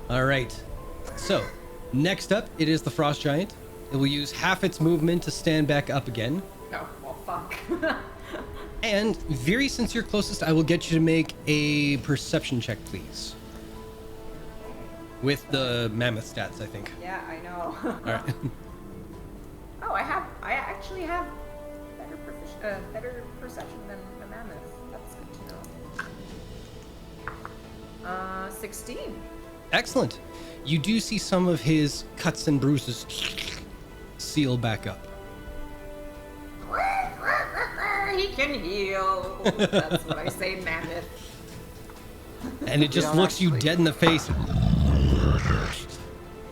All right. So, next up, it is the Frost Giant. It will use half its movement to stand back up again. Oh, well, fuck. And, Viri, since you're closest, I will get you to make a perception check, please. With the mammoth stats, I think. Yeah, I know. All right. Oh, I actually have better perception than the mammoth. That's good to know. 16. Excellent. You do see some of his cuts and bruises seal back up. He can heal. That's what I say, mammoth. And it just don't looks you actually- dead in the face.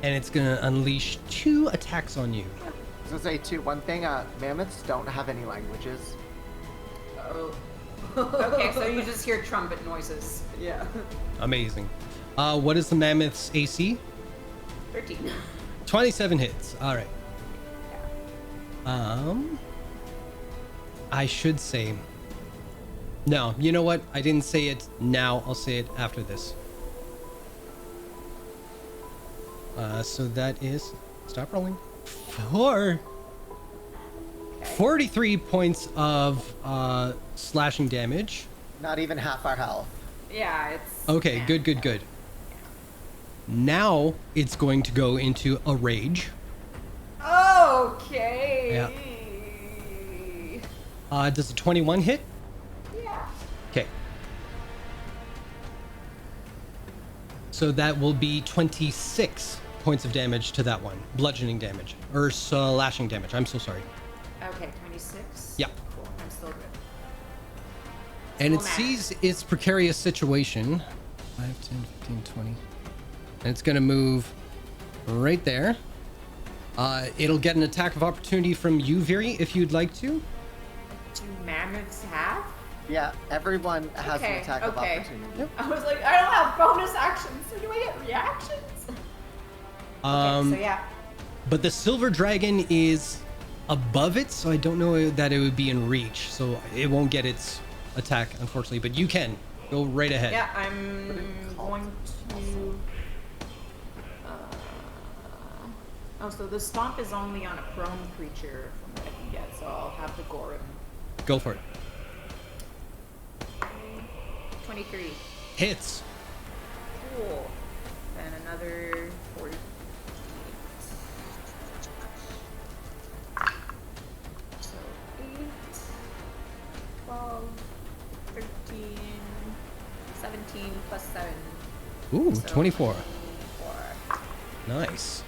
And it's gonna unleash 2 attacks on you. I was gonna say too, one thing, mammoths don't have any languages. Oh. Okay, so you just hear trumpet noises. Yeah. Amazing. What is the mammoth's AC? 13. 27 hits. All right. I should say. No, you know what? I didn't say it now. I'll say it after this. So that is. Stop rolling. 43 points of slashing damage. Not even half our health. Yeah, it's... Okay, yeah. good. Now it's going to go into a rage. Okay. Does a 21 hit? Yeah. Okay. So that will be 26 points of damage to that one. Bludgeoning damage. Or slashing damage. I'm so sorry. Okay, 26. Yeah. Cool. I'm still good. And it Still mad. sees its precarious situation. 5, 10, 15, 20. And it's going to move right there. It'll get an attack of opportunity from you, Viri, if you'd like to. Do mammoths have? Yeah, everyone has Okay, an attack of okay. opportunity. I was like, I don't have bonus actions, so do I get reactions? Okay, so yeah. But the silver dragon is above it, so I don't know that it would be in reach, so it won't get its attack, unfortunately. But you can go right ahead. Yeah, I'm going to. Oh, so the stomp is only on a prone creature from what I can get, so I'll have the gore him. Go for it. 23. Hits. Cool. And another 40. So 8, 12, 13, 17 plus 7. Ooh, So 24. 24. Nice.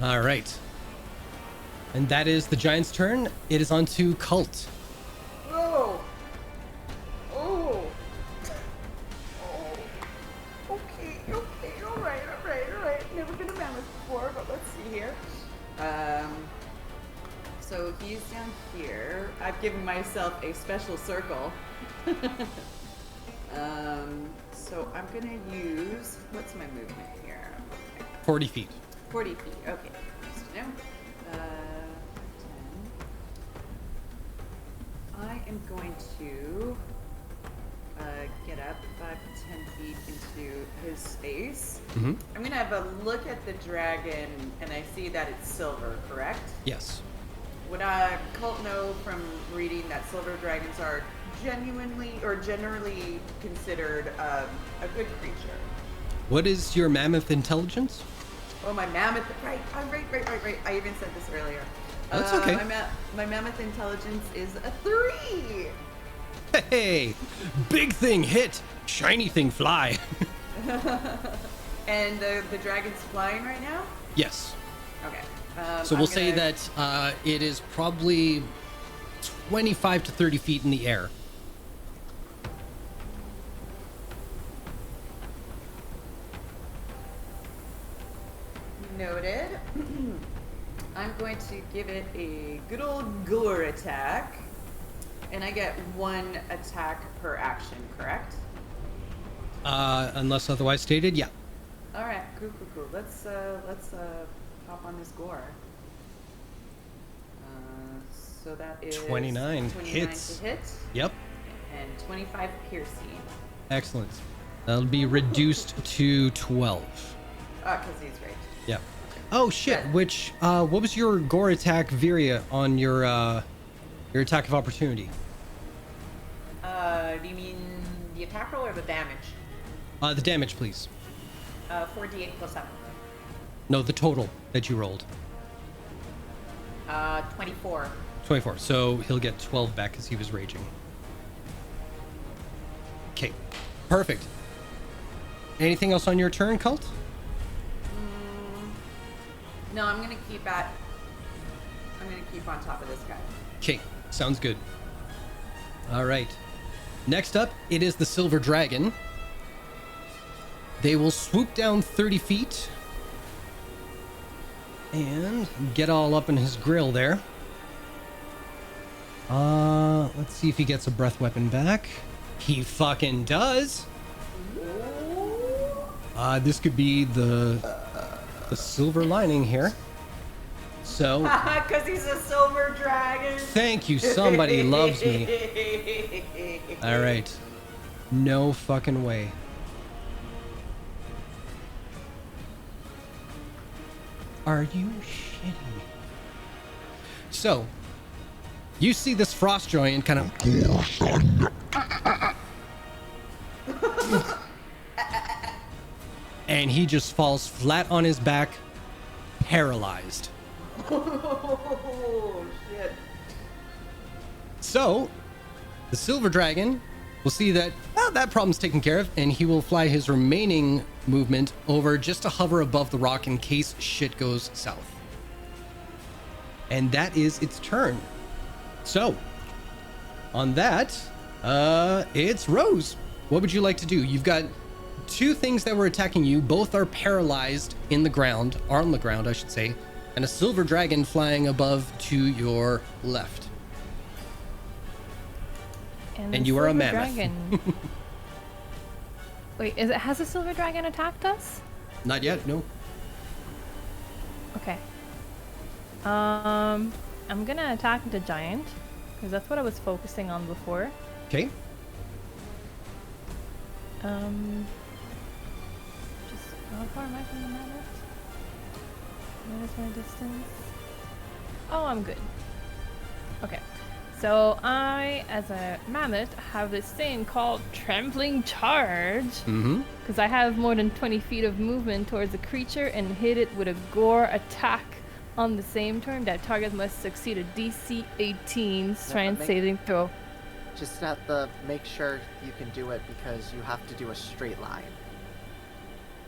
All right. And that is the giant's turn. It is on to Cult. Oh! Oh! Oh! Okay, alright. Never been a mammoth before, but let's see here. So he's down here. I've given myself a special circle. So I'm gonna use, what's my movement here? 40 feet. 40 feet, okay. Nice to know. 10. I am going to get up 5 to 10 feet into his space. Mm-hmm. I'm gonna have a look at the dragon, and I see that it's silver, correct? Yes. Would Cult know from reading that silver dragons are genuinely or generally considered a good creature? What is your mammoth intelligence? Oh, my mammoth, right. I even said this earlier. That's okay. My mammoth intelligence is a 3. Hey, big thing hit, shiny thing fly. And the dragon's flying right now? Yes. Okay. So we'll say that it is probably 25 to 30 feet in the air. Noted. I'm going to give it a good old gore attack. And I get 1 attack per action, correct? Unless otherwise stated, yeah. All right, cool. Let's pop on this gore. So that is 29 hits. to hit, Yep. and 25 piercing. Excellent. That'll be reduced to 12. Because he's raged. Yeah. Oh shit. Good. Which what was your gore attack, Viria, on your attack of opportunity? Do you mean the attack roll or the damage? The damage, please. 4d8 plus 7. No, the total that you rolled. 24. 24. So he'll get 12 back because he was raging. Okay. Perfect. Anything else on your turn, Cult? No, I'm gonna keep on top of this guy. Okay. Sounds good. All right. Next up, it is the Silver Dragon. They will swoop down 30 feet and get all up in his grill there. Let's see if he gets a breath weapon back. He fucking does. This could be the silver lining here. So, Because he's a silver dragon. thank you. Somebody loves me. All right. No fucking way. Are you shitting me? So, you see this frost giant kind of and he just falls flat on his back, paralyzed. Oh, shit. So, the silver dragon will see that that problem's taken care of, and he will fly his remaining movement over just to hover above the rock in case shit goes south. And that is its turn. So, on that, it's Rose. What would you like to do? You've got 2 things that were attacking you. Both are paralyzed in the ground, or on the ground, I should say, and a silver dragon flying above to your left. And you are a silver mammoth. Dragon. Wait, has a silver dragon attacked us? Not yet, no. Okay. I'm gonna attack the giant because that's what I was focusing on before. Okay. Just how far am I from the mammoth? What is my distance? Oh, I'm good. Okay. So I, as a mammoth, have this thing called trampling charge. Mm-hmm. Because I have more than 20 feet of movement towards a creature and hit it with a gore attack on the same turn. That target must succeed a DC 18 strength saving throw. Just have to make sure you can do it because you have to do a straight line.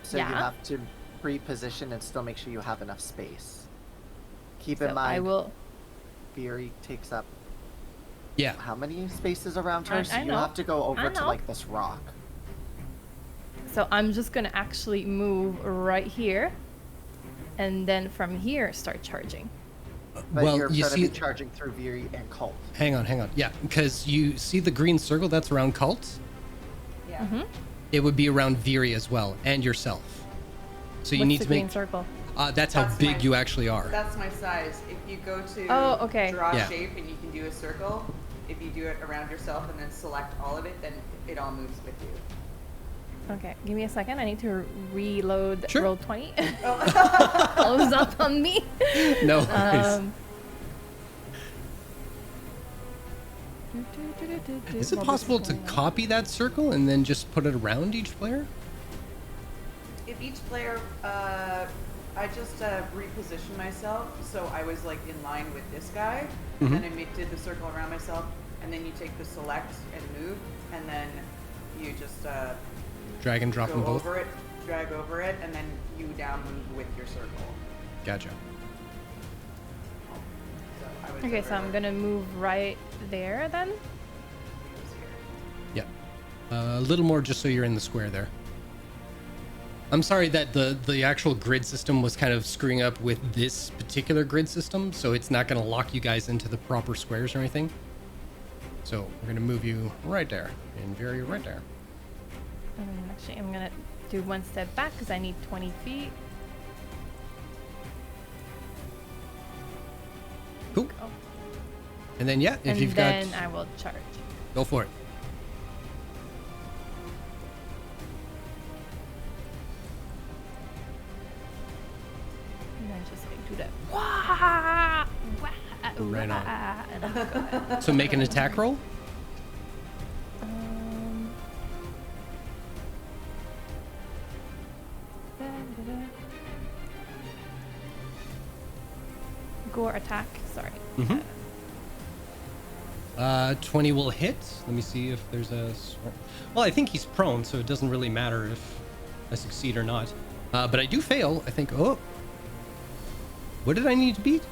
So you Yeah. have to reposition and still make sure you have enough space. Keep So in mind, I will. Fury takes up Yeah. how many spaces around her? So I you know. have to go over I to know. like this rock. So I'm just gonna actually move right here, and then from here start charging. But Well, you're you gonna see, be charging through Fury and Cult. hang on. Yeah, because you see the green circle that's around Cult? Yeah. Mm-hmm. It would be around Viri as well, and yourself. So you What's need the to green make. circle? That's how That's big my- you actually are. That's my size. If you go to Oh, okay. draw Yeah. shape and you can do a circle, if you do it around yourself and then select all of it, then it all moves with you. Okay, give me a second. I need to reload Sure. roll 20. Close up on me. No worries. Is it possible to copy that circle and then just put it around each player? If each player, I just repositioned myself so I was like in line with this guy, and then I did the circle around myself, and then you take the select and move, and then you just Drag and drop go them both? over it, drag over it, and then you down move with your circle. Gotcha. So I was Okay, so I'm over- gonna move right there then. he was here. Yeah. A little more just so you're in the square there. I'm sorry that the actual grid system was kind of screwing up with this particular grid system, so it's not going to lock you guys into the proper squares or anything. So we're going to move you right there, and Viri right there. Actually, I'm gonna do one step back because I need 20 feet. Cool. Go. And then, yeah, if And you've got... then I will charge. Go for it. And then just like do that. Wah! Right on. And then go ahead. So make an attack roll. Gore attack. Sorry. 20 will hit. Let me see if there's a... Well, I think he's prone, so it doesn't really matter if I succeed or not. But I do fail. I think... Oh. What did I need to beat?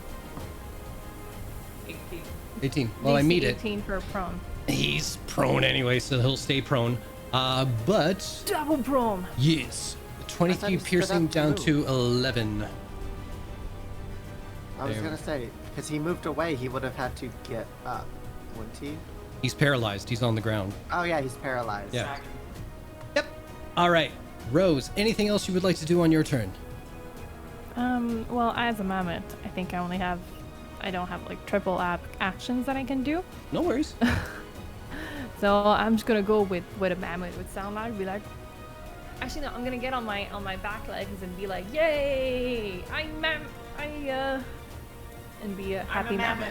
18. Well, I DC meet it. 18 for prone. He's prone anyway, so he'll stay prone. But Double prone. yes, I thought 23 he stood piercing up to down move. to 11. I was There. gonna say, because he moved away, he would have had to get up, wouldn't he? He's paralyzed. He's on the ground. Oh yeah, he's paralyzed. Yeah. Yep. All right, Rose. Anything else you would like to do on your turn? Well, as a mammoth, I think I don't have like triple actions that I can do. No worries. So I'm just gonna go with what a mammoth would sound like. Be like, actually no, I'm gonna get on my back legs and be like, yay! And be a happy mammoth.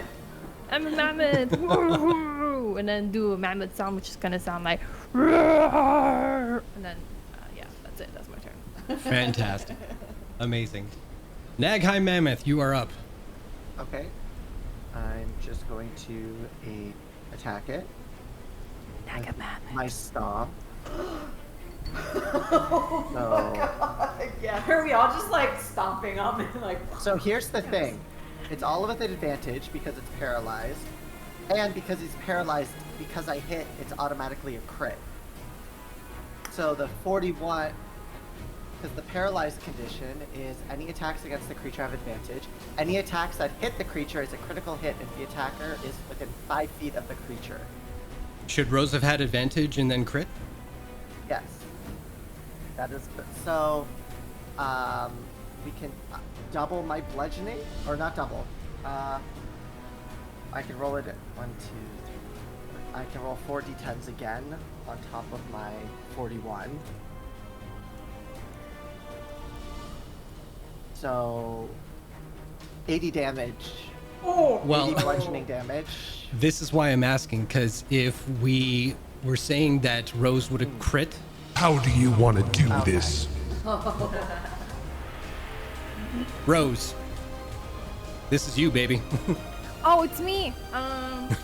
I'm a mammoth. Woo-hoo! And then do a mammoth sound, which is gonna sound like, roar! And then yeah, that's it. That's my turn. Fantastic. Amazing. Naghai Mammoth, you are up. Okay. I'm just going to attack it. Naga mammoth. My stomp. Yeah, are we all just like stomping on it? Like, So here's the thing. It's all with an advantage because it's paralyzed. And because he's paralyzed, because I hit, it's automatically a crit. So the 41, because the paralyzed condition is any attacks against the creature have advantage. Any attacks that hit the creature is a critical hit if the attacker is within 5 feet of the creature. Should Rose have had advantage and then crit? Yes. That is good. So, we can double my bludgeoning, or not double, I can roll it at 1, 2, 3. I can roll 4 d10s again on top of my 41. So 80 damage. Oh! Well, 80 bludgeoning damage. this is why I'm asking, because if we were saying that Rose would have crit, How do you want to do Okay. this? Rose, this is you, baby. Oh, it's me.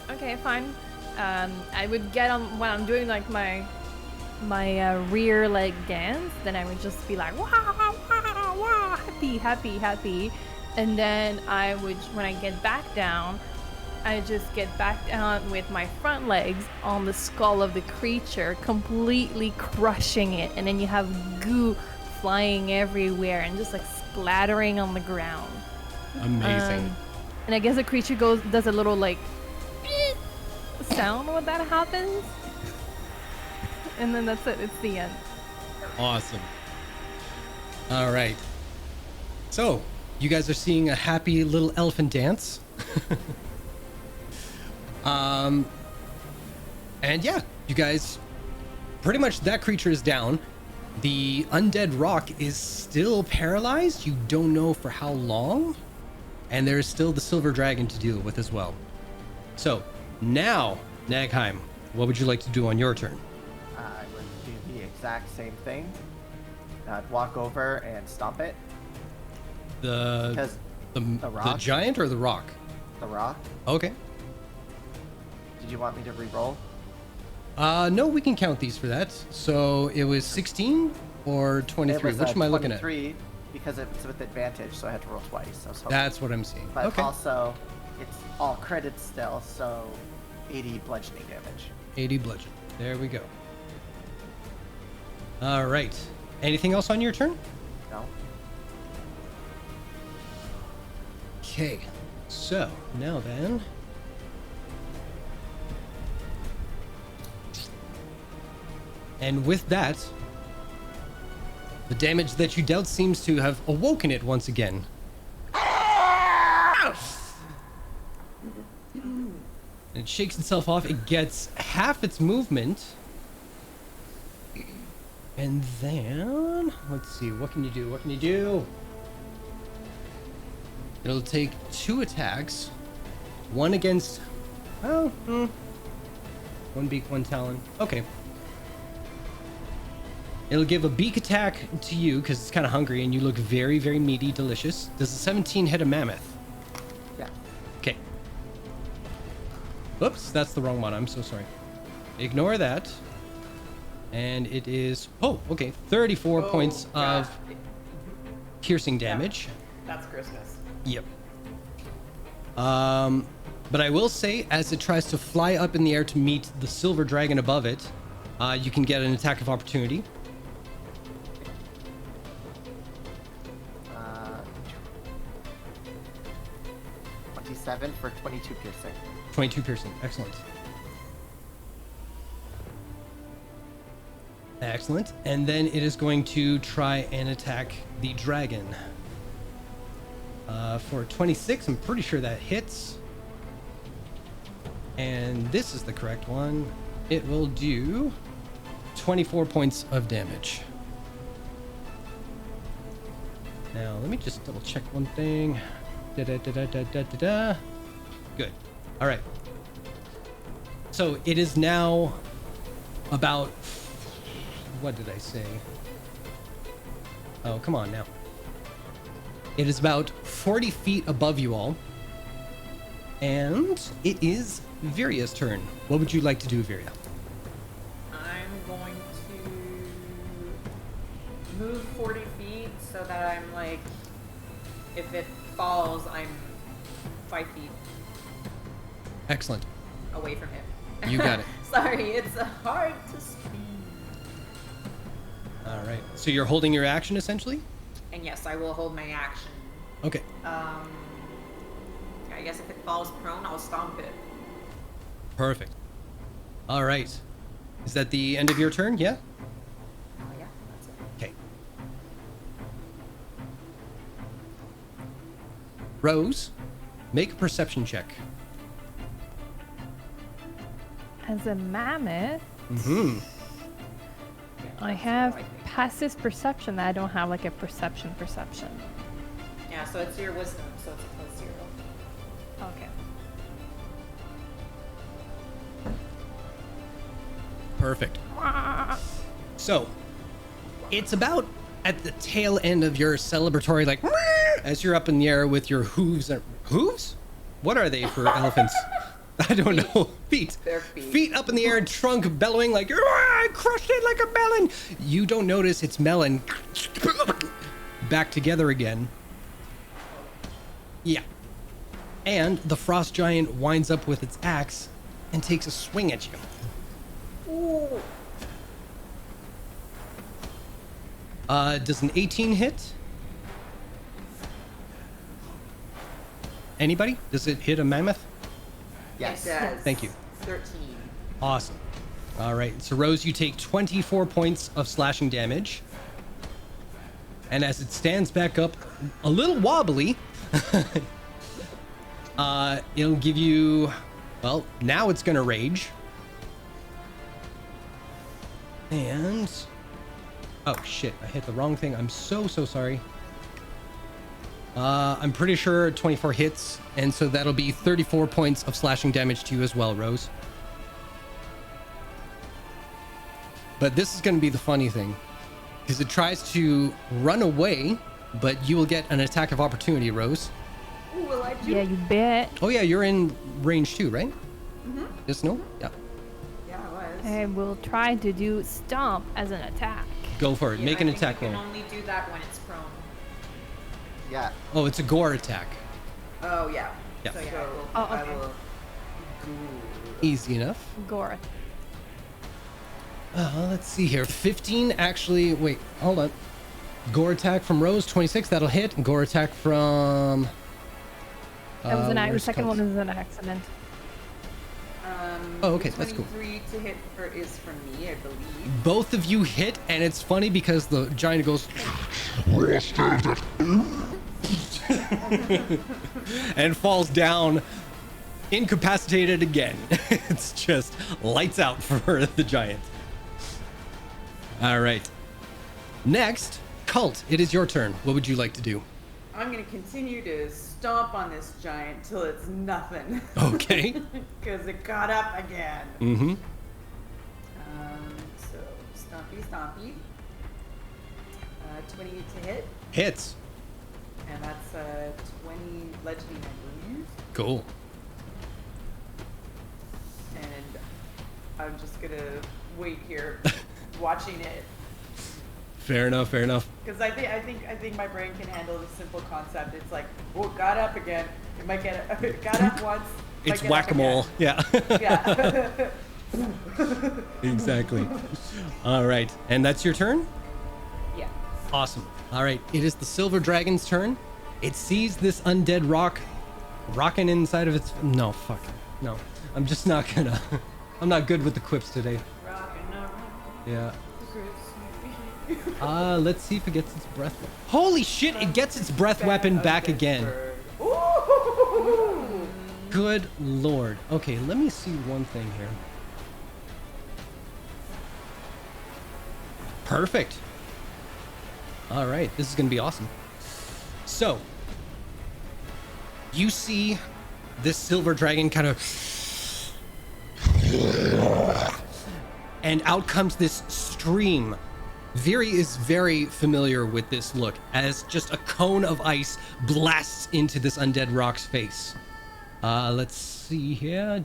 Okay, fine. I would get on when I'm doing like my rear leg dance. Then I would just be like, wow, wow, wow, happy, happy, happy. And then I would, when I get back down, I just get back down with my front legs on the skull of the creature, completely crushing it. And then you have goo flying everywhere and just like splattering on the ground. Amazing. And I guess the creature does a little like sound when that happens. And then that's it. It's the end. Awesome. All right. So, you guys are seeing a happy little elephant dance. And yeah, you guys, pretty much that creature is down. The undead rock is still paralyzed. You don't know for how long. And there's still the silver dragon to deal with as well. So, now, Nagheim, what would you like to do on your turn? I would do the exact same thing. I'd walk over and stomp it. The Because the rock? giant or the rock? the rock. Okay. Did you want me to re-roll? No, we can count these for that. So it was 16 or 23. It was, Which am I looking at? 23 because it's with advantage, so I had to roll twice. I was hoping. That's what I'm seeing. But Okay. also, it's all credits still, so 80 bludgeoning damage. 80 bludgeon. There we go. All right. Anything else on your turn? No? Okay. So now then. And with that, the damage that you dealt seems to have awoken it once again. It shakes itself off. It gets half its movement. And then, let's see, what can you do? What can you do? It'll take 2 attacks. One against, well, one beak, one talon. Okay. It'll give a beak attack to you because it's kind of hungry and you look very, very meaty, delicious. Does a 17 hit a mammoth? Yeah. Okay. Oops, that's the wrong one. I'm so sorry. Ignore that. And it is, oh, okay, 34 points of piercing damage. That's Christmas. Yep. But I will say, as it tries to fly up in the air to meet the silver dragon above it, you can get an attack of opportunity. 27 for 22 piercing. 22 piercing. Excellent. Excellent. And then it is going to try and attack the dragon. For 26, I'm pretty sure that hits. And this is the correct one. It will do 24 points of damage. Now, let me just double check one thing. Good. All right. So it is now about, what did I say? Oh, come on now. It is about 40 feet above you all. And it is Viria's turn. What would you like to do, Viria? I'm going to move 40 feet so that I'm like, if it falls, I'm 5 feet Excellent. away from him. You got it. Sorry, it's hard to speak. All right. So you're holding your action essentially? And yes, I will hold my action. Okay. I guess if it falls prone, I'll stomp it. Perfect. All right. Is that the end of your turn? Yeah? Oh yeah, that's it. Okay. Rose, Make a perception check. As a mammoth, Mm-hmm. I have passive perception. I don't have like a perception. Yeah, so it's your wisdom, so it's a +0. Okay. Perfect. So, it's about at the tail end of your celebratory, like, as you're up in the air with your hooves. Hooves? What are they for elephants? I don't know. Feet. They're feet. Feet up in the air, trunk bellowing like, I crushed it like a melon. You don't notice it's melon. Back together again. Yeah. And the frost giant winds up with its axe and takes a swing at you. Ooh. Does an 18 hit? Anybody? Does it hit a mammoth? Yes. It does. Thank you. 13. Awesome. All right. So Rose, you take 24 points of slashing damage. And as it stands back up, a little wobbly, it'll give you, well, now it's going to rage. And, oh shit, I hit the wrong thing. I'm so sorry. I'm pretty sure 24 hits, and so that'll be 34 points of slashing damage to you as well, Rose. But this is going to be the funny thing, because it tries to run away, but you will get an attack of opportunity, Rose. Ooh, will I do? Yeah, you bet. Oh yeah, you're in range too, right? Mm-hmm. Yes, no? Yeah. Yeah, I was. I will try to do stomp as an attack. Go for it. Yeah, Make an I think attack you roll. can only do that when it's prone. Yeah. Oh, it's a gore attack. Oh, yeah. Yeah. So, yeah, Oh, I okay. will Easy enough. Gore. Let's see here. 15 actually. Wait, hold on. Gore attack from Rose, 26. That'll hit. Gore attack from. That was the where's second Kels? one was an accident. Oh, okay, that's cool. 23 to hit is from me, I believe. Both of you hit, and it's funny because the giant goes. and falls down, incapacitated again. It's just lights out for the giant. All right. Next, Cult, it is your turn. What would you like to do? I'm gonna continue to stomp on this giant till it's nothing. Okay. Because it got up again. Mm-hmm. So stompy. 20 to hit, Hits. and that's 20 bludgeoning, I believe. Cool. And I'm just gonna wait here, watching it, Fair enough. Fair enough. because I think my brain can handle the simple concept. It's like, oh, it got up again. It might get it got up once. might It's get up whack-a-mole. Yeah. again. Yeah. Exactly. All right. And that's your turn? Yeah. Awesome. All right. It is the silver dragon's turn. It sees this undead rock rocking inside of its. No, fuck. No. I'm just not gonna. I'm not good with the quips today. Rockin' around Yeah. the Christmas. Let's see if it gets its breath. Holy shit! It gets its breath weapon back again. Ooh. Good lord. Okay, let me see one thing here. Perfect. All right, this is gonna be awesome. So, you see this silver dragon kind of, and out comes this stream. Viri is very familiar with this look as just a cone of ice blasts into this undead rock's face. Let's see here.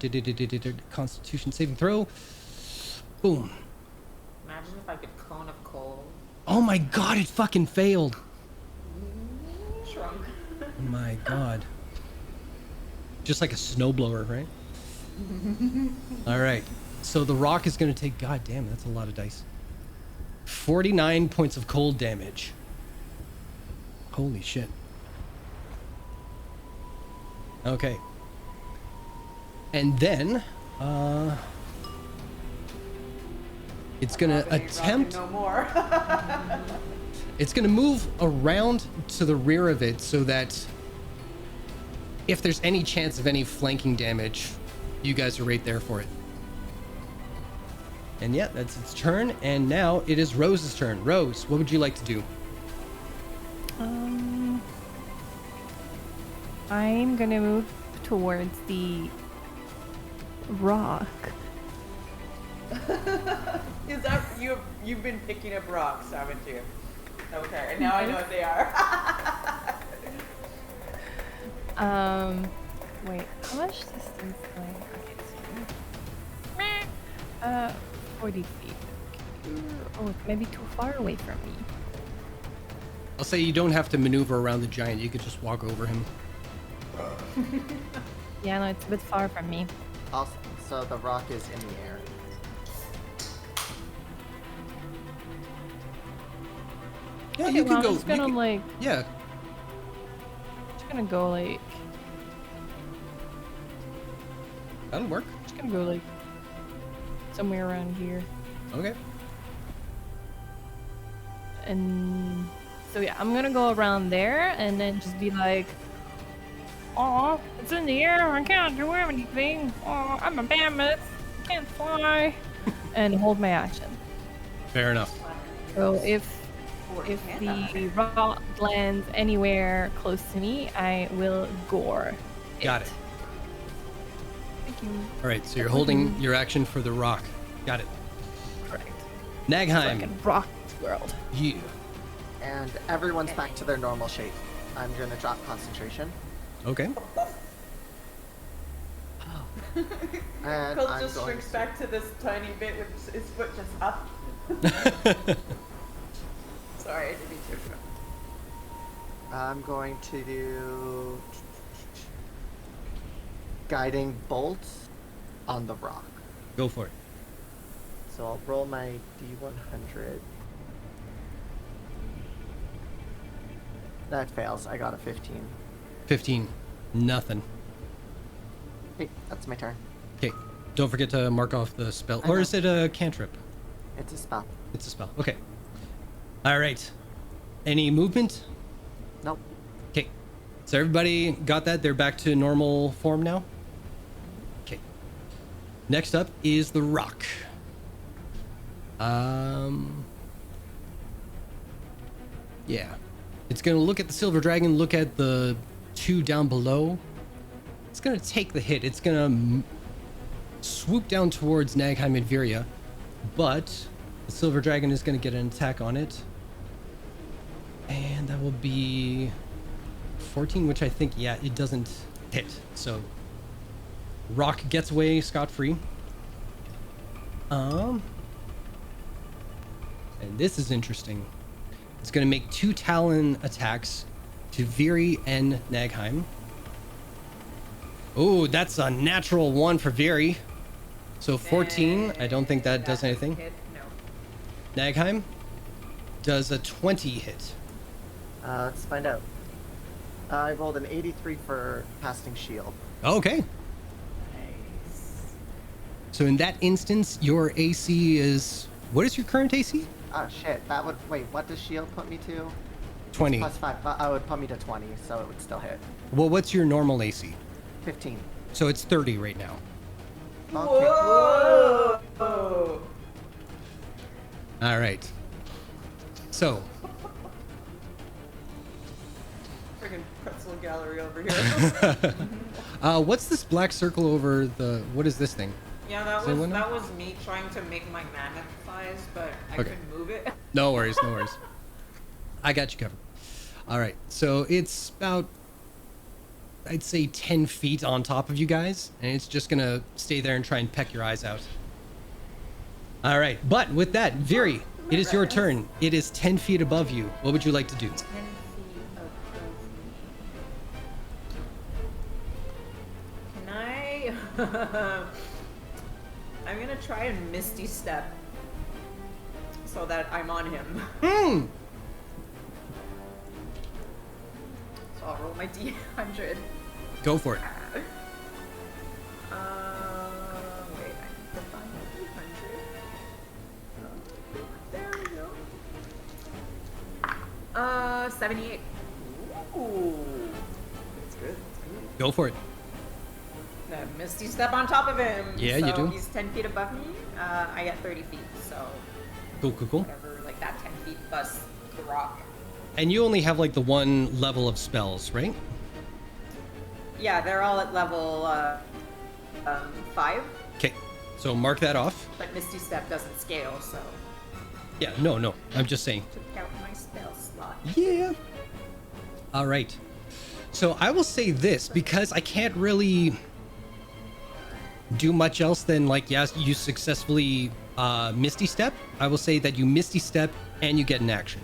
Constitution saving throw. Boom. Imagine if I could cone of coal. Oh my god, it fucking failed. Shrunk. My god. Just like a snowblower, right? All right. So the rock is going to take, god damn, that's a lot of dice. 49 points of cold damage. Holy shit. Okay. And then, it's gonna attempt. No more. It's gonna move around to the rear of it so that if there's any chance of any flanking damage, you guys are right there for it. And yeah, that's its turn. And now it is Rose's turn. Rose, what would you like to do? I'm gonna move towards the rock. Is that you've been picking up rocks, haven't you? Okay, and now I know what they are. Wait, how much distance do I get to? 40 feet. Oh, it's maybe too far away from me. I'll say you don't have to maneuver around the giant. You could just walk over him. Yeah, no, it's a bit far from me. Also, so the rock is in the air. Yeah, Okay, you well, can go. I'm just gonna like, Yeah. just gonna go like, That'll work. just gonna go like somewhere around here. Okay. And so yeah, I'm gonna go around there and then just be like, "Oh, it's in the air. I can't do anything. Oh, I'm a mammoth. I can't fly." And hold my action. Fair enough. So if the rock lands anywhere close to me, I will gore. Got it. Thank you. All right, so you're holding your action for the rock. Got it. Correct. Nagheim. Fucking rock this world. Yeah. And everyone's back to their normal shape. I'm gonna drop concentration. Okay. And Colt I'm just going shrinks to, back to this tiny bit with his foot just up. Sorry, I didn't mean to interrupt. I'm going to do guiding bolts on the rock. Go for it. So I'll roll my D100. That fails. I got a 15. 15. Nothing. Okay, that's my turn. Okay. Don't forget to mark off the spell. I Or know. is it a cantrip? It's a spell. It's a spell. Okay. All right. Any movement? Nope. Okay. So everybody got that? They're back to normal form now? Okay. Next up is the rock. Yeah. It's going to look at the silver dragon, look at the two down below. It's going to take the hit. It's going to swoop down towards Nagheim and Viria, but the silver dragon is going to get an attack on it. And that will be 14, which I think, yeah, it doesn't hit. So rock gets away scot-free. And this is interesting. It's going to make 2 Talon attacks to Viri and Nagheim. Oh, that's a natural 1 for Viri. So 14, I don't think that does anything. Hit? No. Nagheim does a 20 hit. Let's find out. I rolled an 83 for casting shield. Okay. Nice. So in that instance, your AC is... What is your current AC? Oh shit, that would... Wait, what does shield put me to? 20. Plus 5. I would put me to 20, so it would still hit. Well, what's your normal AC? 15. So it's 30 right now. Okay. Whoa! All right. So, Friggin' pretzel gallery over here. what's this black circle over the... What is this thing? Yeah, that Does anyone know? was me trying to make my mammoth size, but I Okay. couldn't move it. No worries, no worries. I got you covered. All right, so it's about, I'd say 10 feet on top of you guys, and it's just gonna stay there and try and peck your eyes out. All right, but with that, Viri, it is your turn. It is 10 feet above you. What would you like to do? 10 feet above me. Can I? I'm gonna try and Misty Step so that I'm on him. Hmm. So I'll roll my D100. Go for it. Wait, I need to find my D100. There we go. 78. Ooh. That's good, that's good. Go for it. Misty step on top of him. Yeah, so you do. He's 10 feet above me. I get 30 feet, so Cool, cool, cool. whatever, like that 10 feet plus the rock. And you only have like the one level of spells, right? Yeah, they're all at level 5, Okay, so mark that off. but Misty Step doesn't scale, so Yeah, no, I'm just saying. took out my spell slot. Yeah. All right. So I will say this, because I can't really do much else than like, yes, you successfully Misty Step. I will say that you Misty Step and you get an action.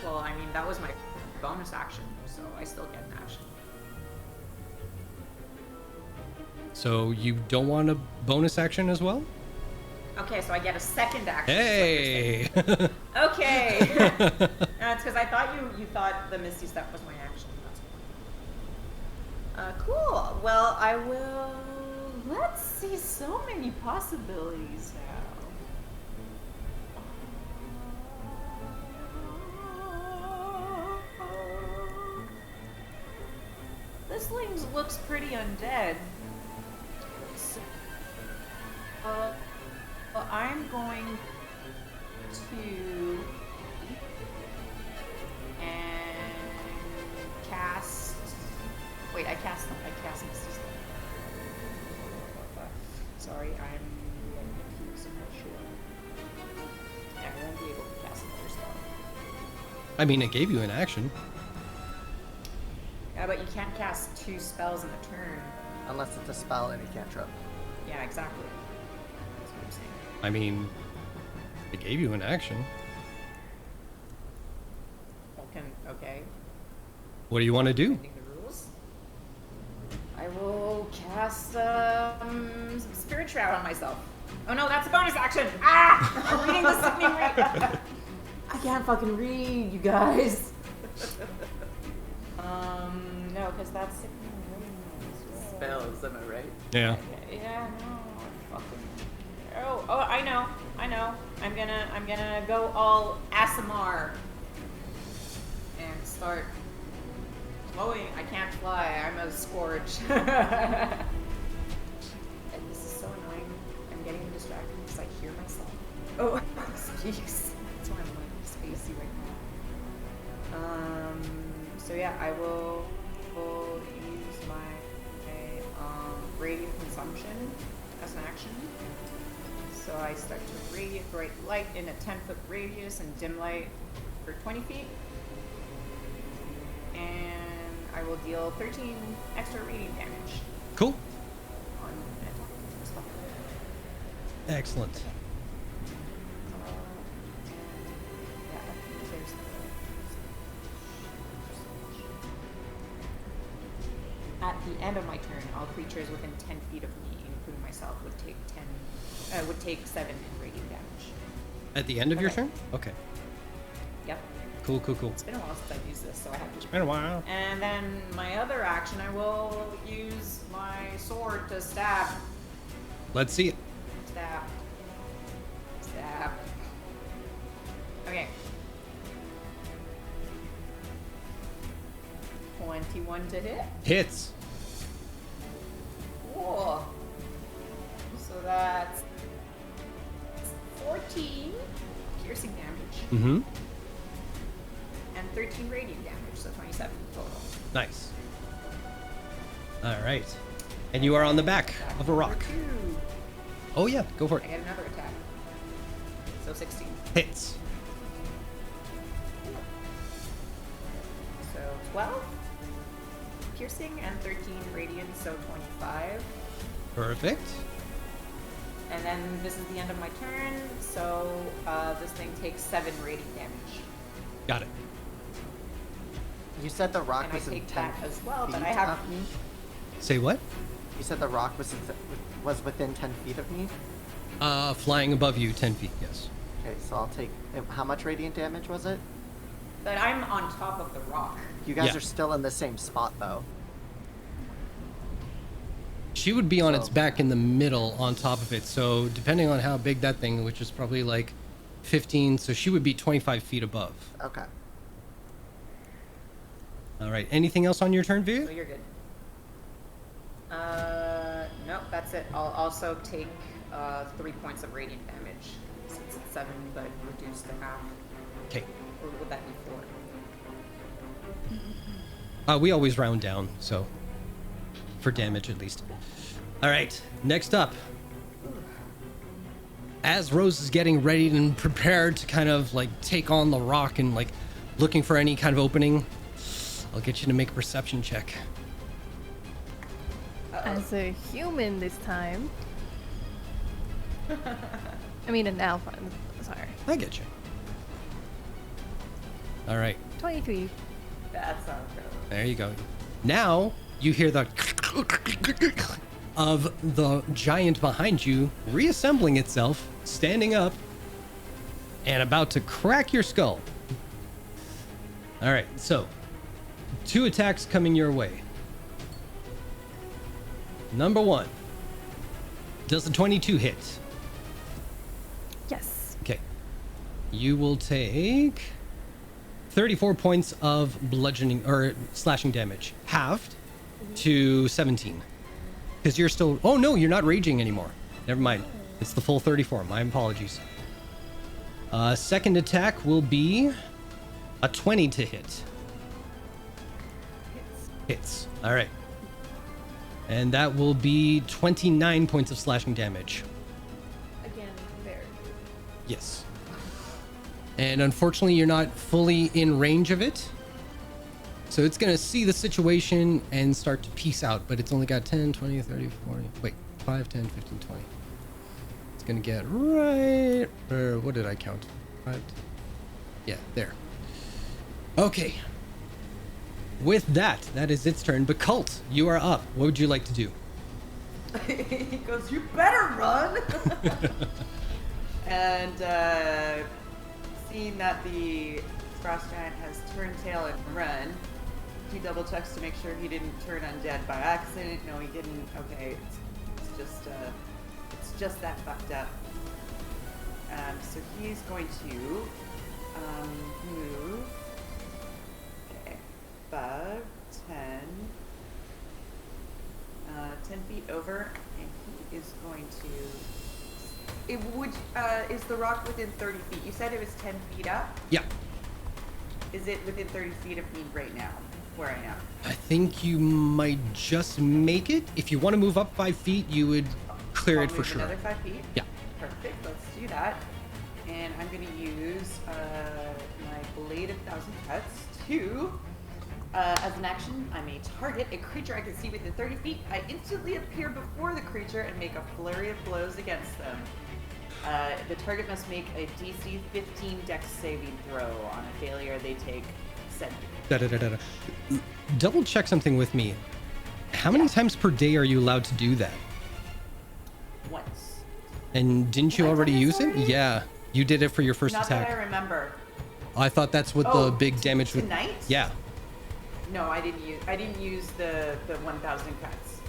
Well, I mean, that was my bonus action, so I still get an action. So you don't want a bonus action as well? Okay, so I get a second action. Hey! is what you're saying. Okay. That's because I thought you thought the Misty Step was my action. That's cool. Well, I will. Let's see. So many possibilities now. This thing looks pretty undead. So, well, I'm going to and cast. Wait, I cast Misty Step. Sorry, I'm confused. I'm not sure. Yeah, I won't be able to cast another spell. I mean, it gave you an action. Yeah, but you can't cast 2 spells in a turn. Unless it's a spell and a cantrip. Yeah, exactly. That's what I'm saying. I mean, it gave you an action. Okay. What do you want to do? Bending the rules. I will cast Spirit Shroud on myself. Oh no, that's a bonus action! Ah! I'm reading the sickening rate. I can't fucking read, you guys. No, because that's sickening rate. Spells, am I right? Yeah. Yeah, no, fucking. Oh, I know. I'm gonna go all ASMR and start flowing. I can't fly. I'm a scourge. And this is so annoying. I'm getting distracted because I hear myself. Oh, jeez. That's why I'm like spacey right now. So yeah, I will use my radiant consumption as an action. So I start to radiate bright light in a 10-foot radius and dim light for 20 feet. And I will deal 13 extra radiant damage Cool. on an attack spell. Excellent. Yeah, I think there's At the end of my turn, all creatures within 10 feet of me, including myself, would take 7 in radiant damage. At the end of your Okay. turn? Okay. Yep. Cool. It's been a while since I've used this, so I have to. Been a while. And then my other action, I will use my sword to stab. Let's see it. Stab. Okay. 21 to hit. Hits. Cool. So that's 14 piercing damage Mm-hmm. and 13 radiant damage, so 27 total. Nice. All right. And you are on the back of a rock. Number 2. Oh yeah, go for I it. get another attack. So 16. Hits. So 12 piercing and 13 radiant, so 25. Perfect. And then this is the end of my turn, so this thing takes 7 radiant damage. Got it. You said the rock And I was in take 10 that as well, but feet I have. of me? Say what? You said the rock was within 10 feet of me? Flying above you 10 feet, yes. Okay, so I'll take... How much radiant damage was it? But I'm on top of the rock. You guys Yeah. are still in the same spot, though. She would be on its So- back in the middle on top of it. So depending on how big that thing, which is probably like 15, so she would be 25 feet above. Okay. All right. Anything else on your turn, So Via? you're good. Nope, that's it. I'll also take 3 points of radiant damage. Since it's 7, but reduced to half. Okay. Or would that be 4? We always round down, so for damage at least. All right. Next up, as Rose is getting ready and prepared to kind of like take on the rock and like looking for any kind of opening, I'll get you to make a perception check. As a human this time. I mean, an elf. I'm sorry. I get you. All right. 23. That sounds good. There you go. Now you hear the of the giant behind you reassembling itself, standing up, and about to crack your skull. All right, so 2 attacks coming your way. Number 1. Does the 22 hit? Yes. Okay. You will take 34 points of bludgeoning or slashing damage, halved to 17. Because you're still. Oh no, you're not raging anymore. Never mind. It's the full 34. My apologies. Second attack will be a 20 to hit. Hits. All right. And that will be 29 points of slashing damage. Again, very good. Yes. And unfortunately, you're not fully in range of it. So it's going to see the situation and start to piece out, but it's only got 10, 20, 30, 40. Wait, 5, 10, 15, 20. It's going to get right. Or what did I count? 5. Yeah, there. Okay. With that, that is its turn. But Cult, you are up. What would you like to do? He goes, "You better run!" And seeing that the frost giant has turned tail and run, he double checks to make sure he didn't turn undead by accident. No, he didn't. Okay, it's just that fucked up. So he's going to move. Okay, 5, 10, 10 feet over, and he is going to. It would. Is the rock within 30 feet? You said it was 10 feet up. Yeah. Is it within 30 feet of me right now, where I am? I think you might just make it. If you want to move up 5 feet, you would clear I'll it for move sure. Another 5 feet? Yeah. Perfect, let's do that. And I'm going to use my Blade of Thousand Cuts to, as an action, I may target a creature I can see within 30 feet. I instantly appear before the creature and make a flurry of blows against them. The target must make a DC 15 Dex saving throw. On a failure, they take 7. Double check something with me. How many times per day are you allowed to do that? Once. And didn't you Have I already done this use it? already? Yeah, you did it for your first Not attack. that I remember. I thought that's what Oh, the big damage would. tonight? Yeah, No, I didn't use the 1,000 cuts.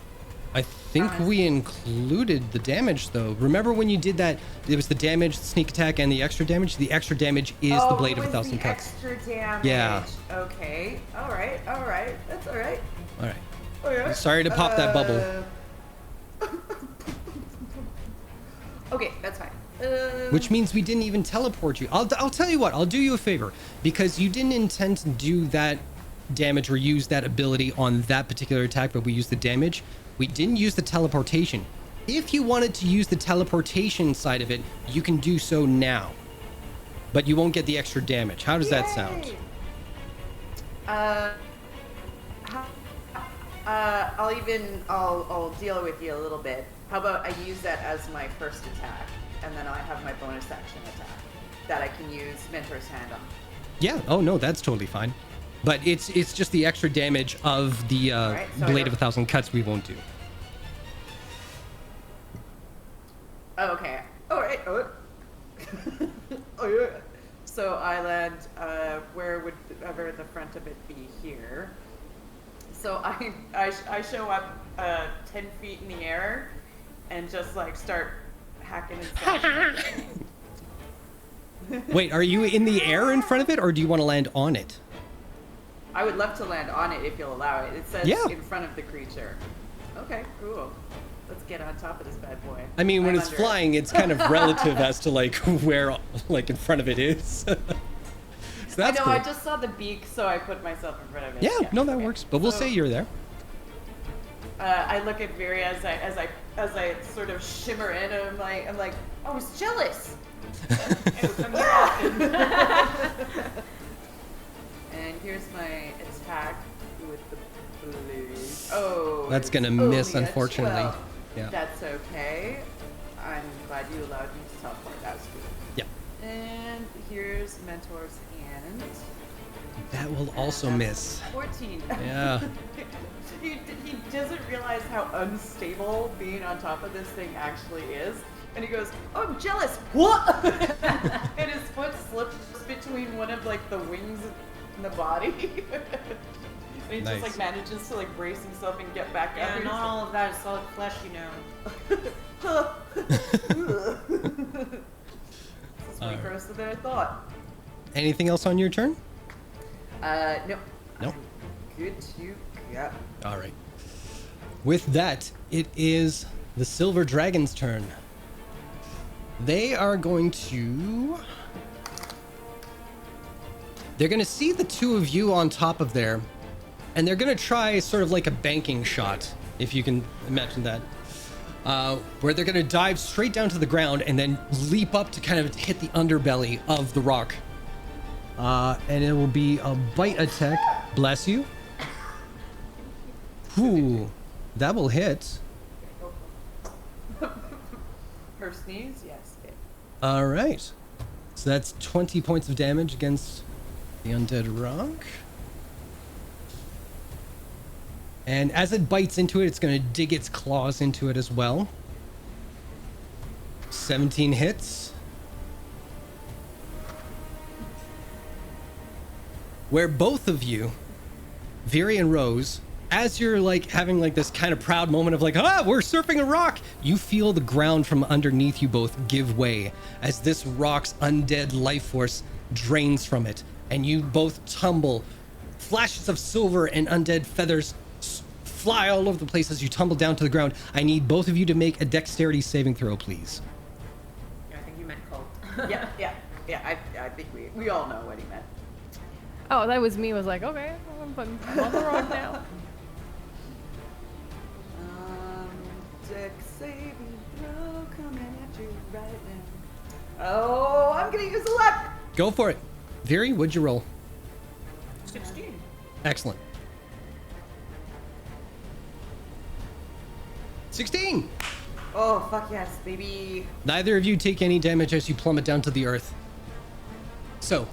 I think we included the damage though. Remember when you did that? It was the damage, the sneak attack, and the extra damage. The extra damage is the Blade of a Thousand Cuts. Extra damage. Yeah. Okay. All right. That's all right. All right. All right. Sorry to pop that bubble. Okay, that's fine. Which means we didn't even teleport you. I'll tell you what, I'll do you a favor. Because you didn't intend to do that damage or use that ability on that particular attack, but we used the damage. We didn't use the teleportation. If you wanted to use the teleportation side of it, you can do so now. But you won't get the extra damage. How does that sound? I'll deal with you a little bit. How about I use that as my first attack, and then I have my bonus action attack that I can use Mentor's Hand on. Yeah, oh no, that's totally fine. But it's just the extra damage of the Alright, so Blade of a Thousand Cuts we won't do. Oh, okay. All right. Oh. Oh, yeah. So I land where would ever the front of it be here. So I show up 10 feet in the air and just like start hacking and slashing. Wait, are you in the air in front of it, or do you want to land on it? I would love to land on it if you'll allow it. It says Yeah. in front of the creature. Okay, cool. Let's get on top of this bad boy. I mean, when I'm it's under flying, it's kind of relative as to like where, like in front of it is. So that's I know, cool. I just saw the beak, so I put myself in front of it. Yeah, no, that okay. works. But we'll So, say you're there. I look at Viri as I sort of shimmer in, and I'm like, I was jealous. And here's my attack with the blue. Oh, That's gonna it's miss, only a unfortunately. 12. Yeah. That's okay. I'm glad you allowed me to teleport. That was good. Yeah. And here's Mentor's hand. That will also That's miss. 14. Yeah. he doesn't realize how unstable being on top of this thing actually is. And he goes, oh, I'm jealous. What? And his foot slips between one of like the wings and the body. And he Nice. just like manages to like brace himself and get back Yeah, up. not all of that is solid flesh, you know. This is way grosser than I thought. Anything else on your turn? No. No. Good to go. All right. With that, it is the Silver Dragon's turn. They are going to... They're going to see the two of you on top of there, and they're going to try sort of like a banking shot, if you can imagine that, where they're going to dive straight down to the ground and then leap up to kind of hit the underbelly of the rock. And it will be a bite attack. Bless you. Ooh, that will hit. Her sneeze? Yes. Okay. All right. So that's 20 points of damage against the undead rock. And as it bites into it, it's going to dig its claws into it as well. 17 hits. Where both of you, Viri and Rose, as you're like having like this kind of proud moment of like, ah, we're surfing a rock, you feel the ground from underneath you both give way as this rock's undead life force drains from it, and you both tumble. Flashes of silver and undead feathers fly all over the place as you tumble down to the ground. I need both of you to make a dexterity saving throw, please. I think you meant cult. Yeah. I think we all know what he meant. Oh, that was me. Was like, okay, I'm on the road now. Dex saving throw coming at you right now. Oh, I'm gonna use luck. Go for it. Viri, what'd you roll? 16. Excellent. 16! Oh, fuck yes, baby. Neither of you take any damage as you plummet down to the earth. So,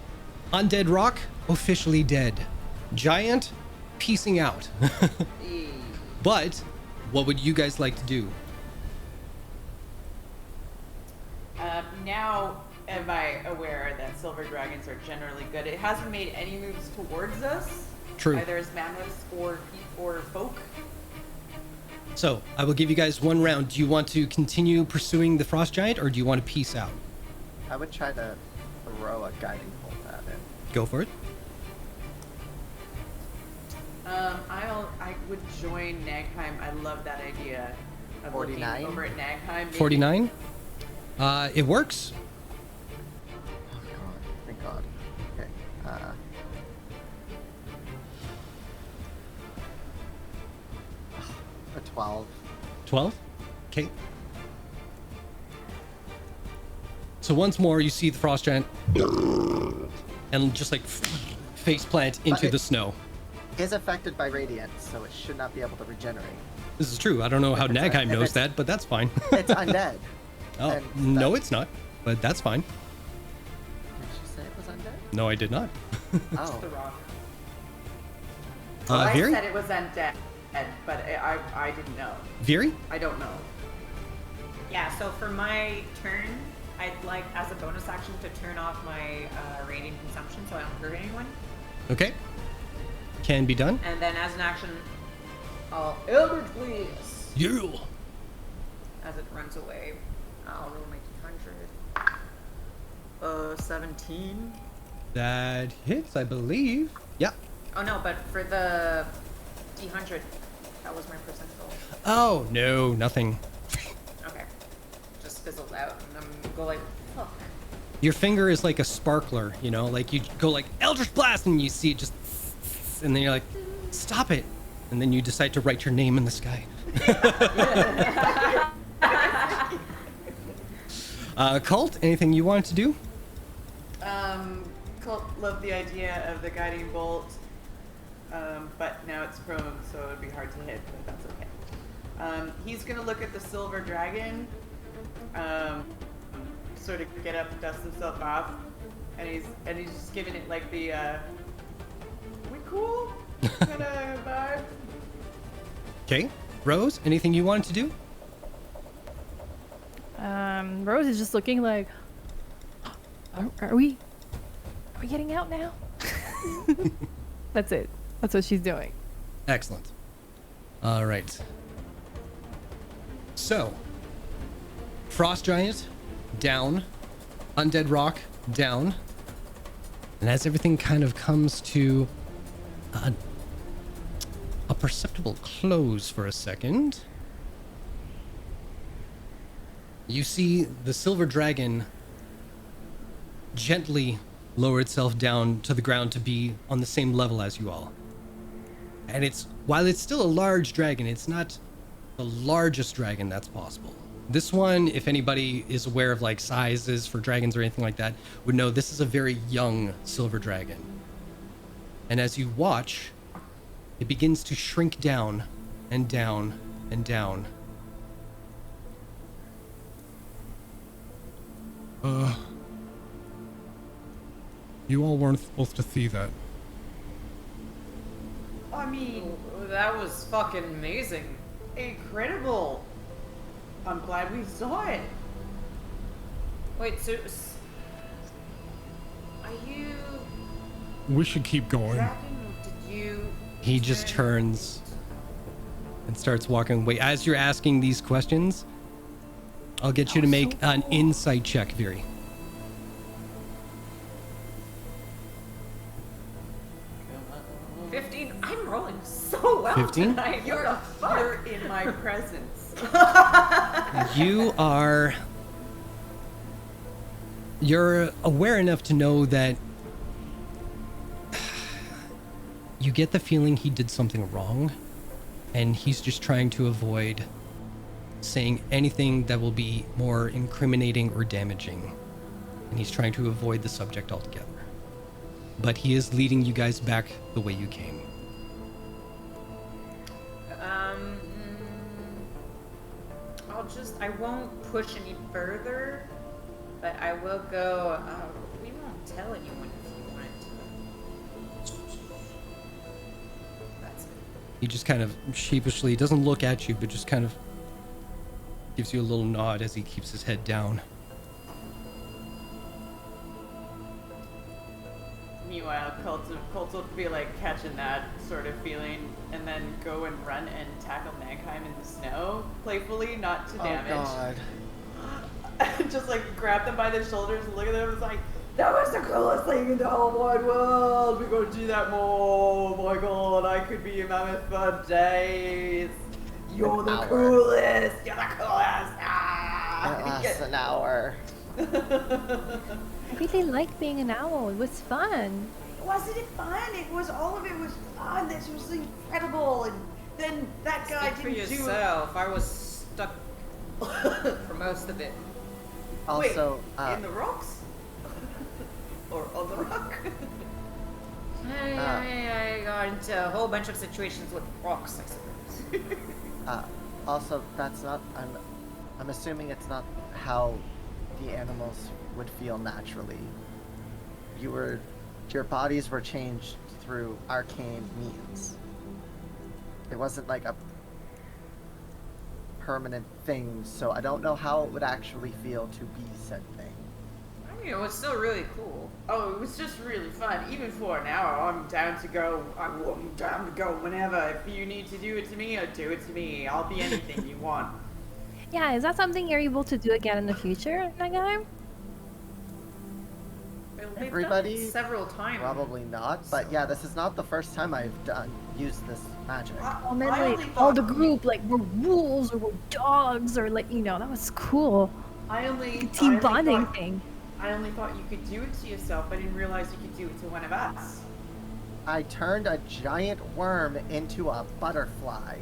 undead rock, officially dead. Giant, piecing out. But, what would you guys like to do? Now am I aware that silver dragons are generally good. It hasn't made any moves towards us. True. Either as mammoths or folk. So, I will give you guys one round. Do you want to continue pursuing the frost giant, or do you want to peace out? I would try to throw a guiding bolt at it. Go for it. I would join Nagheim. I love that idea of looking 49? over at Nagheim. maybe. 49. It works. Oh god, thank god. Okay. A 12. 12. Okay. So once more, you see the frost giant and just like face plant into the snow. Is affected by radiant, so it should not be able to regenerate. This is true. I don't know how If it's- Nagheim if knows it's- that, but that's fine. It's undead. Oh, and no, that- it's not. But that's fine. Did she say it was undead? No, I did not. Oh. The rock. I Viri? said it was undead, but I didn't know. Viri? I don't know. Yeah, so for my turn, I'd like, as a bonus action, to turn off my radiant consumption so I don't hurt anyone. Okay. Can be done. And then as an action, I'll Eldritch Blast. You. As it runs away, I'll roll my d100. 17. That hits, I believe. Yeah. Oh no, but for the D100, that was my percentile. Oh, no, nothing. Okay. Just fizzled out and then go like, fuck. Your finger is like a sparkler, you know, like you go like Eldritch Blast and you see it just, and then you're like, stop it. And then you decide to write your name in the sky. Cult, anything you wanted to do? Colt loved the idea of the guiding bolt, but now it's prone, so it would be hard to hit, but that's okay. He's gonna look at the silver dragon, sort of get up, dust himself off, and he's just giving it like the we cool kind of vibe. Okay. Rose, anything you wanted to do? Rose is just looking like, are we getting out now? That's it. That's what she's doing. Excellent. All right. So, Frost Giant, down. Undead Rock, down. And as everything kind of comes to a perceptible close for a second, you see the silver dragon gently lower itself down to the ground to be on the same level as you all. And while it's still a large dragon, it's not the largest dragon that's possible. This one, if anybody is aware of like sizes for dragons or anything like that, would know this is a very young silver dragon. And as you watch, it begins to shrink down and down and down. You all weren't supposed to see that. I mean, That was fucking amazing. incredible. I'm glad we saw it. Wait, so are you We should keep going. dragon? Did you? He just turns and starts walking away. As you're asking these questions, I'll get you to make an insight check, Viri. 15. I'm rolling so well 15? tonight. What the fuck? You're in my presence. You're aware enough to know that you get the feeling he did something wrong, and he's just trying to avoid saying anything that will be more incriminating or damaging. And he's trying to avoid the subject altogether. But he is leading you guys back the way you came. I won't push any further, but I will go, we won't tell anyone if you want to. That's it. He just kind of sheepishly doesn't look at you, but just kind of gives you a little nod as he keeps his head down. Meanwhile, Colt will be like catching that sort of feeling and then go and run and tackle Mannheim in the snow, playfully, not to damage. Oh god. Just like grab them by their shoulders and look at them and like, that was the coolest thing in the whole wide world. We're going to do that more. Oh my god, I could be a mammoth for days. You're the hour. coolest. You're the coolest. Ah! It lasts an hour. I really liked being an owl. It was fun. Wasn't it fun? It was, all of it was fun. This was incredible. And then that guy Speak for didn't do it. yourself. I was stuck for most of it. Also, Wait, in the rocks? Or on the rock? I got into a whole bunch of situations with rocks, I suppose. also, that's not. I'm assuming it's not how the animals would feel naturally. Your bodies were changed through arcane means. It wasn't like a permanent thing, so I don't know how it would actually feel to be said thing. I mean, it was still really cool. Oh, it was just really fun. Even for an hour, I'm down to go. I'm down to go whenever. If you need to do it to me, do it to me. I'll be anything you want. Yeah, is that something you're able to do again in the future, that guy? Well, they've everybody? done it several times. Probably not, but yeah, this is not the first time I've used this magic. Oh man, I like only all the thought- group like were wolves or were dogs or like that was cool. I only Like a team I only bonding thought- thing. I only thought you could do it to yourself. I didn't realize you could do it to one of us. I turned a giant worm into a butterfly.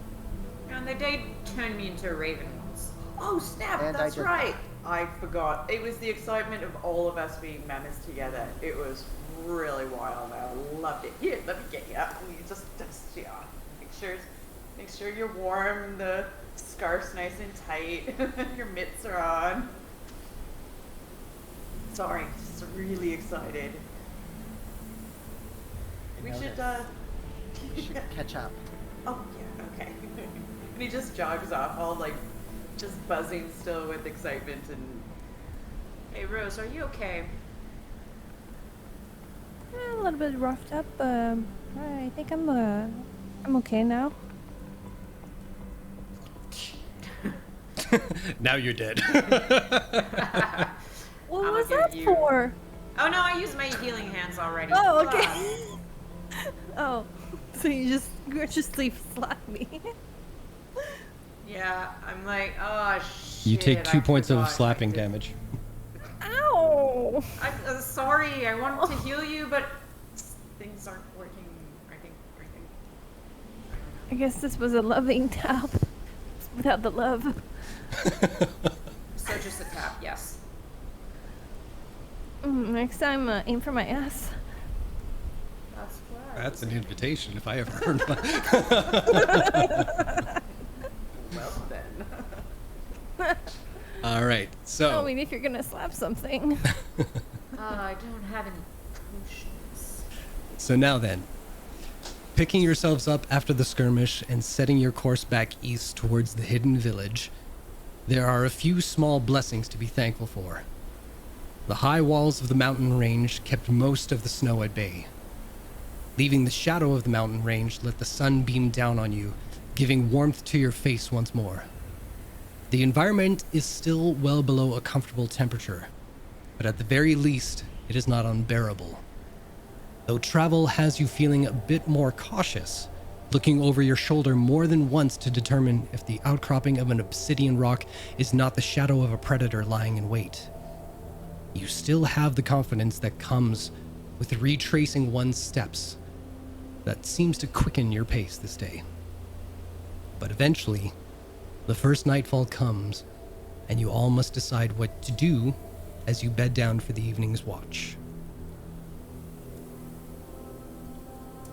And they did turn me into a raven once. Oh snap! And I That's did right. I forgot. It was the excitement of all of us being mammoths together. It was really wild. I loved it. Here, let me get you up. You just you on. Make sure you're warm. The scarf's nice and tight. Your mitts are on. Sorry, just really excited. We should We should catch up. Oh yeah, okay. And he just jogs off, all like just buzzing still with excitement and Hey Rose, are you okay? A little bit roughed up. I think I'm okay now. Now you're dead. What I'ma was give that you- for? Oh no, I used my healing hands already. Oh, Hold okay. on. Oh, so you just graciously slap me. Yeah, I'm like, oh shit. You take 2 I points of forgot. slapping I did- damage. Ow! I'm sorry. I wanted to heal you, but things aren't working. I think. I guess this was a loving tap. Without the love. So just a tap, yes. Next time, aim for my ass. That's what. That's an invitation if I ever heard one. well then. All right, so I mean, if you're gonna slap something. I don't have any potions. So now then, picking yourselves up after the skirmish and setting your course back east towards the hidden village, there are a few small blessings to be thankful for. The high walls of the mountain range kept most of the snow at bay. Leaving the shadow of the mountain range let the sun beam down on you, giving warmth to your face once more. The environment is still well below a comfortable temperature, but at the very least, it is not unbearable. Though travel has you feeling a bit more cautious, looking over your shoulder more than once to determine if the outcropping of an obsidian rock is not the shadow of a predator lying in wait. You still have the confidence that comes with retracing one's steps that seems to quicken your pace this day. But eventually, the first nightfall comes, and you all must decide what to do as you bed down for the evening's watch.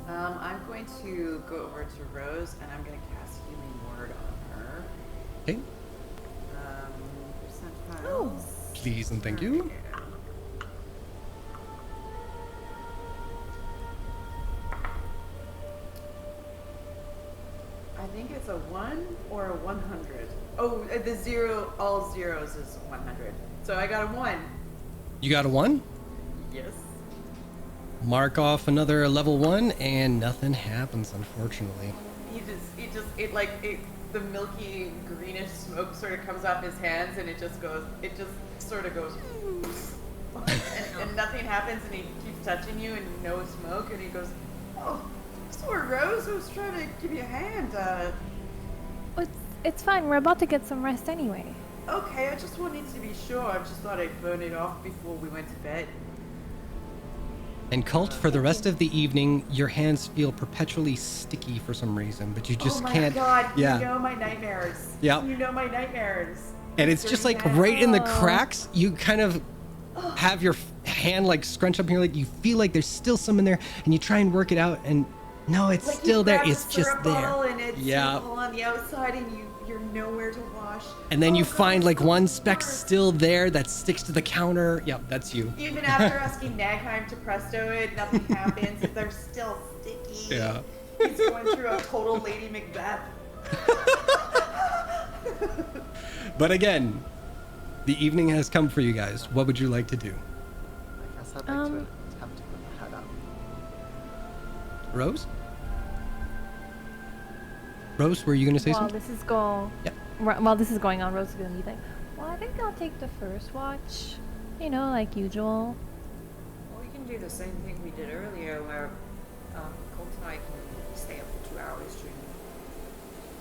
I'm going to go over to Rose and I'm going to cast Healing Word on her. Okay? Percentiles. Please and thank you. I think it's a 1 or a 100. Oh, the zero, all zeros is 100. So I got a 1. You got a 1? Yes. Mark off another level 1, and nothing happens, unfortunately. The milky greenish smoke sort of comes off his hands and it just sort of goes and nothing happens and he keeps touching you and no smoke and he goes, oh, sorry Rose, I was trying to give you a hand. It's fine. We're about to get some rest anyway. Okay, I just wanted to be sure. I just thought I'd burn it off before we went to bed. And Cult, for the rest of the evening, your hands feel perpetually sticky for some reason, but you just oh my can't. God, Yeah. you know my nightmares. Yeah. You know my nightmares. And it's just like right in the cracks, you kind of have your hand like scrunched up and you're like, you feel like there's still some in there, and you try and work it out, and no, it's Like still you there. grab It's the just syrup there. bottle And it's Yeah. all on the outside and you're nowhere to wash. And then you Oh, God, find it's like so one speck hard. still there that sticks to the counter. Yep, that's you. Even after asking Nagheim to presto it, nothing happens. They're still sticky. Yeah. He's going through a total Lady Macbeth. But again, the evening has come for you guys. What would you like to do? I guess I'd like to attempt to put the head up. Rose? Rose, were you going to say While something? this is going, Yep. while this is going on, Rose is gonna be like, "Well, I think I'll take the first watch. You know, like usual." Oh can do the same thing we did earlier, where Colt and I can stay up for 2 hours during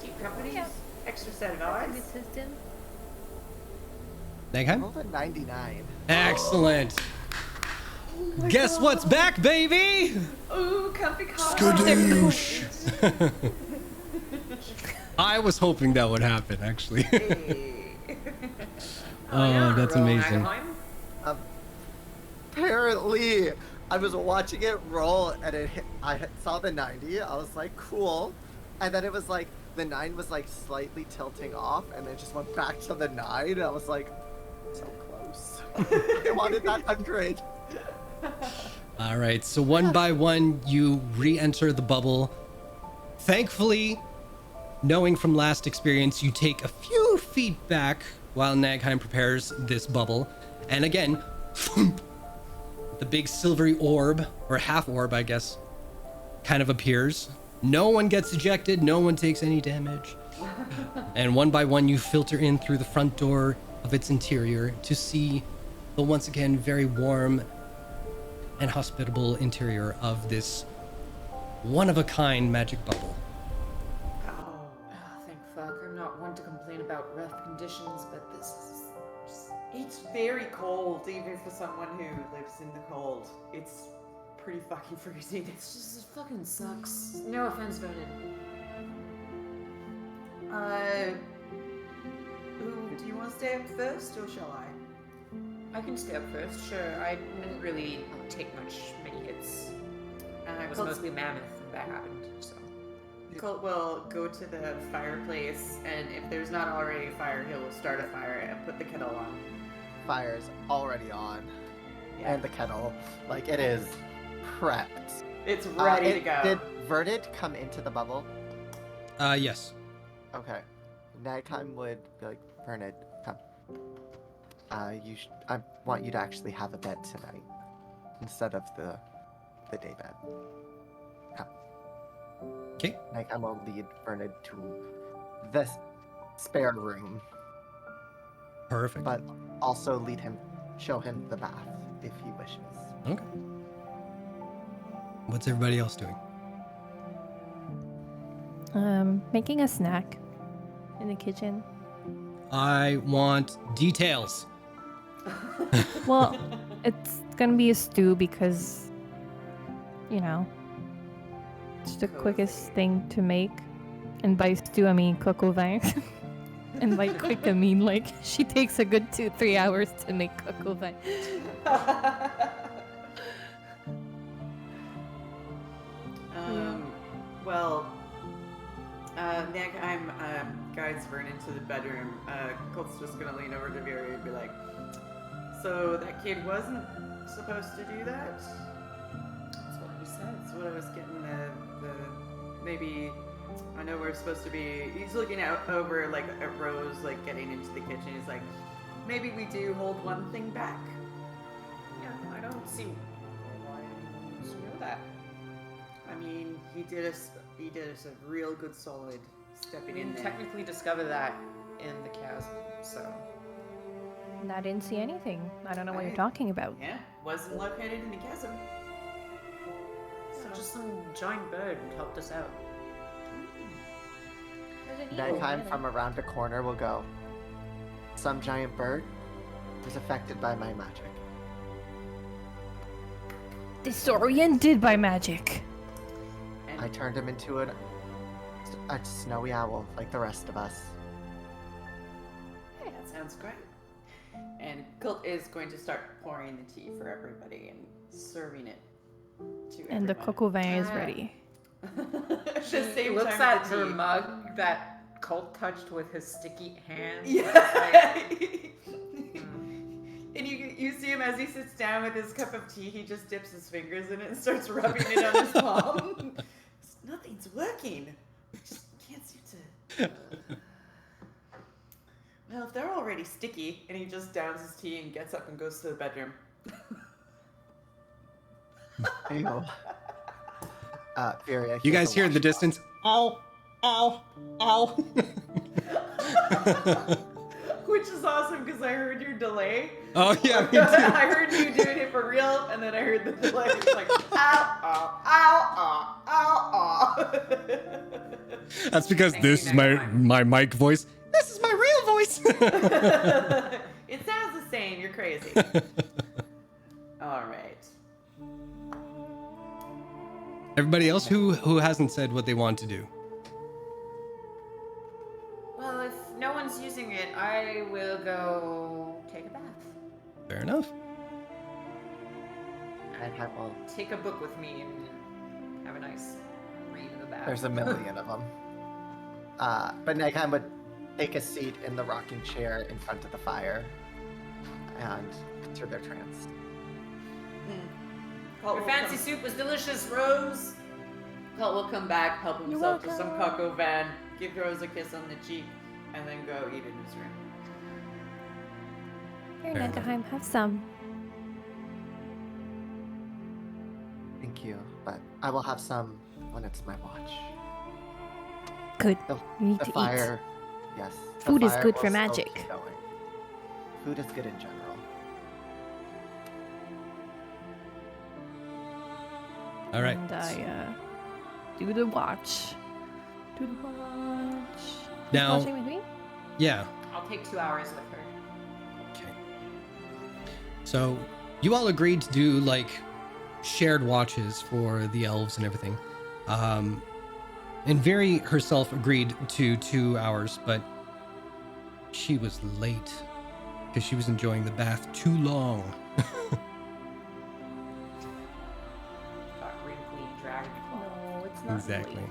keep company. Yeah. Extra set of That's a eyes. good system. I Nagheim? rolled a 99. Excellent. Guess what's back, baby? Ooh, comfy car. Skadoosh! I was hoping that would happen, actually. Hey. Oh, that's amazing. Apparently, I was watching it roll and it hit, saw the 90. I was like, cool. And then it was like, the 9 was like slightly tilting off and then just went back to the 9. I was like, so close. I wanted that 100. All right, so one by one, you re-enter the bubble. Thankfully, knowing from last experience, you take a few feet back while Nagheim prepares this bubble. And again, the big silvery orb, or half orb, I guess, kind of appears. No one gets ejected, no one takes any damage. And one by one, you filter in through the front door of its interior to see the once again very warm and hospitable interior of this one-of-a-kind magic bubble. Oh, thank fuck. I'm not one to complain about rough conditions, but this is just... It's very cold, even for someone who lives in the cold. It's pretty fucking freezing. It's just, it fucking sucks. No offense, Vernon. Do you want to stay up first, or shall I? I can stay up first, sure. I didn't really take many hits. And I was Colt- mostly mammoth when that happened, so. Colt will go to the fireplace, and if there's not already a fire, he'll start a fire and put the kettle on. Fire's already on. Yeah. And the kettle, like, it is prepped. It's ready to go. Did Verdant come into the bubble? Yes. Okay. Nighttime would be like, Bernard, come. I want you to actually have a bed tonight instead of the day bed. Come. Okay. Nighttime will lead Bernard to this spare room, Perfect. but also show him the bath if he wishes. Okay. What's everybody else doing? Making a snack in the kitchen. I want details. Well, it's gonna be a stew because, you know, it's the quickest thing to make. And by stew, I mean coq au vin. And by quick, I mean like she takes a good 2-3 hours to make coq au vin. Well, Nagheim guides Vernon to the bedroom. Colt's just gonna lean over to Viri and be like, "So that kid wasn't supposed to do that?" That's what he said. That's what I was getting. Maybe I know we're supposed to be. He's looking out over like at Rose, like getting into the kitchen. He's like, maybe we do hold one thing back. Yeah, I don't see why anyone needs to know that. I mean, he did us a real good solid We stepping in didn't there. technically discover that in the chasm, so. And I didn't see anything. I don't know what you're Right. talking about. Yeah, wasn't located in the chasm. So just some giant bird helped us out. Nighttime from around the corner will go, some giant bird was affected by my magic. Disoriented by magic. And I turned him into a snowy owl like the rest of us. hey, that sounds great. And Colt is going to start pouring the tea for everybody and serving it to And the everyone. coq au vin is Ah. ready. At the She same looks time at with her tea. mug that Colt touched with his sticky hand. Yeah. And you see him as he sits down with his cup of tea, he just dips his fingers in it and starts rubbing it on his palm. Nothing's working. Just can't seem to. Well, if they're already sticky, and he just downs his tea and gets up and goes to the bedroom. Ew. Viria, You here's guys hear in the distance, ow, ow, ow. Which is awesome awesome because I heard your delay. Oh yeah, me too. I heard you doing it for real, and then I heard the delay. It's like, ow, ow, ow, ow, ow. That's because Thank this you, is my Megaman. mic voice. This is my real voice. It sounds the same. You're crazy. All right. Everybody else who hasn't said what they want to do. Well, if no one's using it, I will go take a bath. Fair enough. And I will. Take a book with me and have a nice read in the bath. There's a million of them. But Nagheim would take a seat in the rocking chair in front of the fire and enter their trance. Your fancy soup was delicious, Rose. Colt will come back, help You're himself to welcome. some Coco Van, give Rose a kiss on the cheek, and then go eat in his room. Here, Fair enough. Nagaheim, have some. Thank you, but I will have some when it's my watch. Good. The, You need the to eat. fire, yes. the Food is fire good will for still magic. keep going. Food is good in general. All right. And I do the watch. Do the watch. Who's Now- watching with me? Yeah. I'll take 2 hours with her. Okay. So you all agreed to do like shared watches for the elves and everything. And Very herself agreed to 2 hours, but she was late because she was enjoying the bath too long. Got wrinkly dragon claw. No, it's not Exactly. late.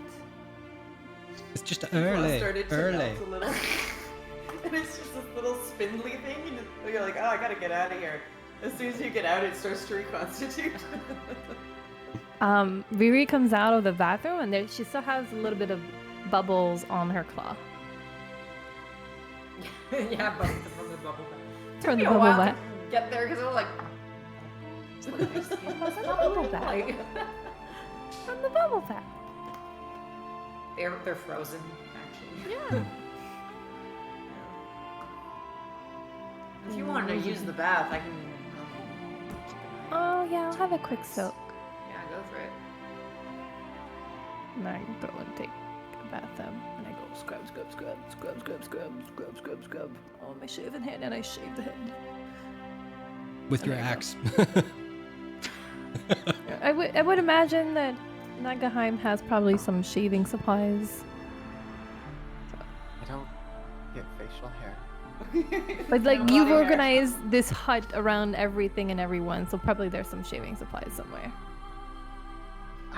It's just Claw early. started to Early. melt a little. And it's just this little spindly thing, and you're like, oh, I gotta get out of here. As soon as you get out, it starts to reconstitute. Riri comes out of the bathroom and there, she still has a little bit of bubbles on her claw. Yeah, but from the bubble bath. Took From me the a bubble while bath. to get there because I was like, it's like my skin was Bubble bath. like, From the bubble bath. they're frozen actually. Yeah. If you want to use the bath, I can. Oh yeah, I'll have a quick soak. Yeah, go for it. And I go and take a bath and I go scrub, scrub, scrub, scrub, scrub, scrub, scrub, scrub, scrub on my shaven head, and I shave the head. With your There you go. axe. I would imagine that Nagaheim has probably some shaving supplies. I don't get facial hair. But like Body you've hair. organized this hut around everything and everyone, so probably there's some shaving supplies somewhere.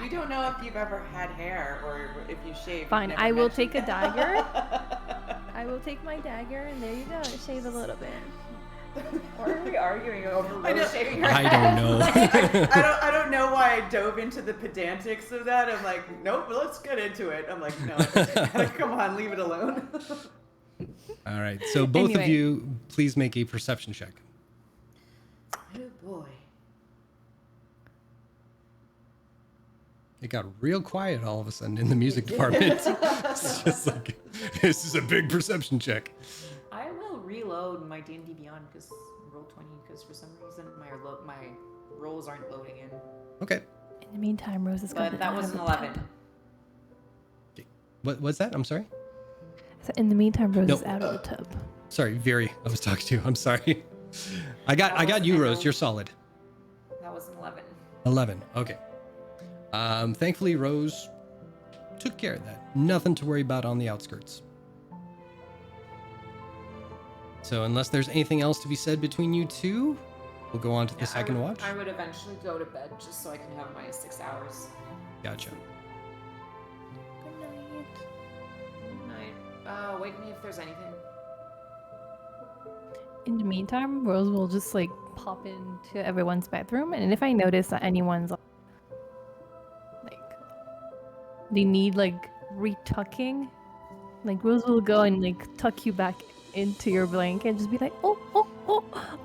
You don't know if you've ever had hair or if you shave. Fine, You've I never will mentioned take a that. dagger. I will take my dagger, and there you go. Shave a little bit. What are we arguing over? I know. Rose shaving her I head? don't know. I don't know why I dove into the pedantics of that. I'm like, nope, let's get into it. I'm like, no, come on, leave it alone. All right. So both of Anyway. you, please make a perception check. Oh boy. It got real quiet all of a sudden in the music department. It's just like, this is a big perception check. I will reload my D&D Beyond because roll 20 because for some reason my rolls aren't loading in. Okay. In the meantime, Rose is going to But that was an 11. What was that? I'm sorry. So in the meantime, Rose No. is out of the tub. Sorry, Very. I was talking to you. I'm sorry. I got you, Rose. You're solid. That was an 11. 11. Okay. Thankfully, Rose took care of that. Nothing to worry about on the outskirts. So unless there's anything else to be said between you two, we'll go on to the Yeah, second watch. I would eventually go to bed just so I can have my 6 hours. Gotcha. Good night. Good night. Wake me if there's anything. In the meantime, Rose will just like pop into everyone's bedroom, and if I notice that anyone's like they need like retucking, like Rose will go and like tuck you back into your blanket and just be like, oh,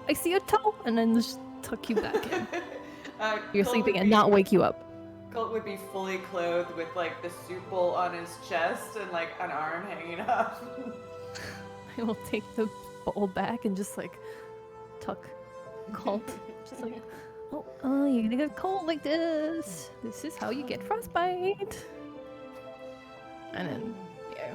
I see a toe, and then just tuck you back in. You're Colt sleeping would and be- not wake you up. Colt would be fully clothed with like the soup bowl on his chest and like an arm hanging off. I will take the fall back and just like tuck Colt. Just like, oh, you're gonna get cold like this. This is how you get frostbite. And then, yeah.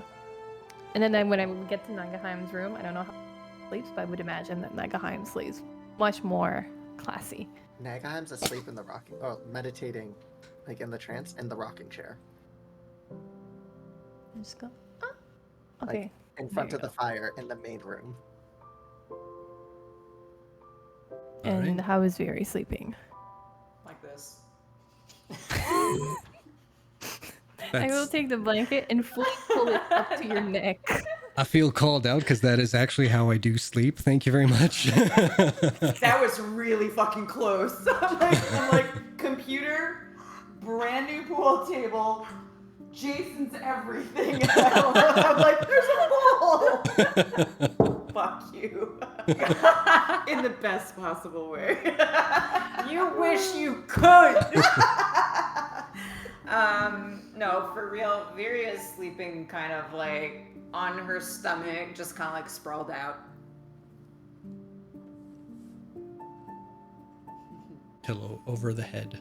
And then when I would get to Nagaheim's room, I don't know how he sleeps, but I would imagine that Nagaheim sleeps much more classy. Nagaheim's asleep in the rocking, or meditating, like in the trance, in the rocking chair. I just go, okay. Like, in front there of you the fire in the main room. And Alright. how is Viri sleeping? Like this. I will That's- take the blanket and fully pull it up to your neck. I feel called out because that is actually how I do sleep. Thank you very much. That was really fucking close. I'm like, computer, brand new pool table, Jason's everything. I'm like, there's a pool. Fuck you. In the best possible way. You wish you could. No, for real, Viri is sleeping kind of like on her stomach, just kind of like sprawled out. Pillow over the head.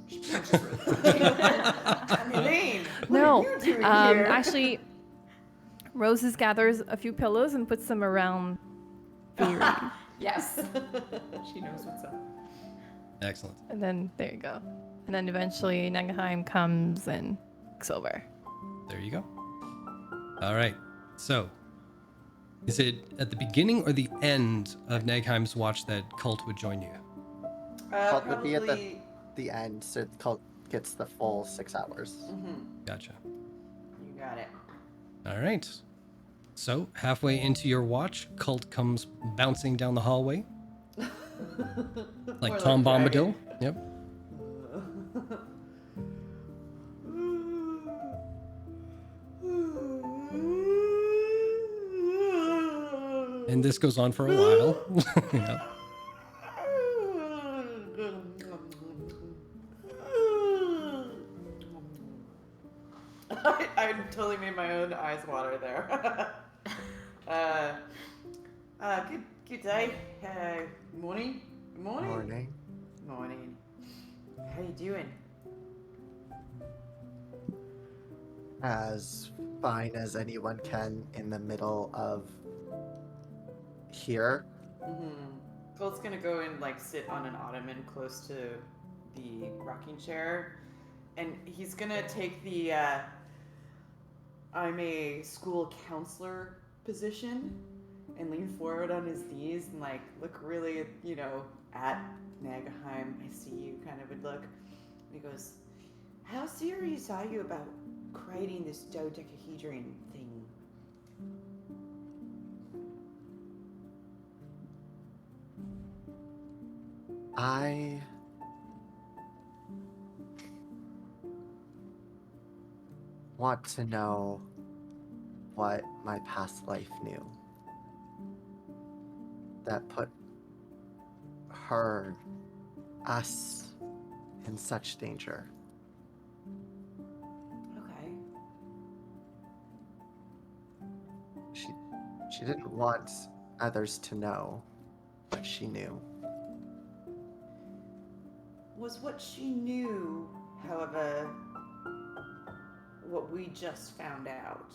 She punches really hard. Elaine, what No, are you doing here? actually, Roses gathers a few pillows and puts them around Viri. Yes. She knows what's up. Excellent. And then, there you go. And then eventually Nagaheim comes and looks over. There you go. All right. So, is it at the beginning or the end of Nagheim's watch that Cult would join you? Cult would be at Probably. the end, so Cult gets the full 6 hours. Gotcha. You got it. All right. So, halfway into your watch, Cult comes bouncing down the hallway. Like More Tom like Bombadil. Yep. And this goes on for a while. Yep. I totally made my own eyes water there. Good day. Morning. Morning. Morning. How you doing? As fine as anyone can in the middle of here. Colt's gonna go and like sit on an ottoman close to the rocking chair, and he's gonna take the I'm a school counselor position and lean forward on his knees and like look really, at Nagaheim. I see you kind of would look. And he goes, "How serious are you about creating this dodecahedron thing?" I want to know what my past life knew that put us in such danger. Okay. She didn't want others to know, but she knew. Was what she knew, however, what we just found out?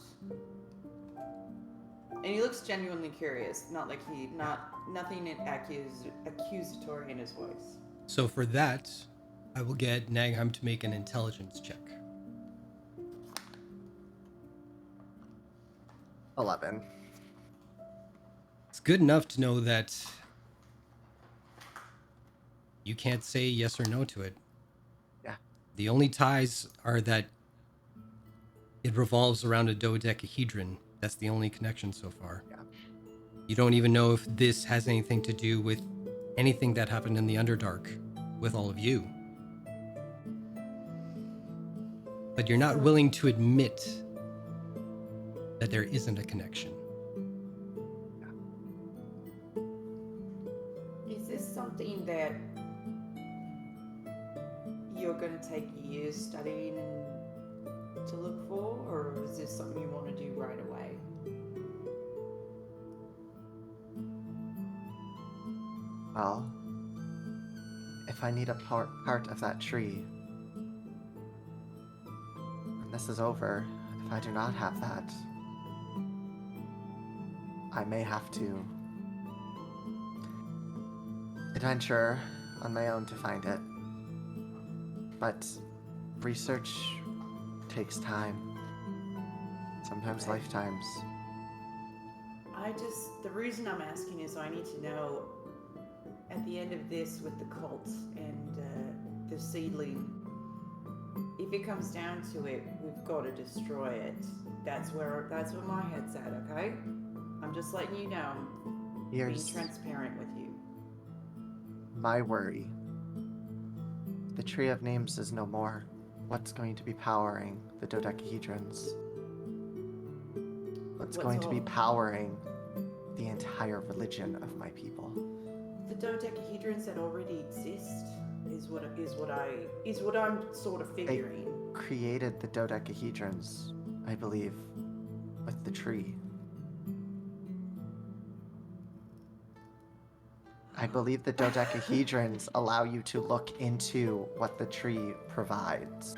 And he looks genuinely curious, nothing accusatory in his voice. So for that, I will get Nagheim to make an intelligence check. 11. It's good enough to know that you can't say yes or no to it. Yeah. The only ties are that it revolves around a dodecahedron. That's the only connection so far. Yeah. You don't even know if this has anything to do with anything that happened in the Underdark with all of you. But you're not willing to admit that there isn't a connection. Is this something that you're going to take years studying to look for, or is this something you want to do right away? Well, if I need a part of that tree, when this is over, if I do not have that, I may have to adventure on my own to find it. But research takes time, sometimes lifetimes. The reason I'm asking is I need to know, at the end of this with the cult and the seedling, if it comes down to it, we've got to destroy it. That's where my head's at, okay? I'm just letting you know. Here's Being transparent with you. my worry. The Tree of Names is no more. What's going to be powering the dodecahedrons? What's going to be powering the entire religion of my people? The dodecahedrons that already exist is what I'm sort of figuring. They created the dodecahedrons, I believe, with the tree. I believe the dodecahedrons allow you to look into what the tree provides.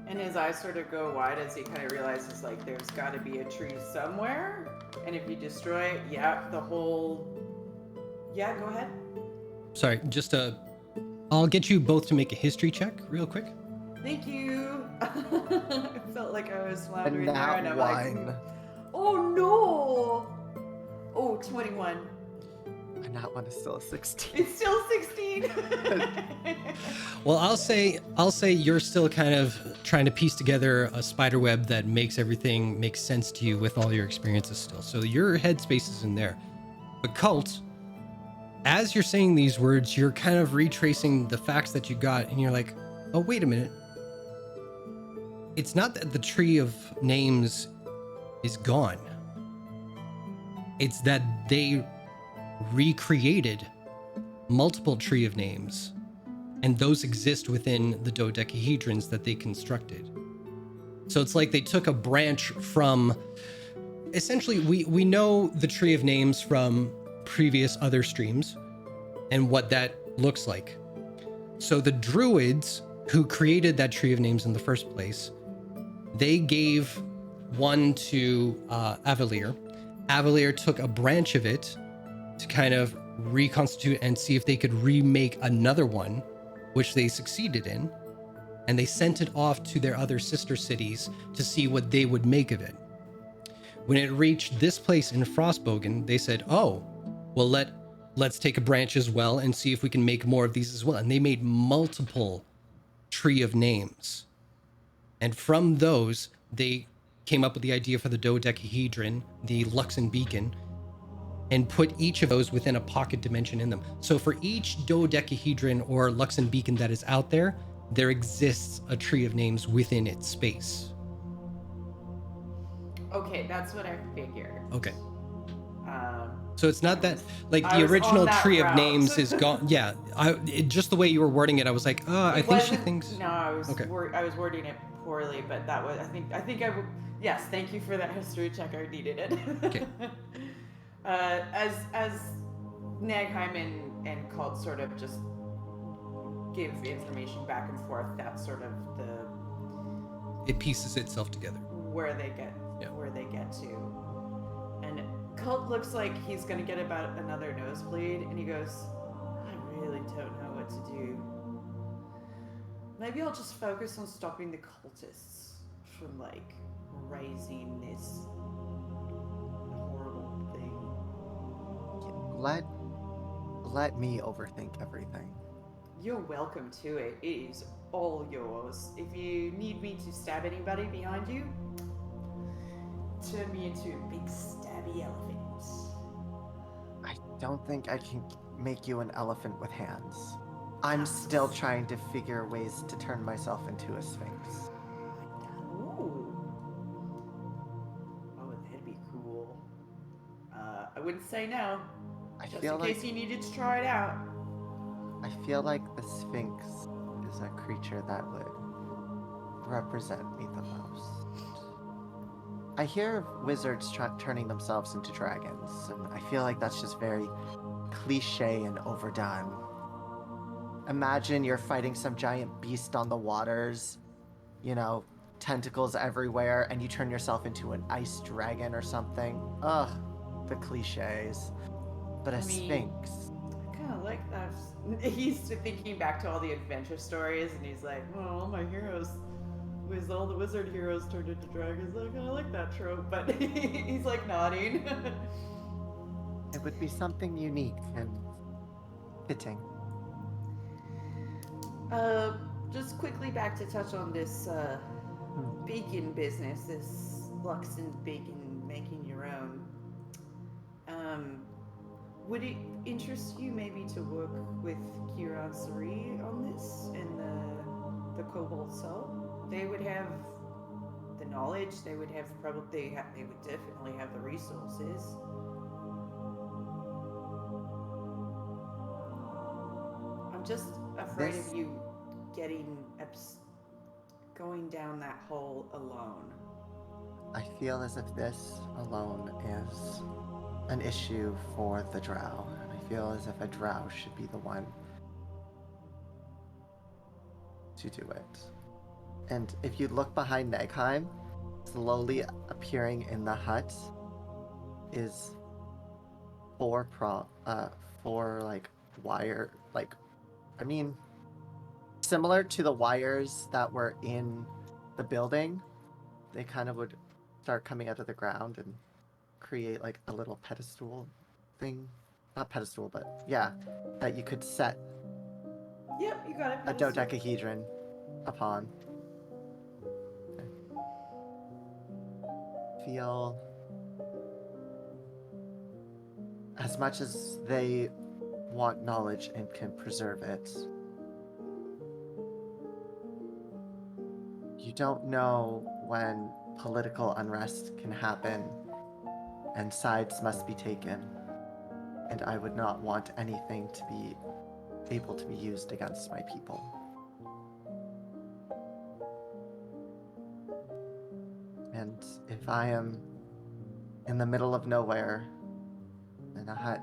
And his eyes sort of go wide as he kind of realizes, like, there's got to be a tree somewhere. And if you destroy it, yeah, go ahead. Sorry, I'll get you both to make a history check real quick. Thank you. I felt like I was floundering there, and I'm one. like, oh no. Oh, 21. And that one is still a 16. It's still 16. Well, I'll say you're still kind of trying to piece together a spider web that makes everything make sense to you with all your experiences still. So your headspace is in there. But Cult, as you're saying these words, you're kind of retracing the facts that you got, and you're like, oh, wait a minute. It's not that the Tree of Names is gone. It's that they recreated multiple Tree of Names, and those exist within the dodecahedrons that they constructed. So it's like they took a branch from, essentially, we know the Tree of Names from previous other streams and what that looks like. So the druids who created that Tree of Names in the first place, they gave one to Avalier. Avalier took a branch of it to kind of reconstitute and see if they could remake another one, which they succeeded in. And they sent it off to their other sister cities to see what they would make of it. When it reached this place in Frostbogen, they said, oh, well, let's take a branch as well and see if we can make more of these as well. And they made multiple Tree of Names. And from those, they came up with the idea for the dodecahedron, the Luxon Beacon, and put each of those within a pocket dimension in them. So for each dodecahedron or Luxon Beacon that is out there, there exists a Tree of Names within its space. Okay, that's what I figured. Okay. So it's not that, like, I the was original on that Tree of route. Names is gone. Yeah, just the way you were wording it, I was like, I think she thinks. No, I was Okay. I was wording it poorly, but that was I think I would. Yes, thank you for that history check. I needed it. Okay. As Nagheim and Cult sort of just give information back and forth, that's sort of It pieces itself together. where they get to. And Cult looks like he's gonna get about another nosebleed, and he goes, I really don't know what to do. Maybe I'll just focus on stopping the cultists from, like, raising this horrible thing. Let me overthink everything. You're welcome to it. It is all yours. If you need me to stab anybody behind you, turn me into a big stabby elephant. I don't think I can make you an elephant with hands. I'm still trying to figure ways to turn myself into a sphinx. Ooh. Oh, that'd be cool. I wouldn't say no. Just in case you needed to try it out. I feel like the sphinx is a creature that would represent me the most. I hear wizards turning themselves into dragons, and I feel like that's just very cliche and overdone. Imagine you're fighting some giant beast on the waters, you know, tentacles everywhere, and you turn yourself into an ice dragon or something. Ugh, the cliches. But a I mean, sphinx. I kind of like that. He's thinking back to all the adventure stories, and he's like, "Well, all my heroes, with all the wizard heroes turned into dragons. I kind of like that trope." But he's like nodding. It would be something unique and fitting. Just quickly back to touch on this bacon business, this Luxon bacon making your own. Would it interest you maybe to work with Kiran Sari on this and the Cobalt Soul? They would have the knowledge. They would have they would definitely have the resources. I'm just afraid of you going down that hole alone. I feel as if this alone is an issue for the drow. I feel as if a drow should be the one to do it. And if you look behind Negheim, slowly appearing in the hut is four like wire, like, I mean, similar to the wires that were in the building. They kind of would start coming out of the ground and create like a little pedestal thing. Not pedestal, but yeah, that you could set Yep, you got it. a dodecahedron upon. Feel as much as they want knowledge and can preserve it, you don't know when political unrest can happen and sides must be taken. And I would not want anything to be able to be used against my people. And if I am in the middle of nowhere in a hut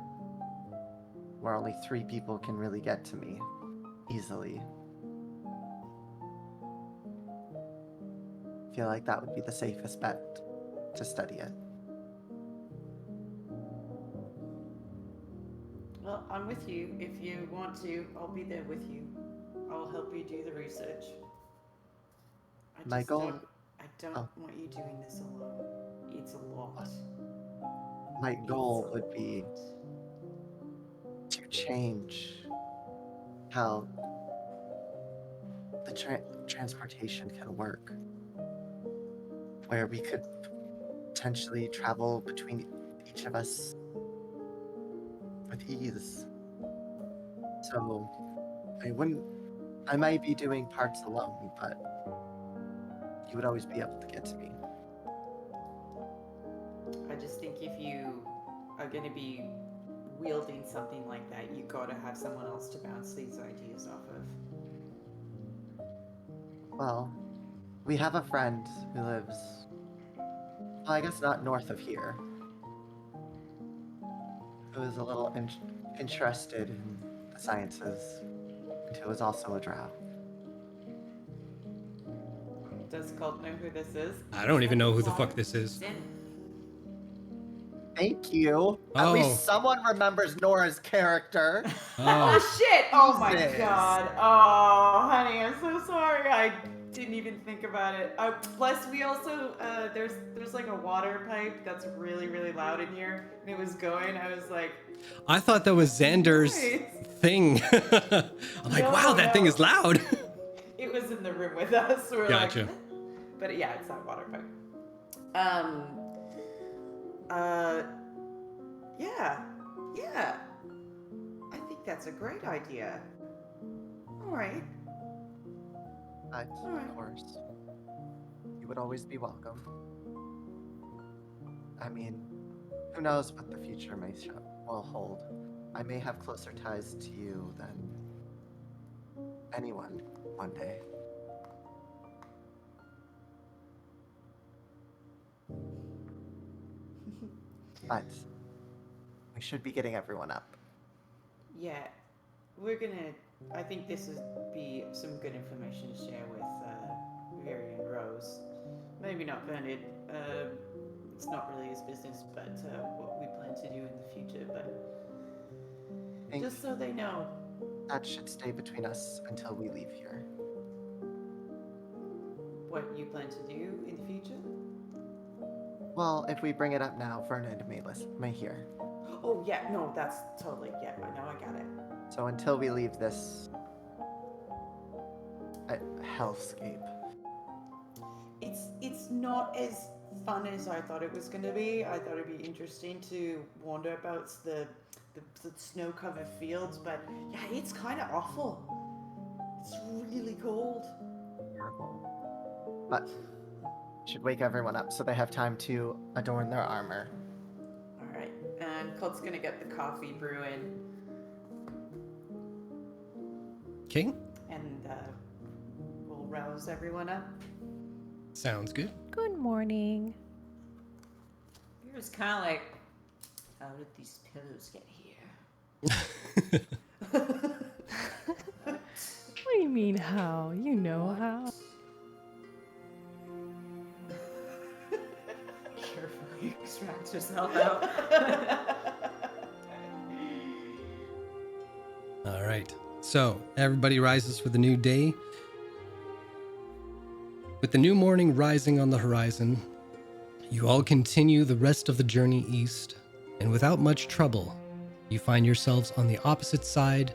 where only 3 people can really get to me easily, I feel like that would be the safest bet to study it. Well, I'm with you. If you want to, I'll be there with you. I'll help you do the research. My goal- I don't want you doing this alone. It's a lot. My goal would be to change how the transportation can work, where we could potentially travel between each of us with ease. So I might be doing parts alone, but you would always be able to get to me. I just think if you are going to be wielding something like that, you gotta have someone else to bounce these ideas off of. Well, we have a friend who lives, well, I guess not north of here, who is a little interested in the sciences, and who is also a drow. Does Colt know who this is? I don't even know who the fuck this is. Zin. Thank you. At Oh. least someone remembers Nora's character. Oh shit! Oh my Jesus. god! Oh, honey, I'm so sorry. I didn't even think about it. Plus, we also there's like a water pipe that's really really loud in here, and it was going. I was like, I thought that was Xander's Nice. thing. I'm like, No, wow, that thing no. is loud. it was in the room with us. We're Gotcha. like, but yeah, it's not a water pipe. Yeah. I think that's a great idea. All right. But, Alright. of course, you would always be welcome. I mean, who knows what the future will hold. I may have closer ties to you than anyone one day. But we should be getting everyone up. Yeah, we're gonna. I think this would be some good information to share with Mary and Rose. Maybe not Bernard. It's not really his business, but what we plan to do in the future. But Think just so they know. that should stay between us until we leave here. What you plan to do in the future? Well, if we bring it up now, Vernon may hear. Oh yeah, no, that's totally I know, I got it. So until we leave this hellscape. It's not as fun as I thought it was gonna be. I thought it'd be interesting to wander about the snow-covered fields, but yeah, it's kind of awful. It's really cold. Terrible. But should wake everyone up so they have time to adorn their armor. All right, and Colt's gonna get the coffee brewing, Okay, and we'll rouse everyone up. sounds good. Good morning. You're just kind of like, how did these pillows get here? What do you mean how? You know how. Carefully extract yourself out. All right. So, everybody rises for the new day. With the new morning rising on the horizon, you all continue the rest of the journey east, and without much trouble, you find yourselves on the opposite side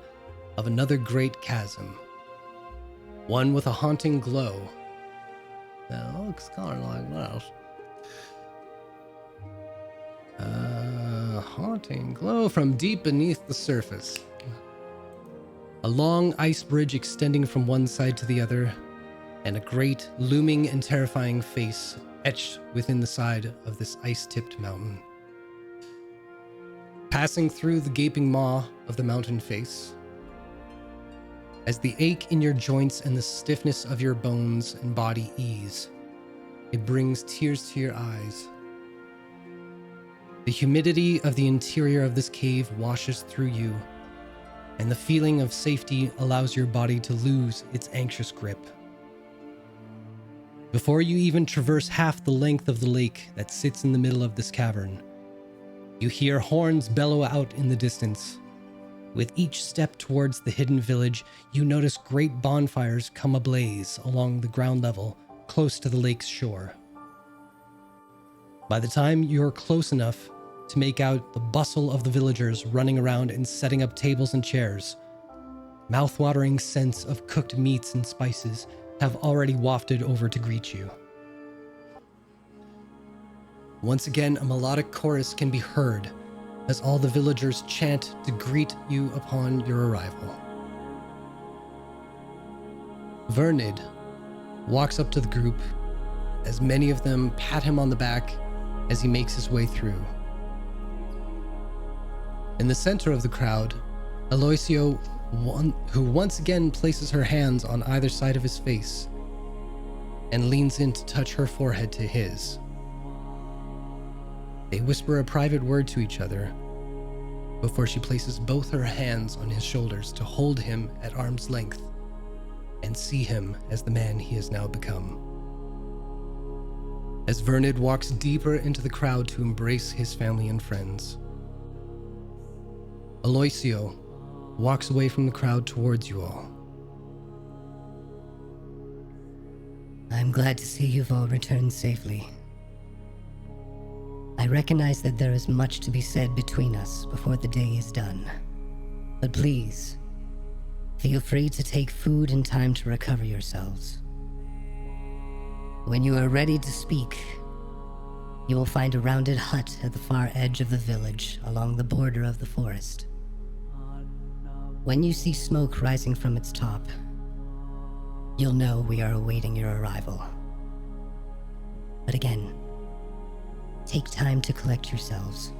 of another great chasm. One with a haunting glow. That looks kind of like this. Haunting glow from deep beneath the surface. A long ice bridge extending from one side to the other, and a great, looming and terrifying face etched within the side of this ice-tipped mountain. Passing through the gaping maw of the mountain face, as the ache in your joints and the stiffness of your bones and body ease, it brings tears to your eyes. The humidity of the interior of this cave washes through you, and the feeling of safety allows your body to lose its anxious grip. Before you even traverse half the length of the lake that sits in the middle of this cavern, you hear horns bellow out in the distance. With each step towards the hidden village, you notice great bonfires come ablaze along the ground level, close to the lake's shore. By the time you're close enough to make out the bustle of the villagers running around and setting up tables and chairs, mouth-watering scents of cooked meats and spices have already wafted over to greet you. Once again, a melodic chorus can be heard as all the villagers chant to greet you upon your arrival. Vernid walks up to the group as many of them pat him on the back as he makes his way through. In the center of the crowd, Aloysio, who once again places her hands on either side of his face and leans in to touch her forehead to his. They whisper a private word to each other before she places both her hands on his shoulders to hold him at arm's length and see him as the man he has now become. As Vernid walks deeper into the crowd to embrace his family and friends, Aloysio walks away from the crowd towards you all. I'm glad to see you've all returned safely. I recognize that there is much to be said between us before the day is done. But please, feel free to take food and time to recover yourselves. When you are ready to speak, you will find a rounded hut at the far edge of the village along the border of the forest. When you see smoke rising from its top, you'll know we are awaiting your arrival. But again, take time to collect yourselves,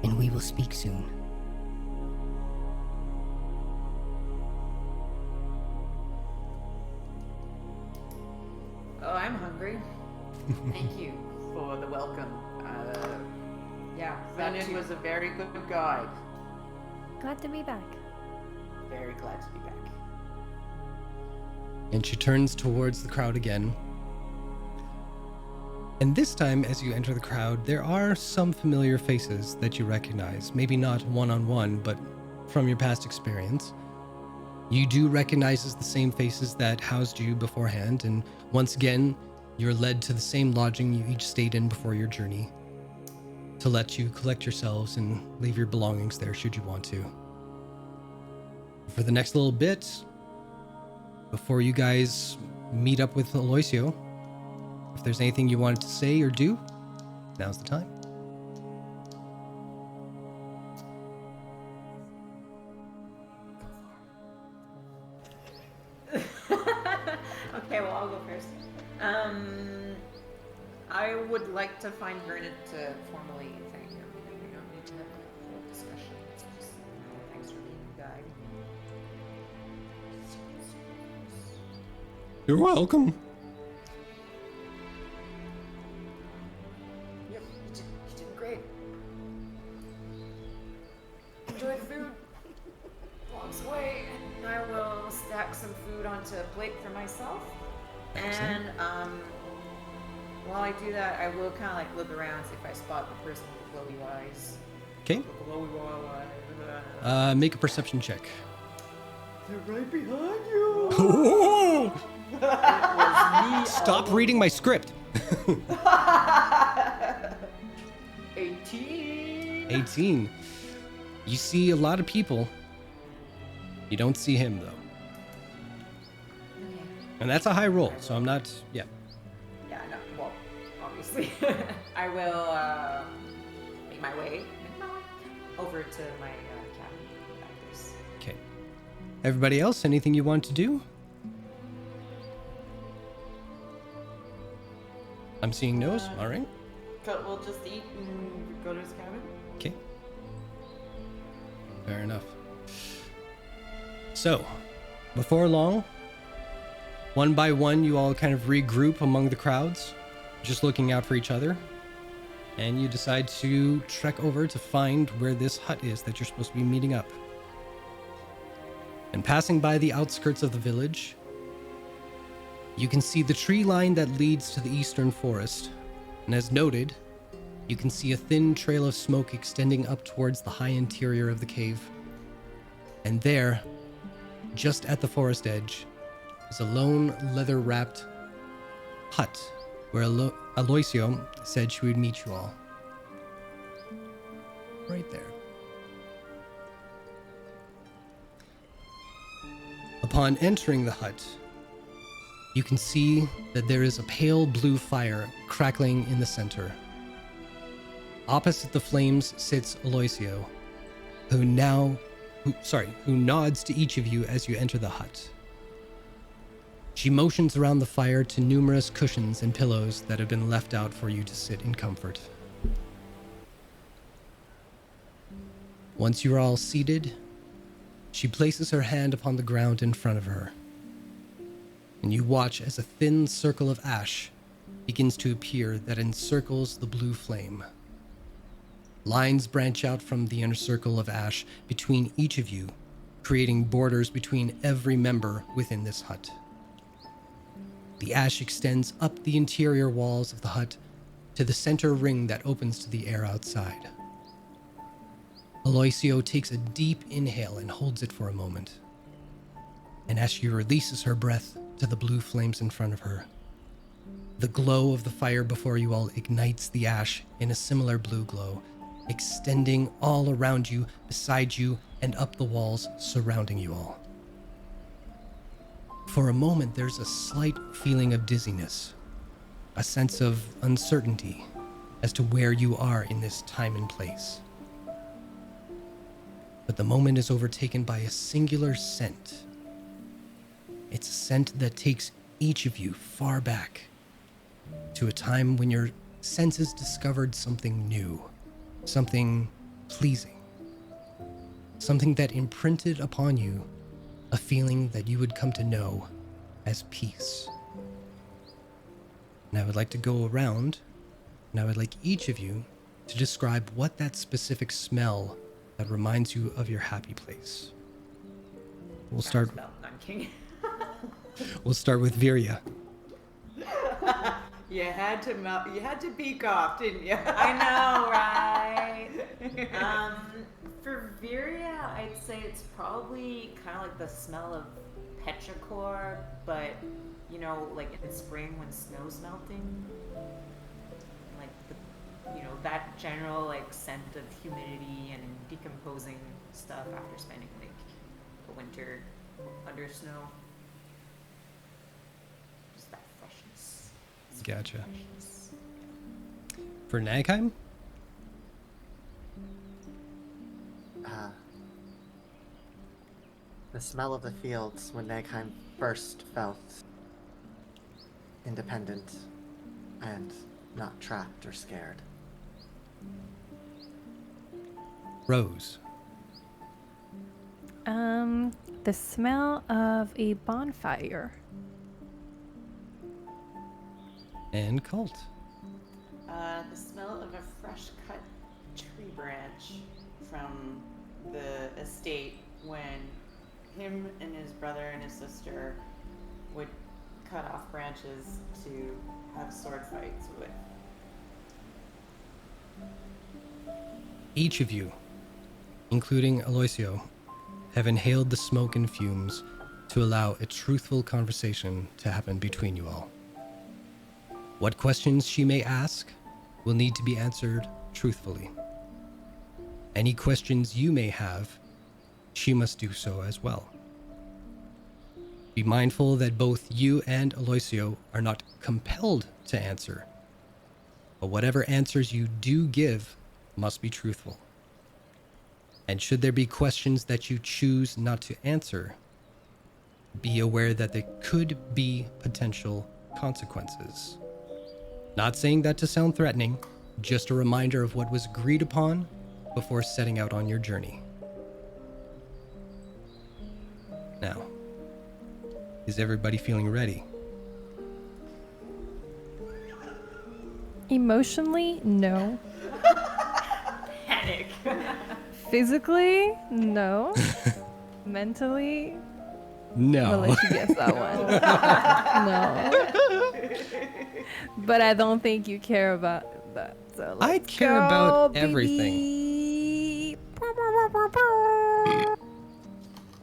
and we will speak soon. Oh, I'm hungry. Thank you for the welcome. Yeah, Bernard was a very good guide. Glad to be back. Very glad to be back. And she turns towards the crowd again. And this time, as you enter the crowd, there are some familiar faces that you recognize. Maybe not one-on-one, but from your past experience. You do recognize as the same faces that housed you beforehand, and once again, you're led to the same lodging you each stayed in before your journey to let you collect yourselves and leave your belongings there should you want to. For the next little bit, before you guys meet up with Aloysio, if there's anything you wanted to say or do, now's the time. Okay, well, I'll go first. I would like to find Vernon to formally thank him. We don't need to have a full discussion. It's just, thanks for being a guide. You're welcome. Yep, you did great. Enjoy the food. Walks away. I will stack some food onto a plate for myself. Excellent. And while I do that, I will kind of like look around, see if I spot the person with the glowy eyes. Okay. Glowy eyes. Make a perception check. They're right behind you. Stop reading my script. 18. 18. You see a lot of people. You don't see him, though. And that's a high roll, so I'm not... Yeah. Yeah, no, well, obviously. I will make my way over to my cabin. Okay. Everybody else, anything you want to do? I'm seeing no's. All right. We'll just eat and go to his cabin. Okay. Fair enough. So, before long, one by one, you all kind of regroup among the crowds, just looking out for each other. And you decide to trek over to find where this hut is that you're supposed to be meeting up. And passing by the outskirts of the village, you can see the tree line that leads to the eastern forest. And as noted, you can see a thin trail of smoke extending up towards the high interior of the cave. And there, just at the forest edge, is a lone leather-wrapped hut where Aloysio said she would meet you all. Right there. Upon entering the hut, you can see that there is a pale blue fire crackling in the center. Opposite the flames sits Aloysio, who nods to each of you as you enter the hut. She motions around the fire to numerous cushions and pillows that have been left out for you to sit in comfort. Once you are all seated, she places her hand upon the ground in front of her, and you watch as a thin circle of ash begins to appear that encircles the blue flame. Lines branch out from the inner circle of ash between each of you, creating borders between every member within this hut. The ash extends up the interior walls of the hut to the center ring that opens to the air outside. Aloysio takes a deep inhale and holds it for a moment. And as she releases her breath to the blue flames in front of her, the glow of the fire before you all ignites the ash in a similar blue glow, extending all around you, beside you, and up the walls surrounding you all. For a moment, there's a slight feeling of dizziness, a sense of uncertainty as to where you are in this time and place. But the moment is overtaken by a singular scent. It's a scent that takes each of you far back to a time when your senses discovered something new, something pleasing, something that imprinted upon you a feeling that you would come to know as peace. And I would like to go around, and I would like each of you to describe what that specific smell that reminds you of your happy place. We'll start with Viria. You had to peek off, didn't you? I know, right? For Viria, I'd say it's probably kind of like the smell of petrichor, but you know, like in spring when snow's melting, like that general like scent of humidity and decomposing stuff after spending like a winter under snow. Just that freshness. Gotcha. Freshness. For Nagheim? The smell of the fields when Nagheim first felt independent and not trapped or scared. Rose. The smell of a bonfire. And Cult. The smell of a fresh cut tree branch from the estate when him and his brother and his sister would cut off branches to have sword fights with. Each of you, including Aloysio, have inhaled the smoke and fumes to allow a truthful conversation to happen between you all. What questions she may ask will need to be answered truthfully. Any questions you may have, she must do so as well. Be mindful that both you and Aloysio are not compelled to answer, but whatever answers you do give must be truthful. And should there be questions that you choose not to answer, be aware that there could be potential consequences. Not saying that to sound threatening, just a reminder of what was agreed upon before setting out on your journey. Now, is everybody feeling ready? Emotionally, no. Panic. Physically, no. Mentally, No. I'll let you guess that one. No. But I don't think you care about that. So I let's care go, about baby. everything.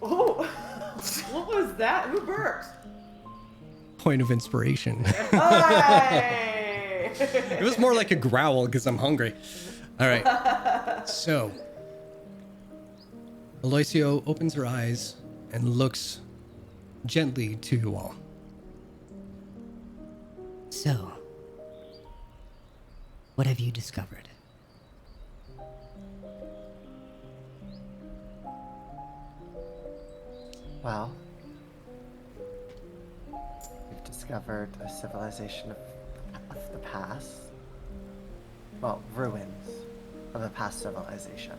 Oh, what was that? Who burped? Point of inspiration. Hey! It was more like a growl because I'm hungry. All right. So, Aloysio opens her eyes and looks gently to you all. So, what have you discovered? Well, we've discovered a civilization of the past. Well, ruins of the past civilization.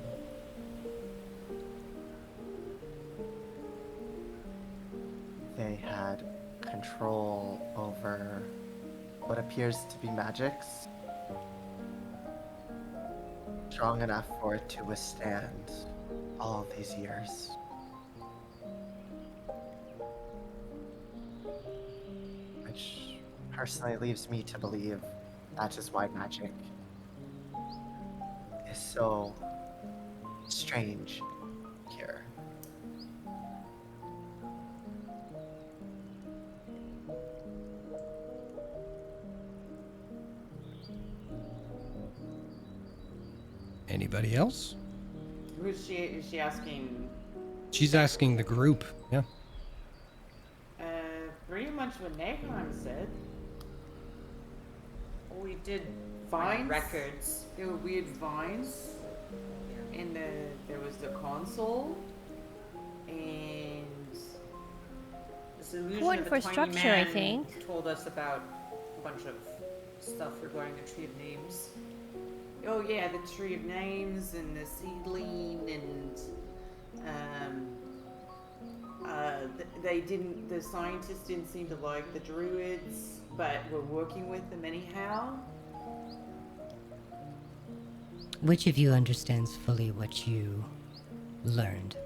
They had control over what appears to be magics, strong enough for it to withstand all of these years. Which personally leaves me to believe that is why magic is so strange here. Anybody else? Who is she? Is she asking? She's asking the group. Yeah. Pretty much what Nagheim said. We did Vines? find records. There were weird vines, and there was the console, and This illusion Important of a for tiny structure, I man think. told us about a bunch of stuff regarding the Tree of Names. oh yeah, the Tree of Names and the seedling, and the scientists didn't seem to like the druids, but were working with them anyhow. Which of you understands fully what you learned.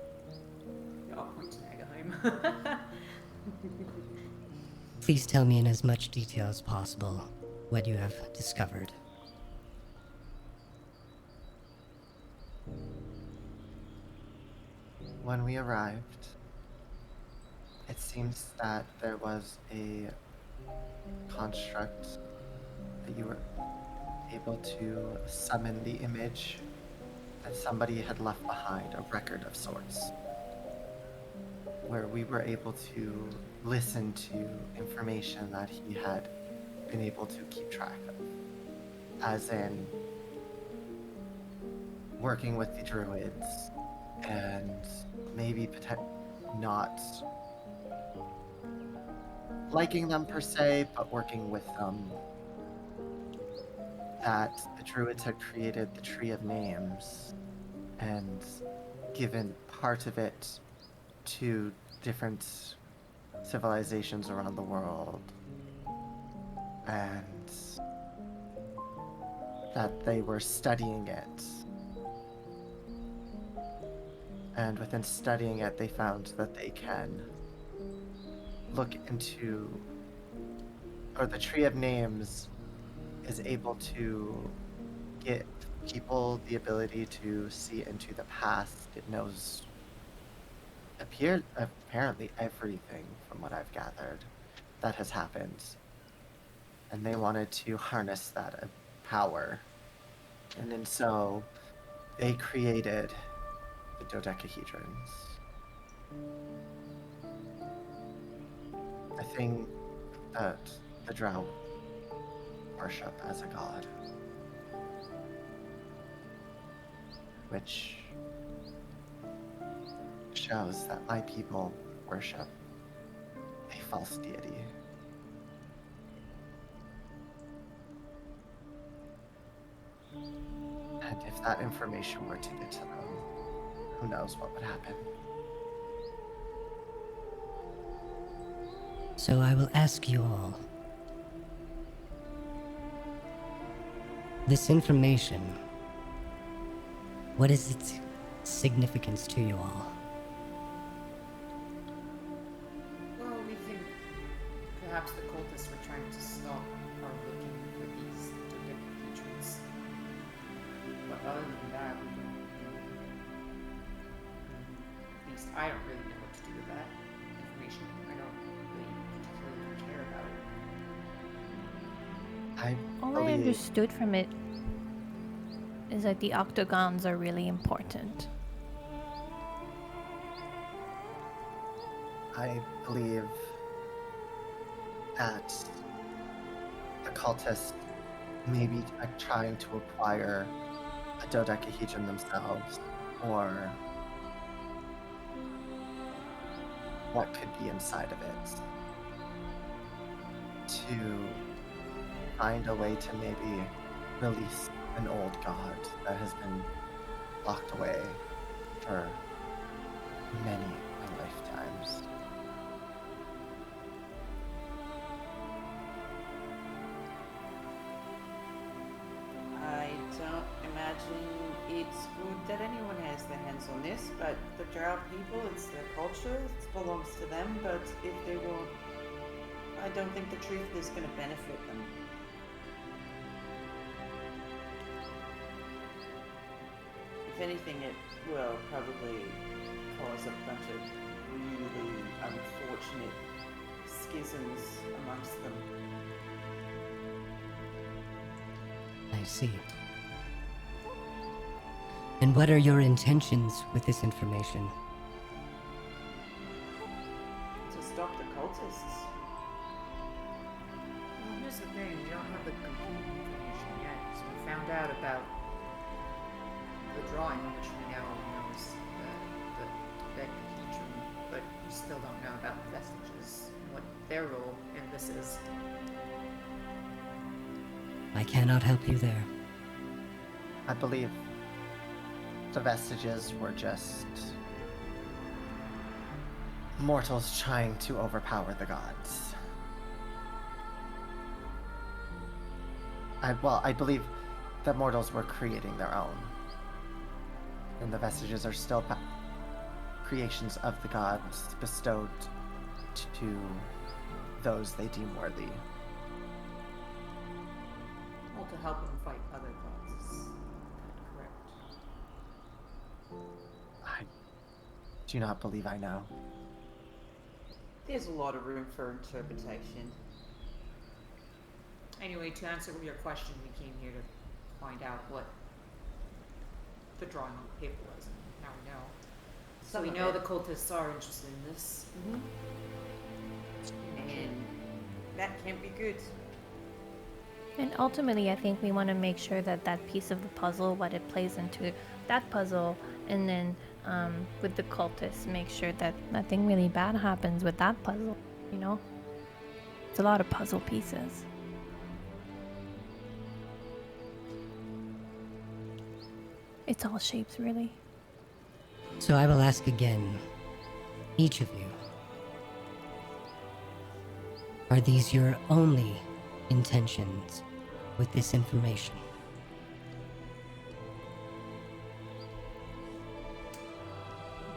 I'll point to Nagaheim. Please tell me in as much detail as possible what you have discovered. When we arrived, it seems that there was a construct that you were able to summon the image that somebody had left behind, a record of sorts, where we were able to listen to information that he had been able to keep track of, as in working with the druids and maybe not liking them per se, but working with them. That the druids had created the Tree of Names and given part of it to different civilizations around the world, and that they were studying it. And within studying it, they found that they can look into, or the Tree of Names is able to give people the ability to see into the past. It knows apparently everything, from what I've gathered, that has happened. And they wanted to harness that power. And then so they created the dodecahedrons. A thing that the Drow worship as a god. Which shows that my people worship a false deity. And if that information were to get to them, who knows what would happen. So I will ask you all. This information, what is its significance to you all? Well, we think perhaps the cultists were trying to stop our looking for these dodecahedrons. But other than that, we don't know. At least I don't really know what to do with that information. I don't really particularly care about it. All I understood from it is that the octagons are really important. I believe that the cultists may be trying to acquire a dodecahedron themselves, or what could be inside of it, to find a way to maybe release an old god that has been locked away for many lifetimes. I don't imagine it's good that anyone has their hands on this, but the Drow people, it's their culture, it belongs to them, but if they won't, I don't think the truth is going to benefit them. If anything, it will probably cause a bunch of really unfortunate schisms amongst them. I see. And what are your intentions with this information? To stop the cultists. Well, here's the thing, we don't have the complete information yet. So we found out about the drawing, which we now know is the dodecahedron, but we still don't know about the vestiges and what their role in this is. I cannot help you there. I believe the vestiges were just mortals trying to overpower the gods. I believe that mortals were creating their own. And the vestiges are still creations of the gods bestowed to those they deem worthy. Well, to help them fight other gods. Is that correct? I do not believe I know. There's a lot of room for interpretation. Anyway, to answer your question, we came here to find out what the drawing on the paper was, and now we know. So we know the cultists are interested in this. And that can't be good. And ultimately, I think we want to make sure that that piece of the puzzle, what it plays into that puzzle, and then with the cultists, make sure that nothing really bad happens with that puzzle, you know? It's a lot of puzzle pieces. It's all shapes, really. So I will ask again, each of you. Are these your only intentions with this information?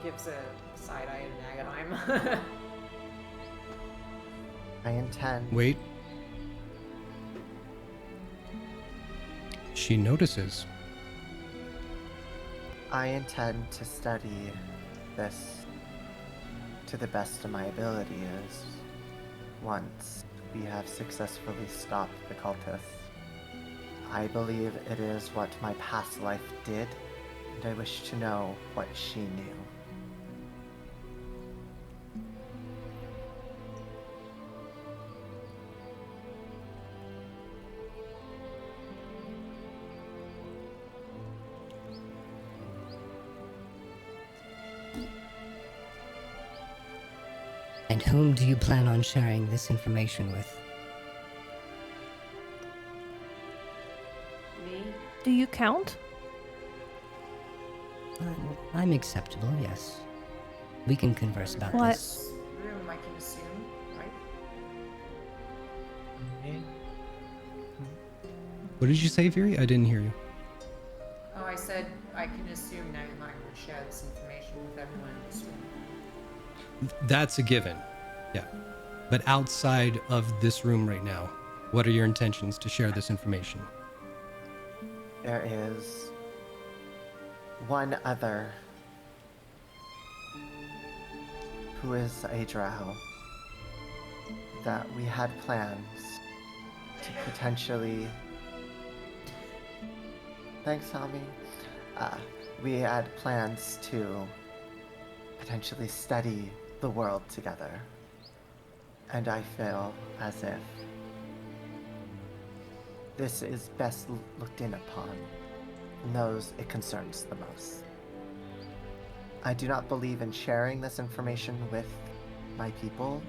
Gives a side eye to Nagaheim. I intend. Wait. She notices. I intend to study this to the best of my abilities once we have successfully stopped the cultists. I believe it is what my past life did, and I wish to know what she knew. And whom do you plan on sharing this information with? Me? Do you count? I'm acceptable, yes. We can converse about What? this. Room, I can assume, right? What did you say, Fury? I didn't hear you. Oh, I said I can assume Nagaheim would share this information with everyone in this room. That's a given. Yeah. But outside of this room right now, what are your intentions to share this information? There is one other who is a drow that we had plans to potentially. Thanks, Tommy. We had plans to potentially study the world together. And I feel as if this is best looked in upon in those it concerns the most. I do not believe in sharing this information with my people,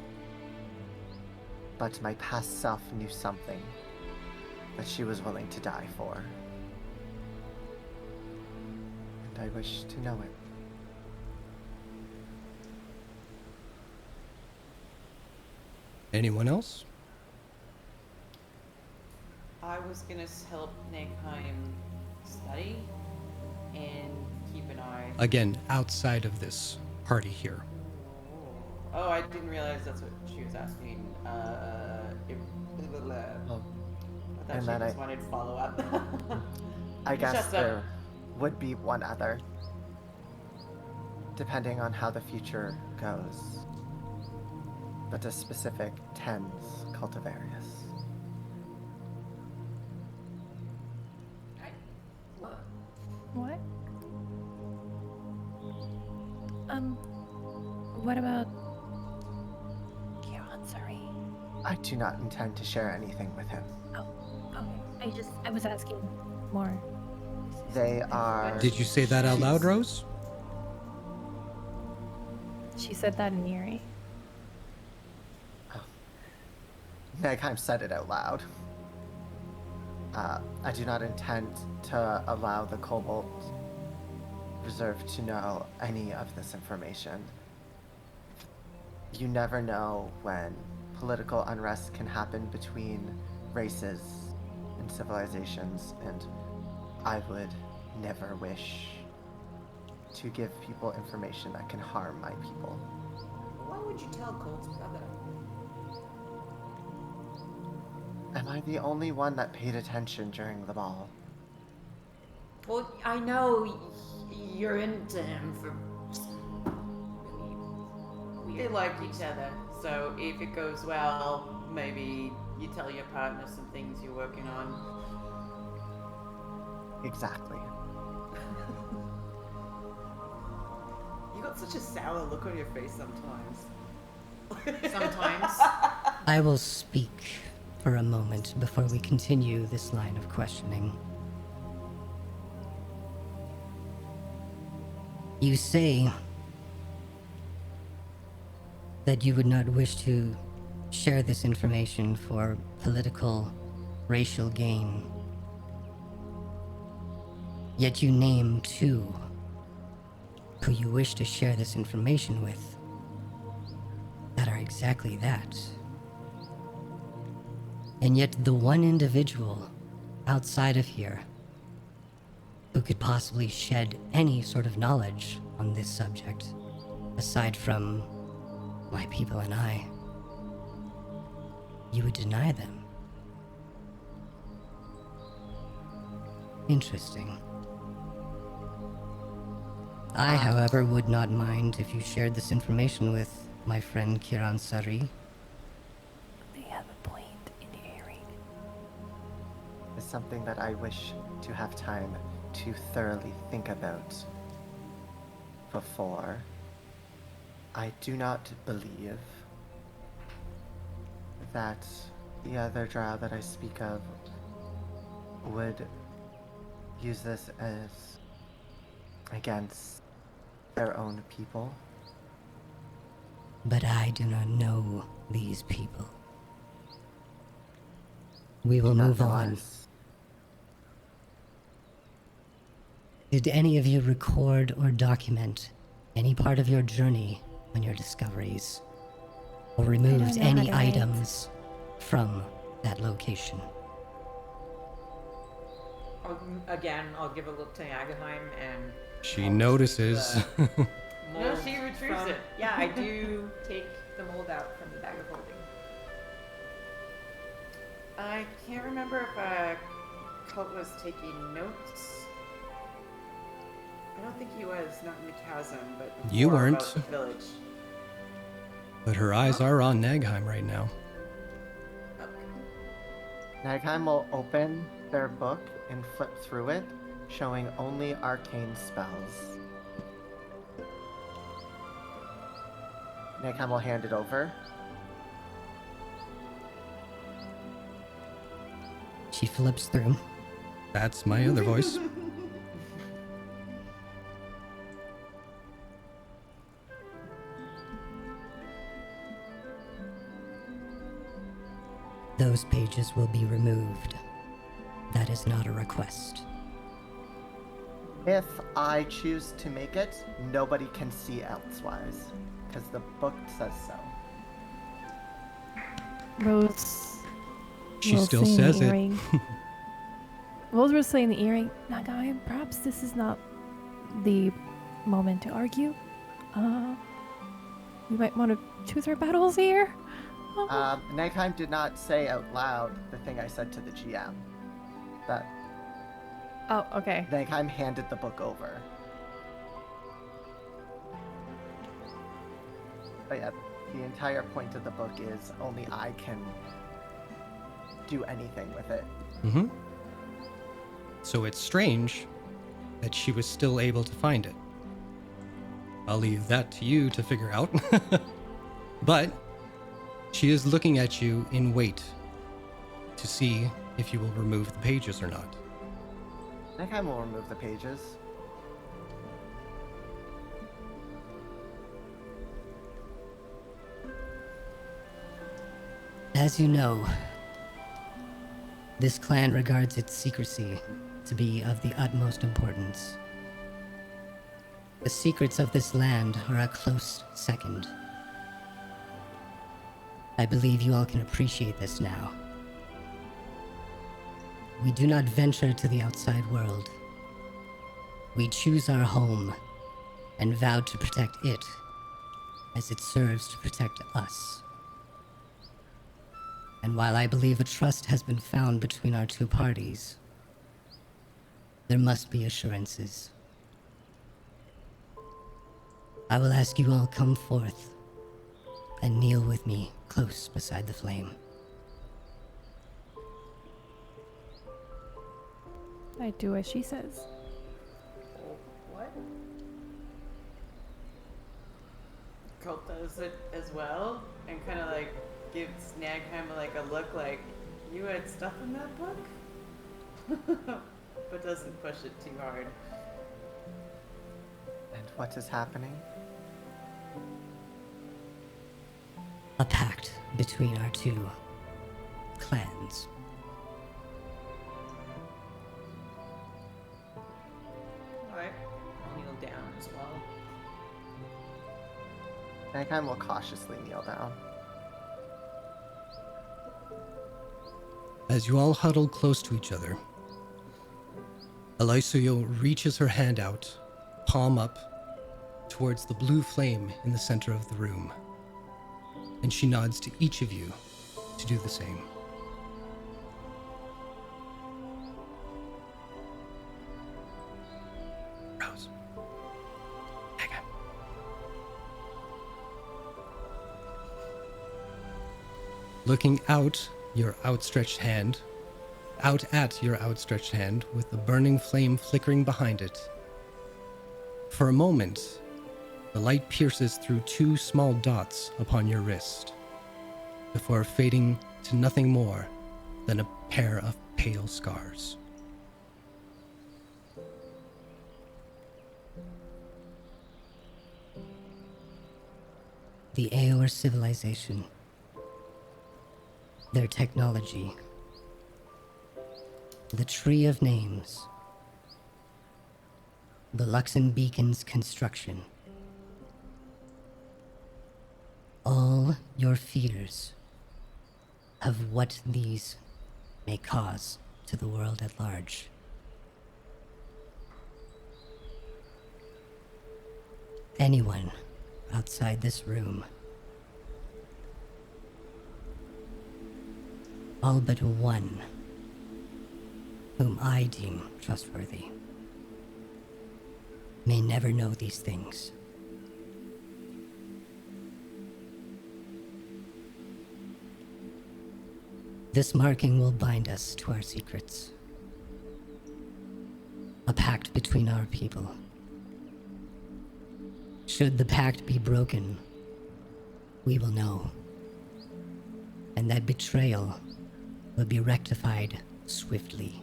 but my past self knew something that she was willing to die for. And I wish to know it. Anyone else? I was gonna help Nagaheim study and keep an eye. Again, outside of this party here. Oh, I didn't realize that's what she was asking. Oh. I thought And she then just wanted follow up. I guess Shut up. there would be one other, depending on how the future goes. But a specific tens cultivarius. What? What about Kiansari? I do not intend to share anything with him. Oh, I was asking more. They are. Did you say that out loud, Rose? She said that in Erie. Nagheim said it out loud. I do not intend to allow the Cobalt Reserve to know any of this information. You never know when political unrest can happen between races and civilizations, and I would never wish to give people information that can harm my people. Why would you tell Cole's brother? Am I the only one that paid attention during the ball? Well, I know you're into him for really They weird like each other, so if it goes well, maybe you tell your partner some things you're working on. Exactly. You got such a sour look on your face sometimes. Sometimes. I will speak for a moment before we continue this line of questioning. You say that you would not wish to share this information for political, racial gain. Yet you name two who you wish to share this information with that are exactly that. And yet the one individual outside of here who could possibly shed any sort of knowledge on this subject, aside from my people and I, you would deny them. Interesting. I, however, would not mind if you shared this information with my friend Kiran Sari. They have a point in hearing. Is something that I wish to have time to thoroughly think about before. I do not believe that the other drow that I speak of would use this as against their own people. But I do not know these people. We will move on. Nonetheless, Did any of you record or document any part of your journey on your discoveries? Or removed know how any to write. items from that location? Again, I'll give a look to Agaheim and. She notices. No, No, she retrieves it. Yeah, I do take the mold out from the bag of holding. I can't remember if Colt was taking notes. I don't think he was, not in the chasm, but You more weren't. about the village. But her eyes are on Nagheim right now. Nagheim will open their book and flip through it, showing only arcane spells. Nagheim will hand it over. She flips through. That's my other voice. Those pages will be removed. That is not a request. If I choose to make it, nobody can see elsewise, because the book says so. Rose. She will still say in the says it. earring. Rose will say in the earring, Nagai, perhaps this is not the moment to argue. We might want to choose our battles here. Nagheim did not say out loud the thing I said to the GM. That Oh, okay. Nagheim handed the book over. But yeah, the entire point of the book is only I can do anything with it. Mm-hmm. So it's strange that she was still able to find it. I'll leave that to you to figure out. But she is looking at you in wait to see if you will remove the pages or not. Nagheim will remove the pages. As you know, this clan regards its secrecy to be of the utmost importance. The secrets of this land are a close second. I believe you all can appreciate this now. We do not venture to the outside world. We choose our home and vowed to protect it as it serves to protect us. And while I believe a trust has been found between our two parties, there must be assurances. I will ask you all come forth and kneel with me close beside the flame. I do as she says. What? Colt does it as well, and kind of like gives Nagheim like a look like, you had stuff in that book? But doesn't push it too hard. And what is happening? A pact between our two clans. Alright, I'll kneel down as well. Nagheim will cautiously kneel down. As you all huddle close to each other, Eliseo reaches her hand out, palm up, towards the blue flame in the center of the room, and she nods to each of you to do the same. Rose. Megan. Looking out at your outstretched hand with the burning flame flickering behind it. For a moment, the light pierces through two small dots upon your wrist, before fading to nothing more than a pair of pale scars. The Aor civilization, their technology, the Tree of Names, the Luxon Beacon's construction. All your fears of what these may cause to the world at large. Anyone outside this room, all but one whom I deem trustworthy, may never know these things. This marking will bind us to our secrets. A pact between our people. Should the pact be broken, we will know. And that betrayal will be rectified swiftly.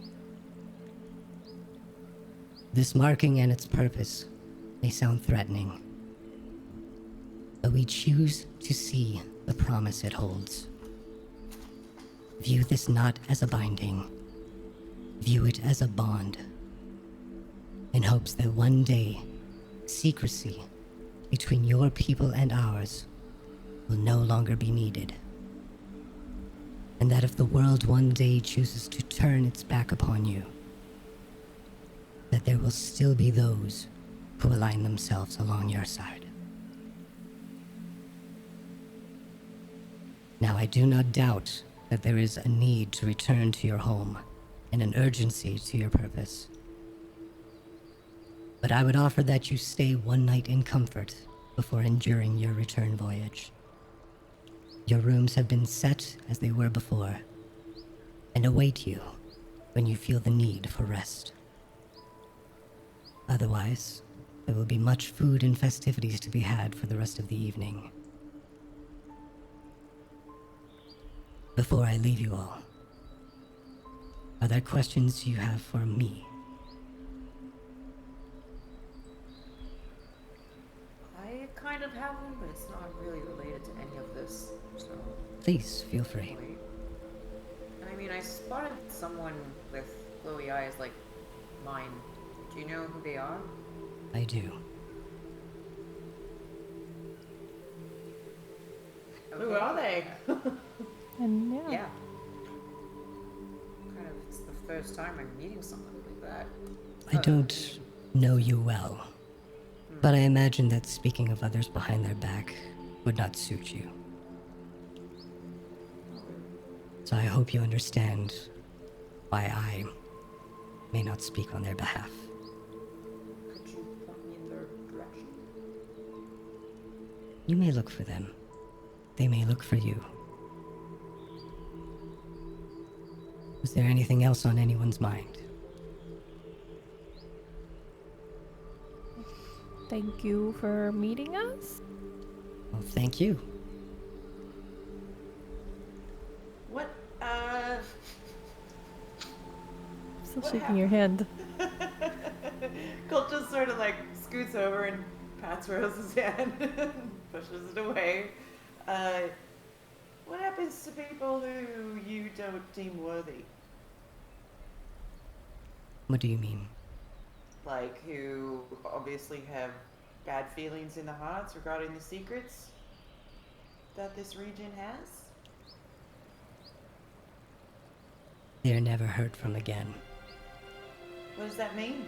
This marking and its purpose may sound threatening, but we choose to see the promise it holds. View this not as a binding. View it as a bond, in hopes that one day, secrecy between your people and ours will no longer be needed. And that if the world one day chooses to turn its back upon you, that there will still be those who align themselves along your side. Now, I do not doubt that there is a need to return to your home and an urgency to your purpose. But I would offer that you stay one night in comfort before enduring your return voyage. Your rooms have been set as they were before, and await you when you feel the need for rest. Otherwise, there will be much food and festivities to be had for the rest of the evening. Before I leave you all, are there questions you have for me? I kind of have one, but it's not really related to any of this, so... Please, feel free. Wait. I mean, I spotted someone with glowy eyes like mine. Do you know who they are? I do. Who are they? And Yeah. Kind of, it's the first time I'm meeting someone like that. I don't know you well, But I imagine that speaking of others behind their back would not suit you. So I hope you understand why I may not speak on their behalf. Could you point me in their direction? You may look for them. They may look for you. Was there anything else on anyone's mind? Thank you for meeting us. Well, thank you. What? Still What shaking your hand. Colt just sort of like scoots over and pats Rose's hand and pushes it away. What happens to people who you don't deem worthy? What do you mean? Like, who obviously have bad feelings in their hearts regarding the secrets that this region has? They are never heard from again. What does that mean?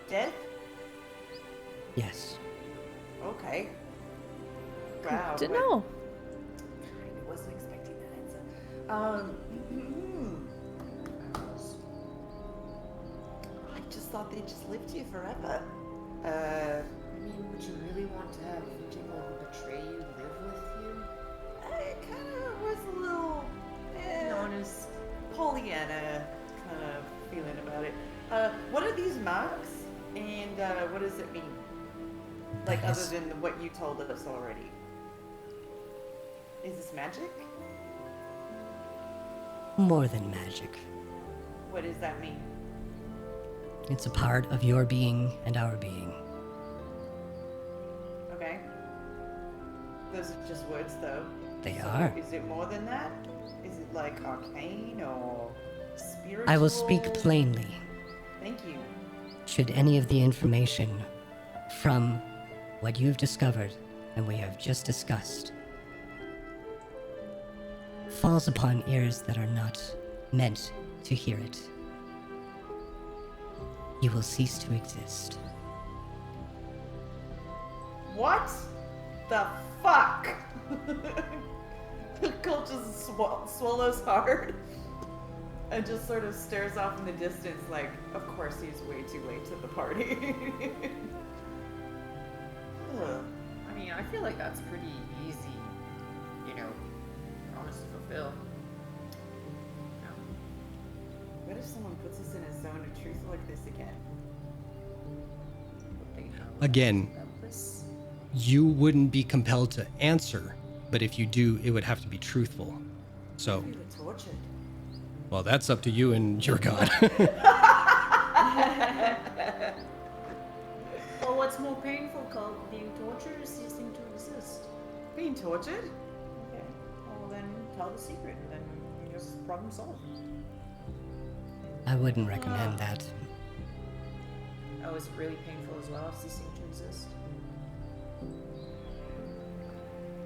Death? Yes. Okay. Wow. Good to but know. I wasn't expecting that answer. I just thought they'd just lived here forever. I mean, would you really want to have people who betray you live with you? I kind of was a little Honest. Pollyanna kind of feeling about it. What are these marks, and what does it mean? Like, other Yes. than what you told us already. Is this magic? More than magic. What does that mean? It's a part of your being and our being. Okay. Those are just words, though. They So are. Is it more than that? Is it like arcane or spiritual? I will speak plainly. Thank you. Should any of the information from what you've discovered and we have just discussed falls upon ears that are not meant to hear it, you will cease to exist. What the fuck? Colt just swallows hard and just sort of stares off in the distance like, of course he's way too late to the party. Ugh. I mean, I feel like that's pretty easy, promise to fulfill. What if someone puts us in a zone of truth like this again? Again, you wouldn't be compelled to answer, but if you do, it would have to be truthful. So, We were tortured. well, that's up to you and your god. Well, what's more painful, Colt? Being tortured or ceasing to exist? Being tortured? Okay. Well, then tell the secret, and then just problem solved. I wouldn't recommend that. Oh, is it really painful as well, ceasing to exist? Or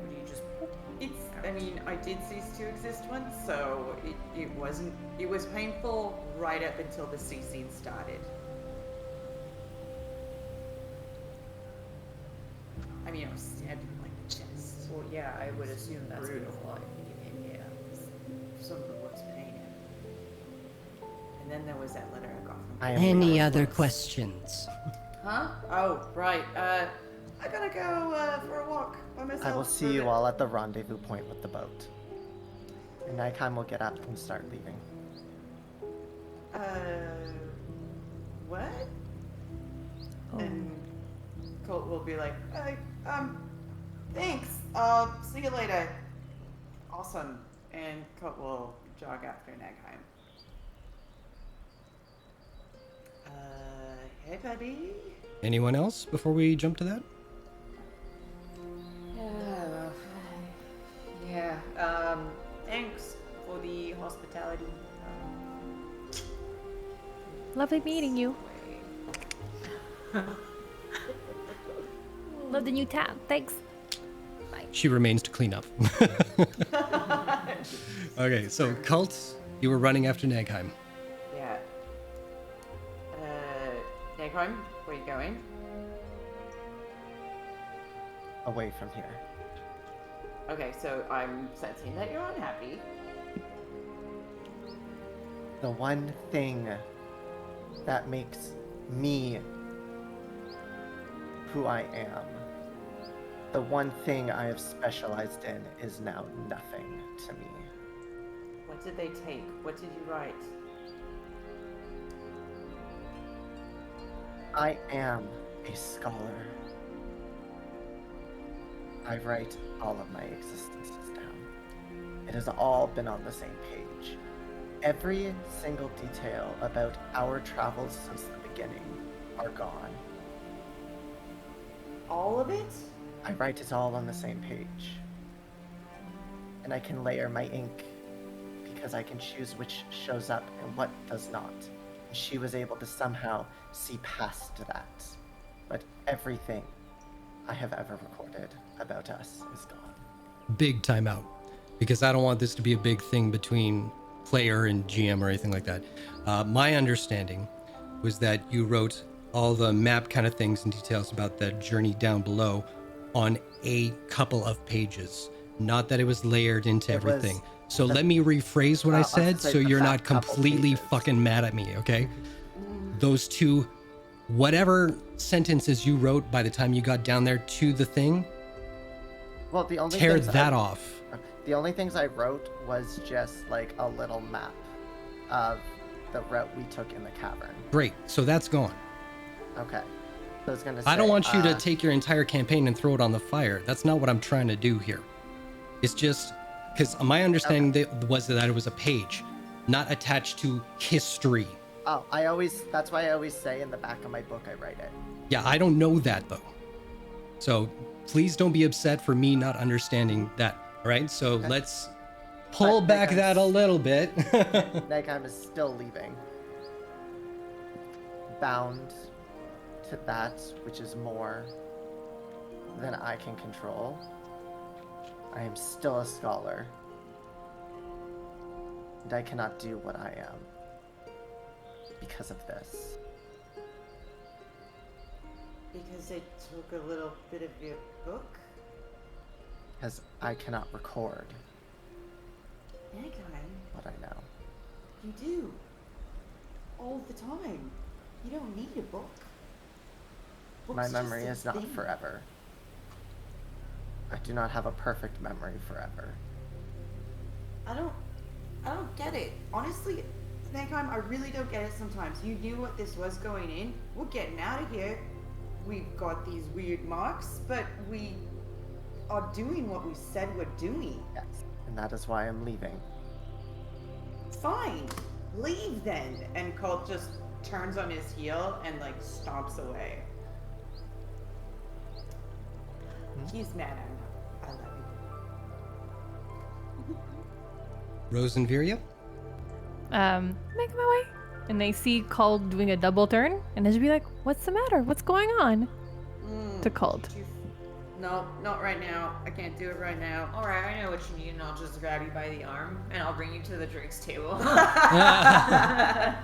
do you just... I mean, I did cease to exist once, so it wasn't, it was painful right up until the ceasing started. I mean, I was stabbed in like the chest. Well, yeah, I would assume that's gonna Brutal. fly. Yeah, some of the worst pain. And then there was that letter I got from I am Any other priceless. questions? Huh? Oh, right. I gotta go for a walk by myself. I will for see a you bit. all at the rendezvous point with the boat. And Nikon will get up and start leaving. What? Oh. And Colt will be like, thanks. See you later. Awesome. And Colt will jog after Nagheim. Hey, buddy. Anyone else before we jump to that? Yeah, thanks for the hospitality. Lovely meeting you. Love the new tab. Thanks. She remains to clean up. Okay, so Cult, you were running after Nagheim. Yeah. Nagheim, where you going? away from here. Okay, so I'm sensing that you're unhappy. The one thing that makes me who I am, the one thing I have specialized in, is now nothing to me. What did they take? What did you write? I am a scholar. I write all of my existences down. It has all been on the same page. Every single detail about our travels since the beginning are gone. All of it? I write it all on the same page. And I can layer my ink because I can choose which shows up and what does not. And she was able to somehow see past that. But everything I have ever recorded about us is gone. Big timeout, because I don't want this to be a big thing between player and GM or anything like that. My understanding was that you wrote all the map kind of things and details about the journey down below on a couple of pages, not that it was layered into everything. So let me rephrase what I said so you're not completely fucking mad at me, okay? Those two, whatever sentences you wrote by the time you got down there to the thing, Well, the only tear things that I, off. The only things I wrote was just like a little map of the route we took in the cavern. Great, so that's gone. Okay. So I was gonna say, I don't want you to take your entire campaign and throw it on the fire. That's not what I'm trying to do here. It's just because my understanding was that it was a page, not attached to history. Oh, that's why I always say in the back of my book I write it. Yeah, I don't know that though. So please don't be upset for me not understanding that. All right, so let's pull back that a little bit. Nagheim is still leaving. Bound to that which is more than I can control. I am still a scholar. And I cannot do what I am because of this. Because they took a little bit of your book? Because I cannot record Nagheim, what I know. you do. All the time. You don't need a book. My Book's memory just is a not thing. forever. I do not have a perfect memory forever. I don't get it. Honestly, Snakeheim, I really don't get it sometimes. You knew what this was going in. We're getting out of here. We've got these weird marks, but we are doing what we said we're doing. Yes. And that is why I'm leaving. Fine. Leave then. And Colt just turns on his heel and like stomps away. He's mad at me. I love you. Rose and Viria? Make my way. And they see Cult doing a double turn, and they just be like, "What's the matter? What's going on?" To Cult. No, not right now. I can't do it right now. All right, I know what you need, and I'll just grab you by the arm, and I'll bring you to the drinks table. That's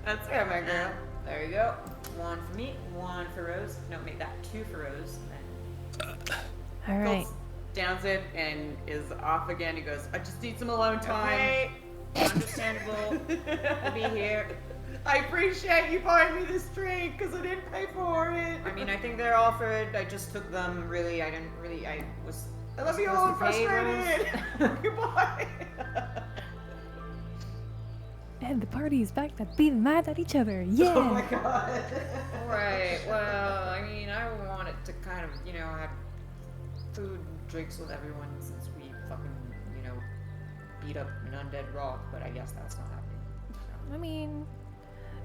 right, my girl. There you go. One for me, one for Rose. No, make that two for Rose. All right. Colt downs it and is off again. He goes, I just need some alone time. Okay, understandable. We'll be here. I appreciate you buying me this drink because I didn't pay for it. I mean, I think they're offered. I just took them. Really, I didn't really. I love you all frustrated. Goodbye. And the party is back to being mad at each other. Yeah. Oh my god. Right. Well, I mean, I wanted to kind of, have food, drinks with everyone since we fucking, beat up an undead rock. But I guess that's not happening. So. I mean,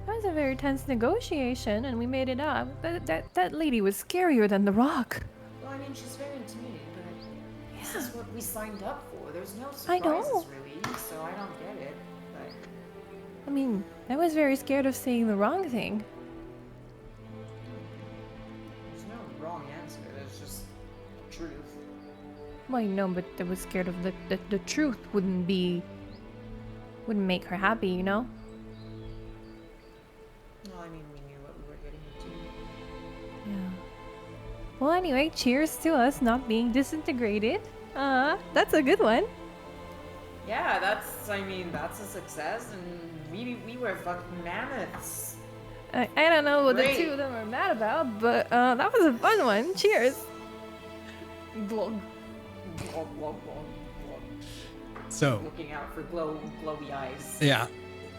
that was a very tense negotiation, and we made it up. That lady was scarier than the rock. Well, I mean, she's very intimidating, but this is what we signed up for. There's no I surprises, know. really, so I don't get it. But I mean, I was very scared of saying the wrong thing. there's no wrong answer. There's just truth. Well, no, but I was scared of the truth wouldn't make her happy, you know? Well, I mean, we knew what we were getting into. Yeah. Well, anyway, cheers to us not being disintegrated. That's a good one. Yeah, that's a success, and we were fucking mammoths. I don't know what Great. the two of them are mad about, but that was a fun one. Cheers. Glug. Glug, glug, glug, glug. So, Looking out for glowy eyes. yeah,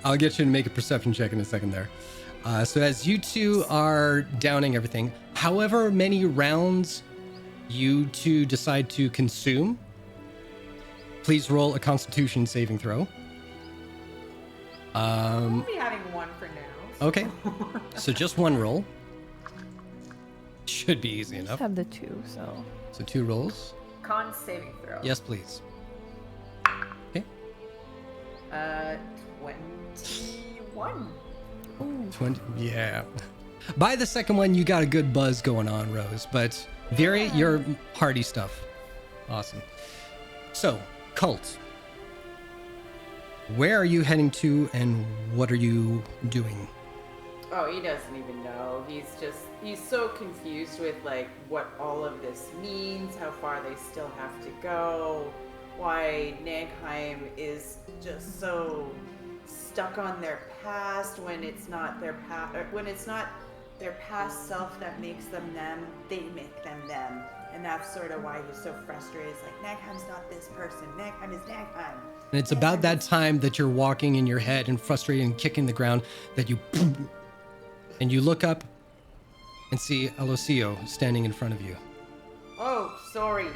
I'll get you to make a perception check in a second there. So as you two are downing everything, however many rounds you two decide to consume, please roll a Constitution saving throw. We'll be having one for now. Okay, so just one roll. Should be easy Just enough. have the two, so. So 2 rolls. Con saving throw. Yes, please. Okay. 21. 20. Yeah. By the second one, you got a good buzz going on, Rose. But very, your hearty stuff. Awesome. So, cult. Where are you heading to, and what are you doing? Oh, he doesn't even know. He's so confused with like what all of this means, how far they still have to go, why Nagheim is just so stuck on their past when it's not their past self that makes them them, they make them them. And that's sort of why he's so frustrated. It's like, Nagheim's not this person. Nagheim is Nagheim. And it's about that time that you're walking in your head and frustrated and kicking the ground that you... And you look up and see Alocio standing in front of you. Oh, sorry.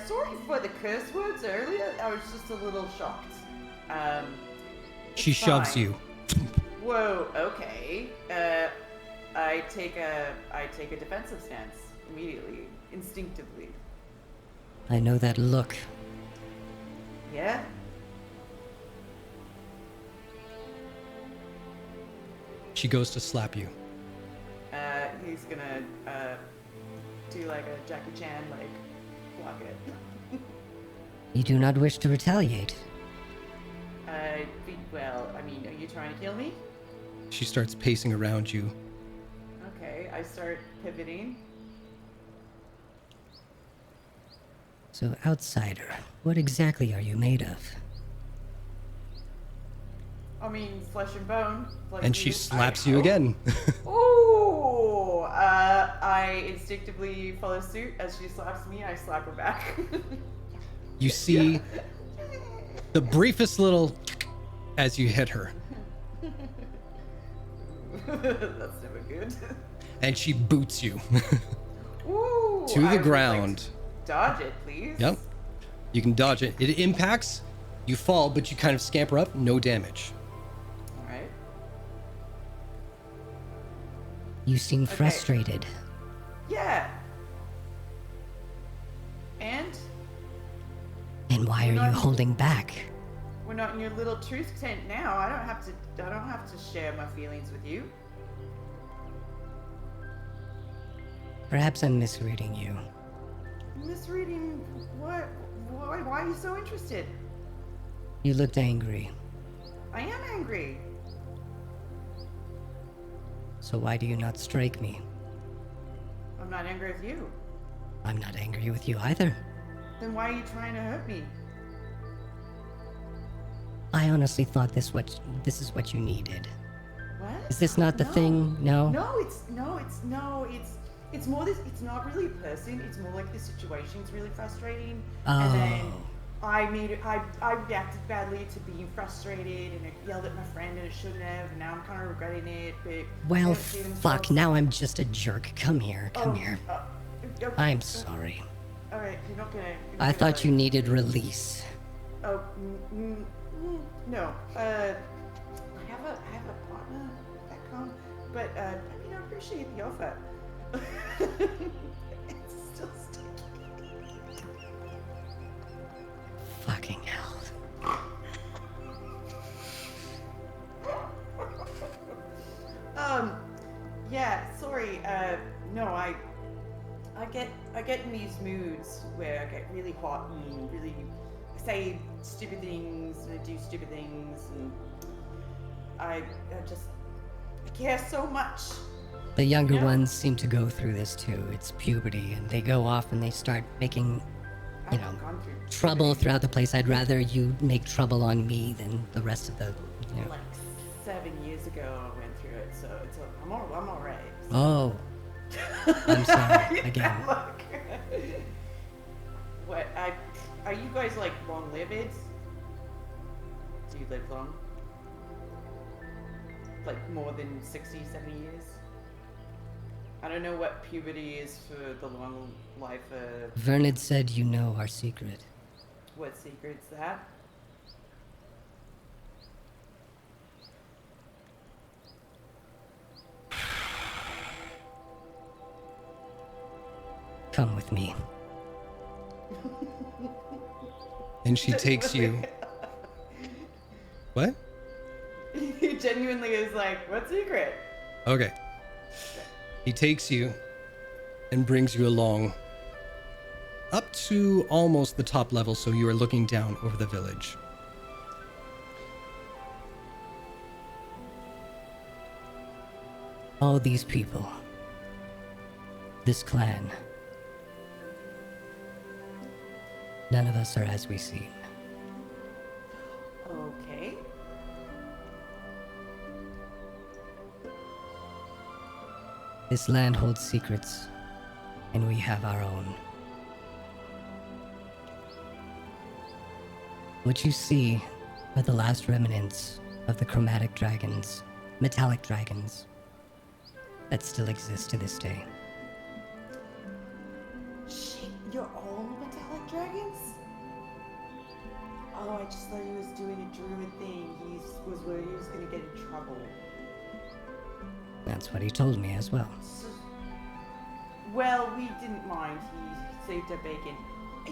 Sorry for the curse words earlier. I was just a little shocked. She it's shoves fine. you. Whoa, okay. I take a defensive stance immediately, instinctively. I know that look. Yeah? She goes to slap you. He's gonna do like a Jackie Chan, like block it. You do not wish to retaliate. Well, I mean, are you trying to kill me? She starts pacing around you. Okay, I start pivoting. So, outsider, what exactly are you made of? I mean, flesh and bone. Like And she you- slaps you again. Ooh! I instinctively follow suit. As she slaps me, I slap her back. You see the briefest little as you hit her. That's never good. And she boots you Ooh! to I the would like ground. to dodge it, please. Yep. You can dodge it. It impacts, you fall, but you kind of scamper up, no damage. Alright. You seem frustrated. Yeah. And And why are you holding back? we're not in your little truth tent now. I don't have to share my feelings with you. Perhaps I'm misreading you. Misreading what? Why are you so interested? You looked angry. I am angry. So why do you not strike me? I'm not angry with you. I'm not angry with you either. Then why are you trying to hurt me? I honestly thought this is what you needed. What? Is this not the No. thing? No? It's more this. It's not really a person. It's more like the situation's really frustrating. Oh. And then I reacted badly to being frustrated, and I yelled at my friend, and I shouldn't have. And now I'm kind of regretting it. But Well, they don't see fuck, themselves- now I'm just a jerk. Come here, come Oh, here. okay, I'm sorry. All right, you're not gonna. I thought you needed release. Oh, no. I have a partner back home, but I mean, I appreciate the offer. It's still sticky. Fucking hell. Yeah. Sorry. No, I get in these moods where I get really hot and really say stupid things and I do stupid things and I care so much The younger Yeah. ones seem to go through this too. It's puberty, and they go off and they start making, you know, I've gone through trouble puberty. throughout the place. I'd rather you make trouble on me than the rest of the, you know. Like 7 years ago, I went through it, so I'm all right. Oh, I'm sorry again. Look. What? Are you guys like long-lived? Do you live long? Like more than 60, 70 years? I don't know what puberty is for the long life of... Vernid said you know our secret. What secret's that? Come with me. And she takes you. What? He genuinely is like, what secret? Okay. He takes you and brings you along up to almost the top level, so you are looking down over the village. All these people. This clan. None of us are as we seem. Okay. This land holds secrets, and we have our own. What you see are the last remnants of the chromatic dragons, metallic dragons, that still exist to this day. Shit, you're all metallic dragons? Oh, I just thought he was doing a druid thing. He was worried he was gonna get in trouble. That's what he told me as well. So, well, we didn't mind. He saved our bacon.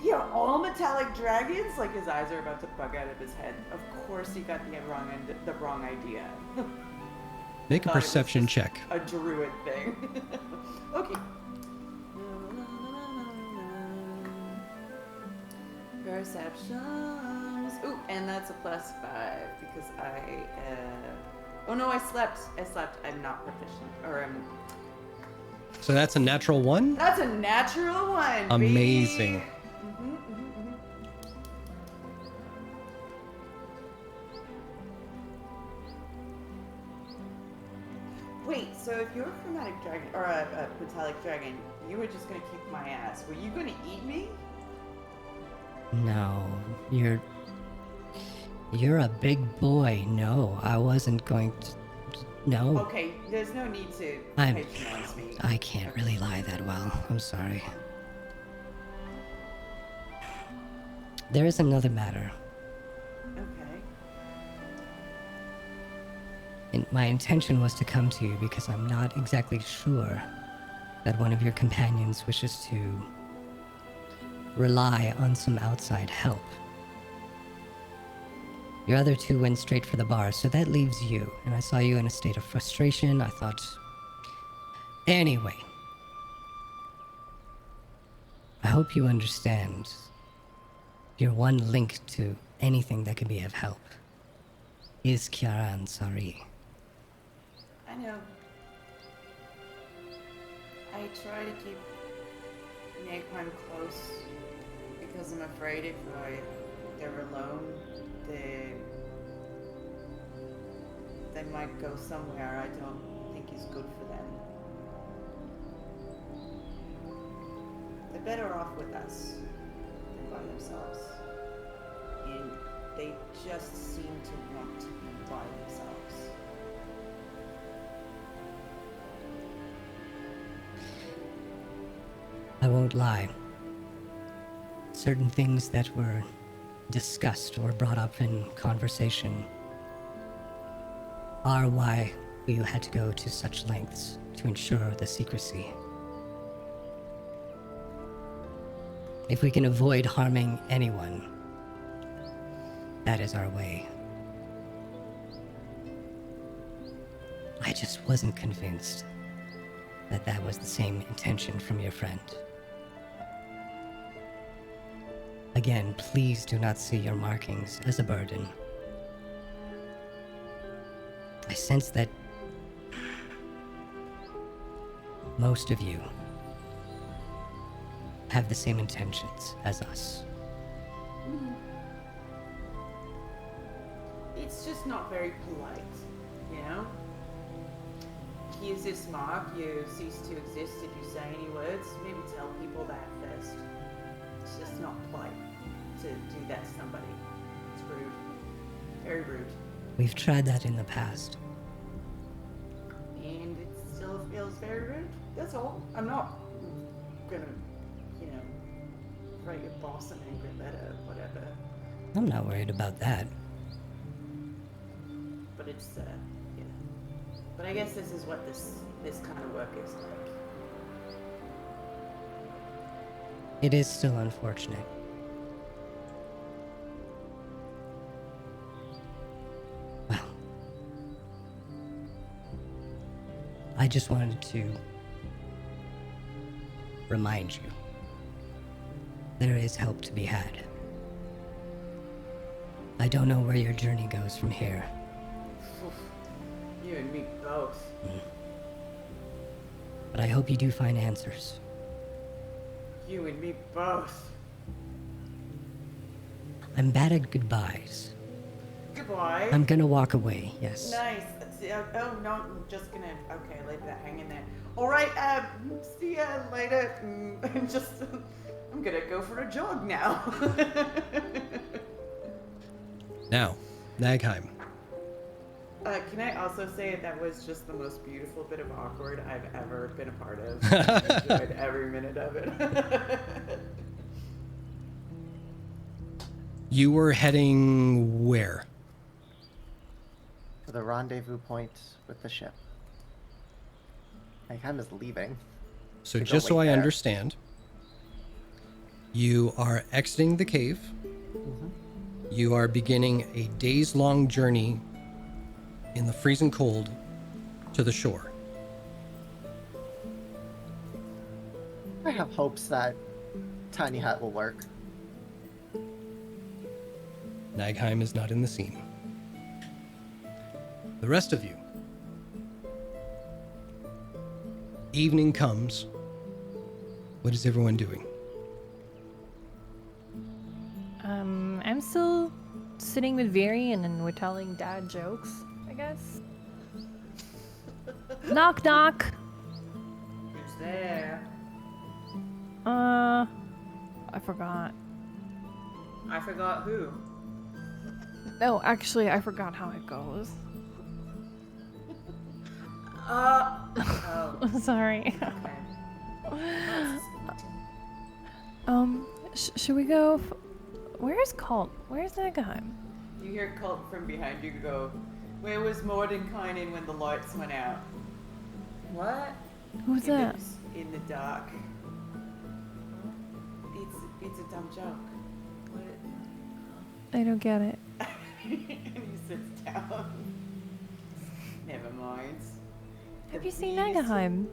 You're all metallic dragons? Like his eyes are about to bug out of his head. Of course he got the wrong idea. Make a Thought it was perception just check. A druid thing. Okay. Perceptions. Ooh, and that's a +5 because I. Oh no, I slept. I'm not proficient, or I'm. So that's a natural 1? That's a natural 1. baby. Amazing. Wait, so if you're a chromatic dragon or a metallic dragon, you were just gonna kick my ass. Were you gonna eat me? No, you're a big boy. No, I wasn't going to. No, Okay, there's no need to I'm- patronize me. I can't really lie that well. I'm sorry. There is another matter. Okay. And my intention was to come to you because I'm not exactly sure that one of your companions wishes to rely on some outside help. Your other two went straight for the bar, so that leaves you. And I saw you in a state of frustration. I thought... Anyway. I hope you understand. Your one link to anything that could be of help is Kiaran Sari. I know. I try to keep Nagpine close because I'm afraid if they're alone, they might go somewhere I don't think is good for them. They're better off with us than by themselves. And they just seem to want to be by themselves. I won't lie. Certain things that were discussed or brought up in conversation are why we had to go to such lengths to ensure the secrecy. If we can avoid harming anyone, that is our way. I just wasn't convinced that that was the same intention from your friend. Again, please do not see your markings as a burden. I sense that most of you have the same intentions as us. It's just not very polite, you know? Here's this mark, you cease to exist if you say any words. Maybe tell people that first. It's just not polite to do that to somebody. It's rude. Very rude. We've tried that in the past. And it still feels very rude. That's all. I'm not gonna, you know, write your boss an angry letter, whatever. I'm not worried about that. But it's, yeah. But I guess this is what this kind of work is like. It is still unfortunate. Well, I just wanted to remind you there is help to be had. I don't know where your journey goes from here. You and me both. But I hope you do find answers. You and me both. I'm bad at goodbyes. Goodbye. I'm gonna walk away, yes. Nice. Oh no, I'm just gonna. Okay, leave that hanging there. All right. See ya later. I'm gonna go for a jog now. Now, Nagheim. Can I also say that was just the most beautiful bit of awkward I've ever been a part of. I enjoyed every minute of it. You were heading where? To the rendezvous point with the ship. Nagheim is leaving. So To go just so wait I there. understand, you are exiting the cave. You are beginning a days-long journey in the freezing cold to the shore. I have hopes that Tiny Hat will work. Nagheim is not in the scene. The rest of you. Evening comes. What is everyone doing? I'm still sitting with Viri and then we're telling dad jokes, I guess. Knock knock. Who's there? I forgot. I forgot who. No, actually, I forgot how it goes. Oh. Sorry. Okay. Should we go? Where's Colt? Where's Nagheim? You hear Colt from behind you go, "Where was Mordenkainen when the lights went out?" What? Who's that? In the dark. It's a dumb joke. What? I don't get it. And he sits down. Never mind. Have you seen Nagheim?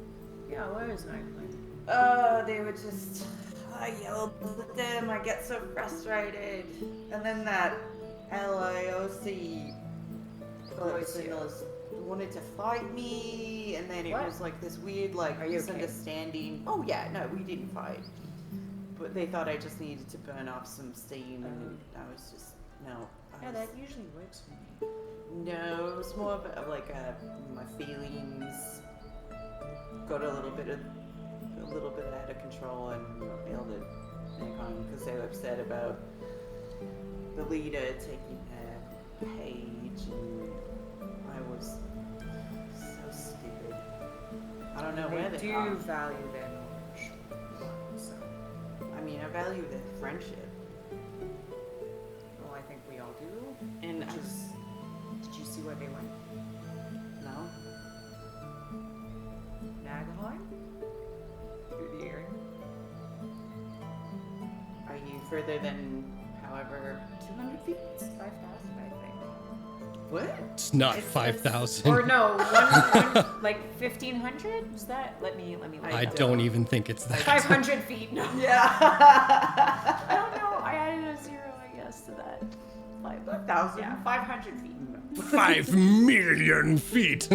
Yeah, where is Nightlight? They were just. I yelled at them. I get so frustrated. And then that LIOC person wanted to fight me, and then it What? was like this weird like Are you okay? misunderstanding. Oh yeah, no, we didn't fight. But they thought I just needed to burn off some steam, and I was just no. Yeah, that usually works for me. No, it was more of like my feelings got a little bit out of control, and yelled at Nagheim because they were upset about the leader taking her page, and I was so stupid. I don't know where They they do are. value their knowledge. So, I mean, I value their friendship, well, I think we all do. and I Did you- just Did you see where they went? no. Nagheim? Through the area? Are you further than however 200 feet? It's 5,000, I think. What? It's not It's- 5,000. Or no, like 1,500? Is that? Let me look I that don't up. even think it's that. 500 feet. No. Yeah. I don't know. I added a zero, I guess, to that. 5,000. Yeah, 500 feet. 5 million feet.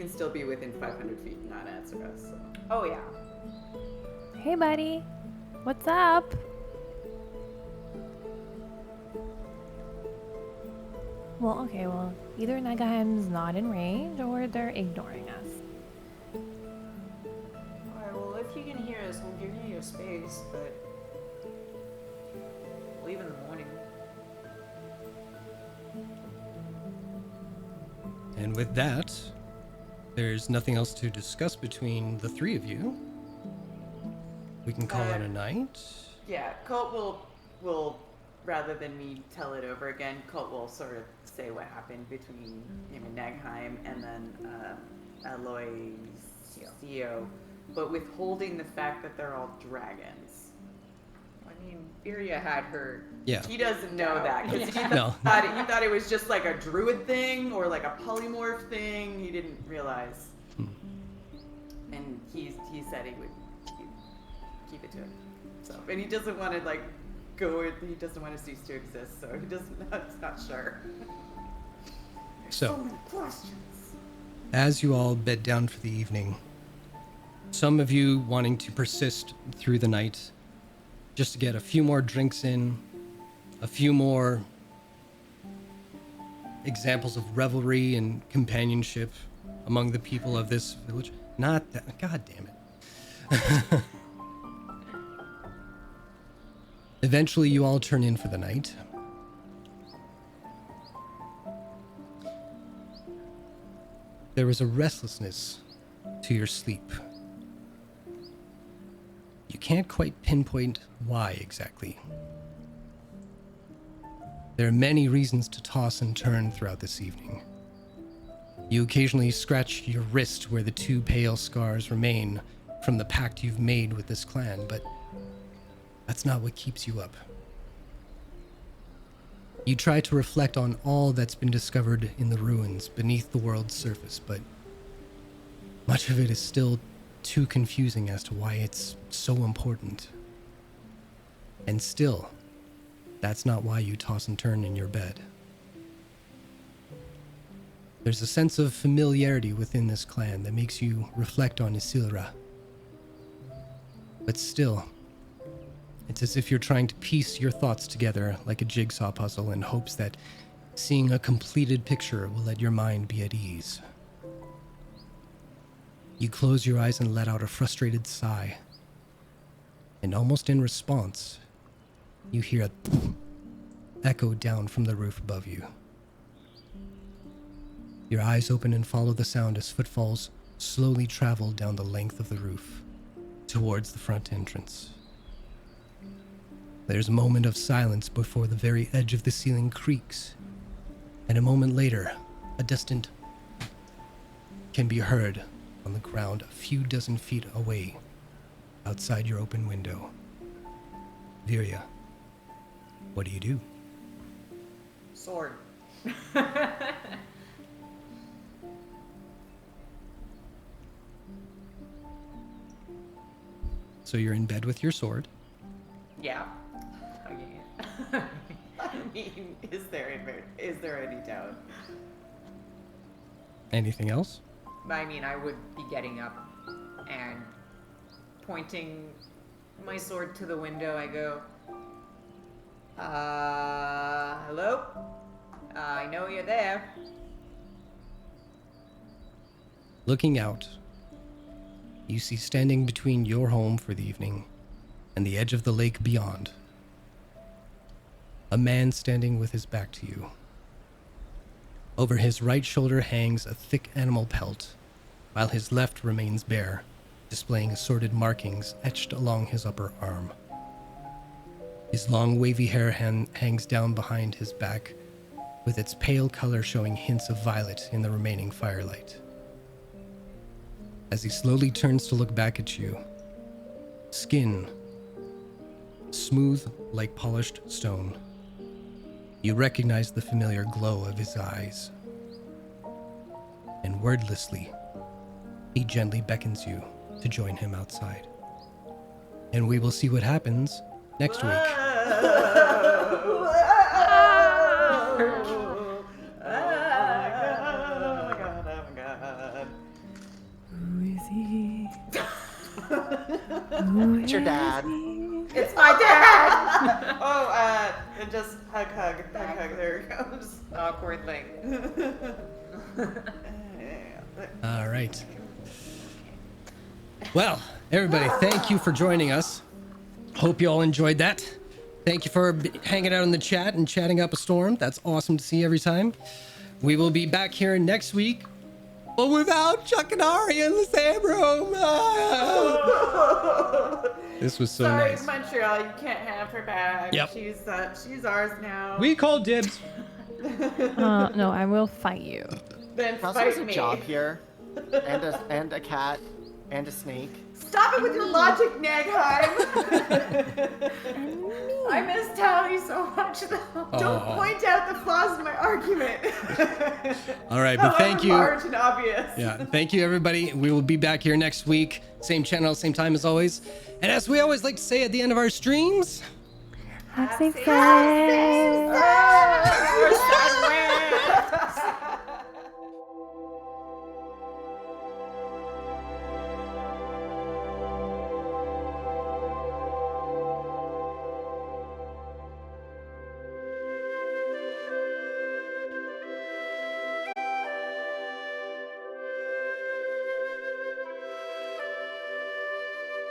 can still be within 500 feet and not answer us. So. Oh yeah. Hey, buddy. What's up? Well, okay, well, either Nagaheim's not in range or they're ignoring us. Alright, well, if you can hear us, we'll give you your space, but leave in the morning. And with that, there's nothing else to discuss between the three of you. We can call it a night. Yeah, Colt will rather than me tell it over again, Colt will sort of say what happened between him and Nagheim and then Aloysio, but withholding the fact that they're all dragons. I mean, Iria had her. Yeah. He doesn't know that because he No. thought it was just like a druid thing or like a polymorph thing. He didn't realize, and he said he would keep it to him. So, and he doesn't want to like go. He doesn't want to cease to exist. So he doesn't. It's not sure. So, many questions. as you all bed down for the evening, some of you wanting to persist through the night just to get a few more drinks in, a few more examples of revelry and companionship among the people of this village. Not that, god damn it. Eventually you all turn in for the night. There was a restlessness to your sleep. You can't quite pinpoint why exactly. There are many reasons to toss and turn throughout this evening. You occasionally scratch your wrist where the two pale scars remain from the pact you've made with this clan, but that's not what keeps you up. You try to reflect on all that's been discovered in the ruins beneath the world's surface, but much of it is still too confusing as to why it's so important. And still, that's not why you toss and turn in your bed. There's a sense of familiarity within this clan that makes you reflect on Isilra. But still, it's as if you're trying to piece your thoughts together like a jigsaw puzzle in hopes that seeing a completed picture will let your mind be at ease. You close your eyes and let out a frustrated sigh. And almost in response, you hear a echo down from the roof above you. Your eyes open and follow the sound as footfalls slowly travel down the length of the roof towards the front entrance. There's a moment of silence before the very edge of the ceiling creaks, and a moment later, a distant can be heard on the ground a few dozen feet away, outside your open window. Viria, what do you do? Sword. So you're in bed with your sword. Yeah. I mean, is there any doubt? Anything else? I mean, I would be getting up and pointing my sword to the window. I go, hello? I know you're there. Looking out, you see standing between your home for the evening and the edge of the lake beyond, a man standing with his back to you. Over his right shoulder hangs a thick animal pelt, while his left remains bare, displaying assorted markings etched along his upper arm. His long wavy hair hangs down behind his back, with its pale color showing hints of violet in the remaining firelight. As he slowly turns to look back at you, skin smooth like polished stone, you recognize the familiar glow of his eyes. And wordlessly, he gently beckons you to join him outside. And we will see what happens next week. see? It's your dad. It's my dad! Oh, and just hug. There it goes. Awkward link. All right. Well, everybody, thank you for joining us. Hope you all enjoyed that. Thank you for hanging out in the chat and chatting up a storm. That's awesome to see every time. We will be back here next week, but without Chuck and Ari in the same room. This was so Sorry, nice. Montreal, you can't have her back. Yep. She's ours now. We call dibs. No, I will fight you. Then Also, fight there's a me. job here, and a cat, and a snake. Stop it with your logic, Nagheim. I miss Tally so much, though. Don't point out the flaws in my argument. All right, but thank you. Large and obvious. Yeah, thank you, everybody. We will be back here next week. Same channel, same time as always. And as we always like to say at the end of our streams, Have safe Have safe sex. sex.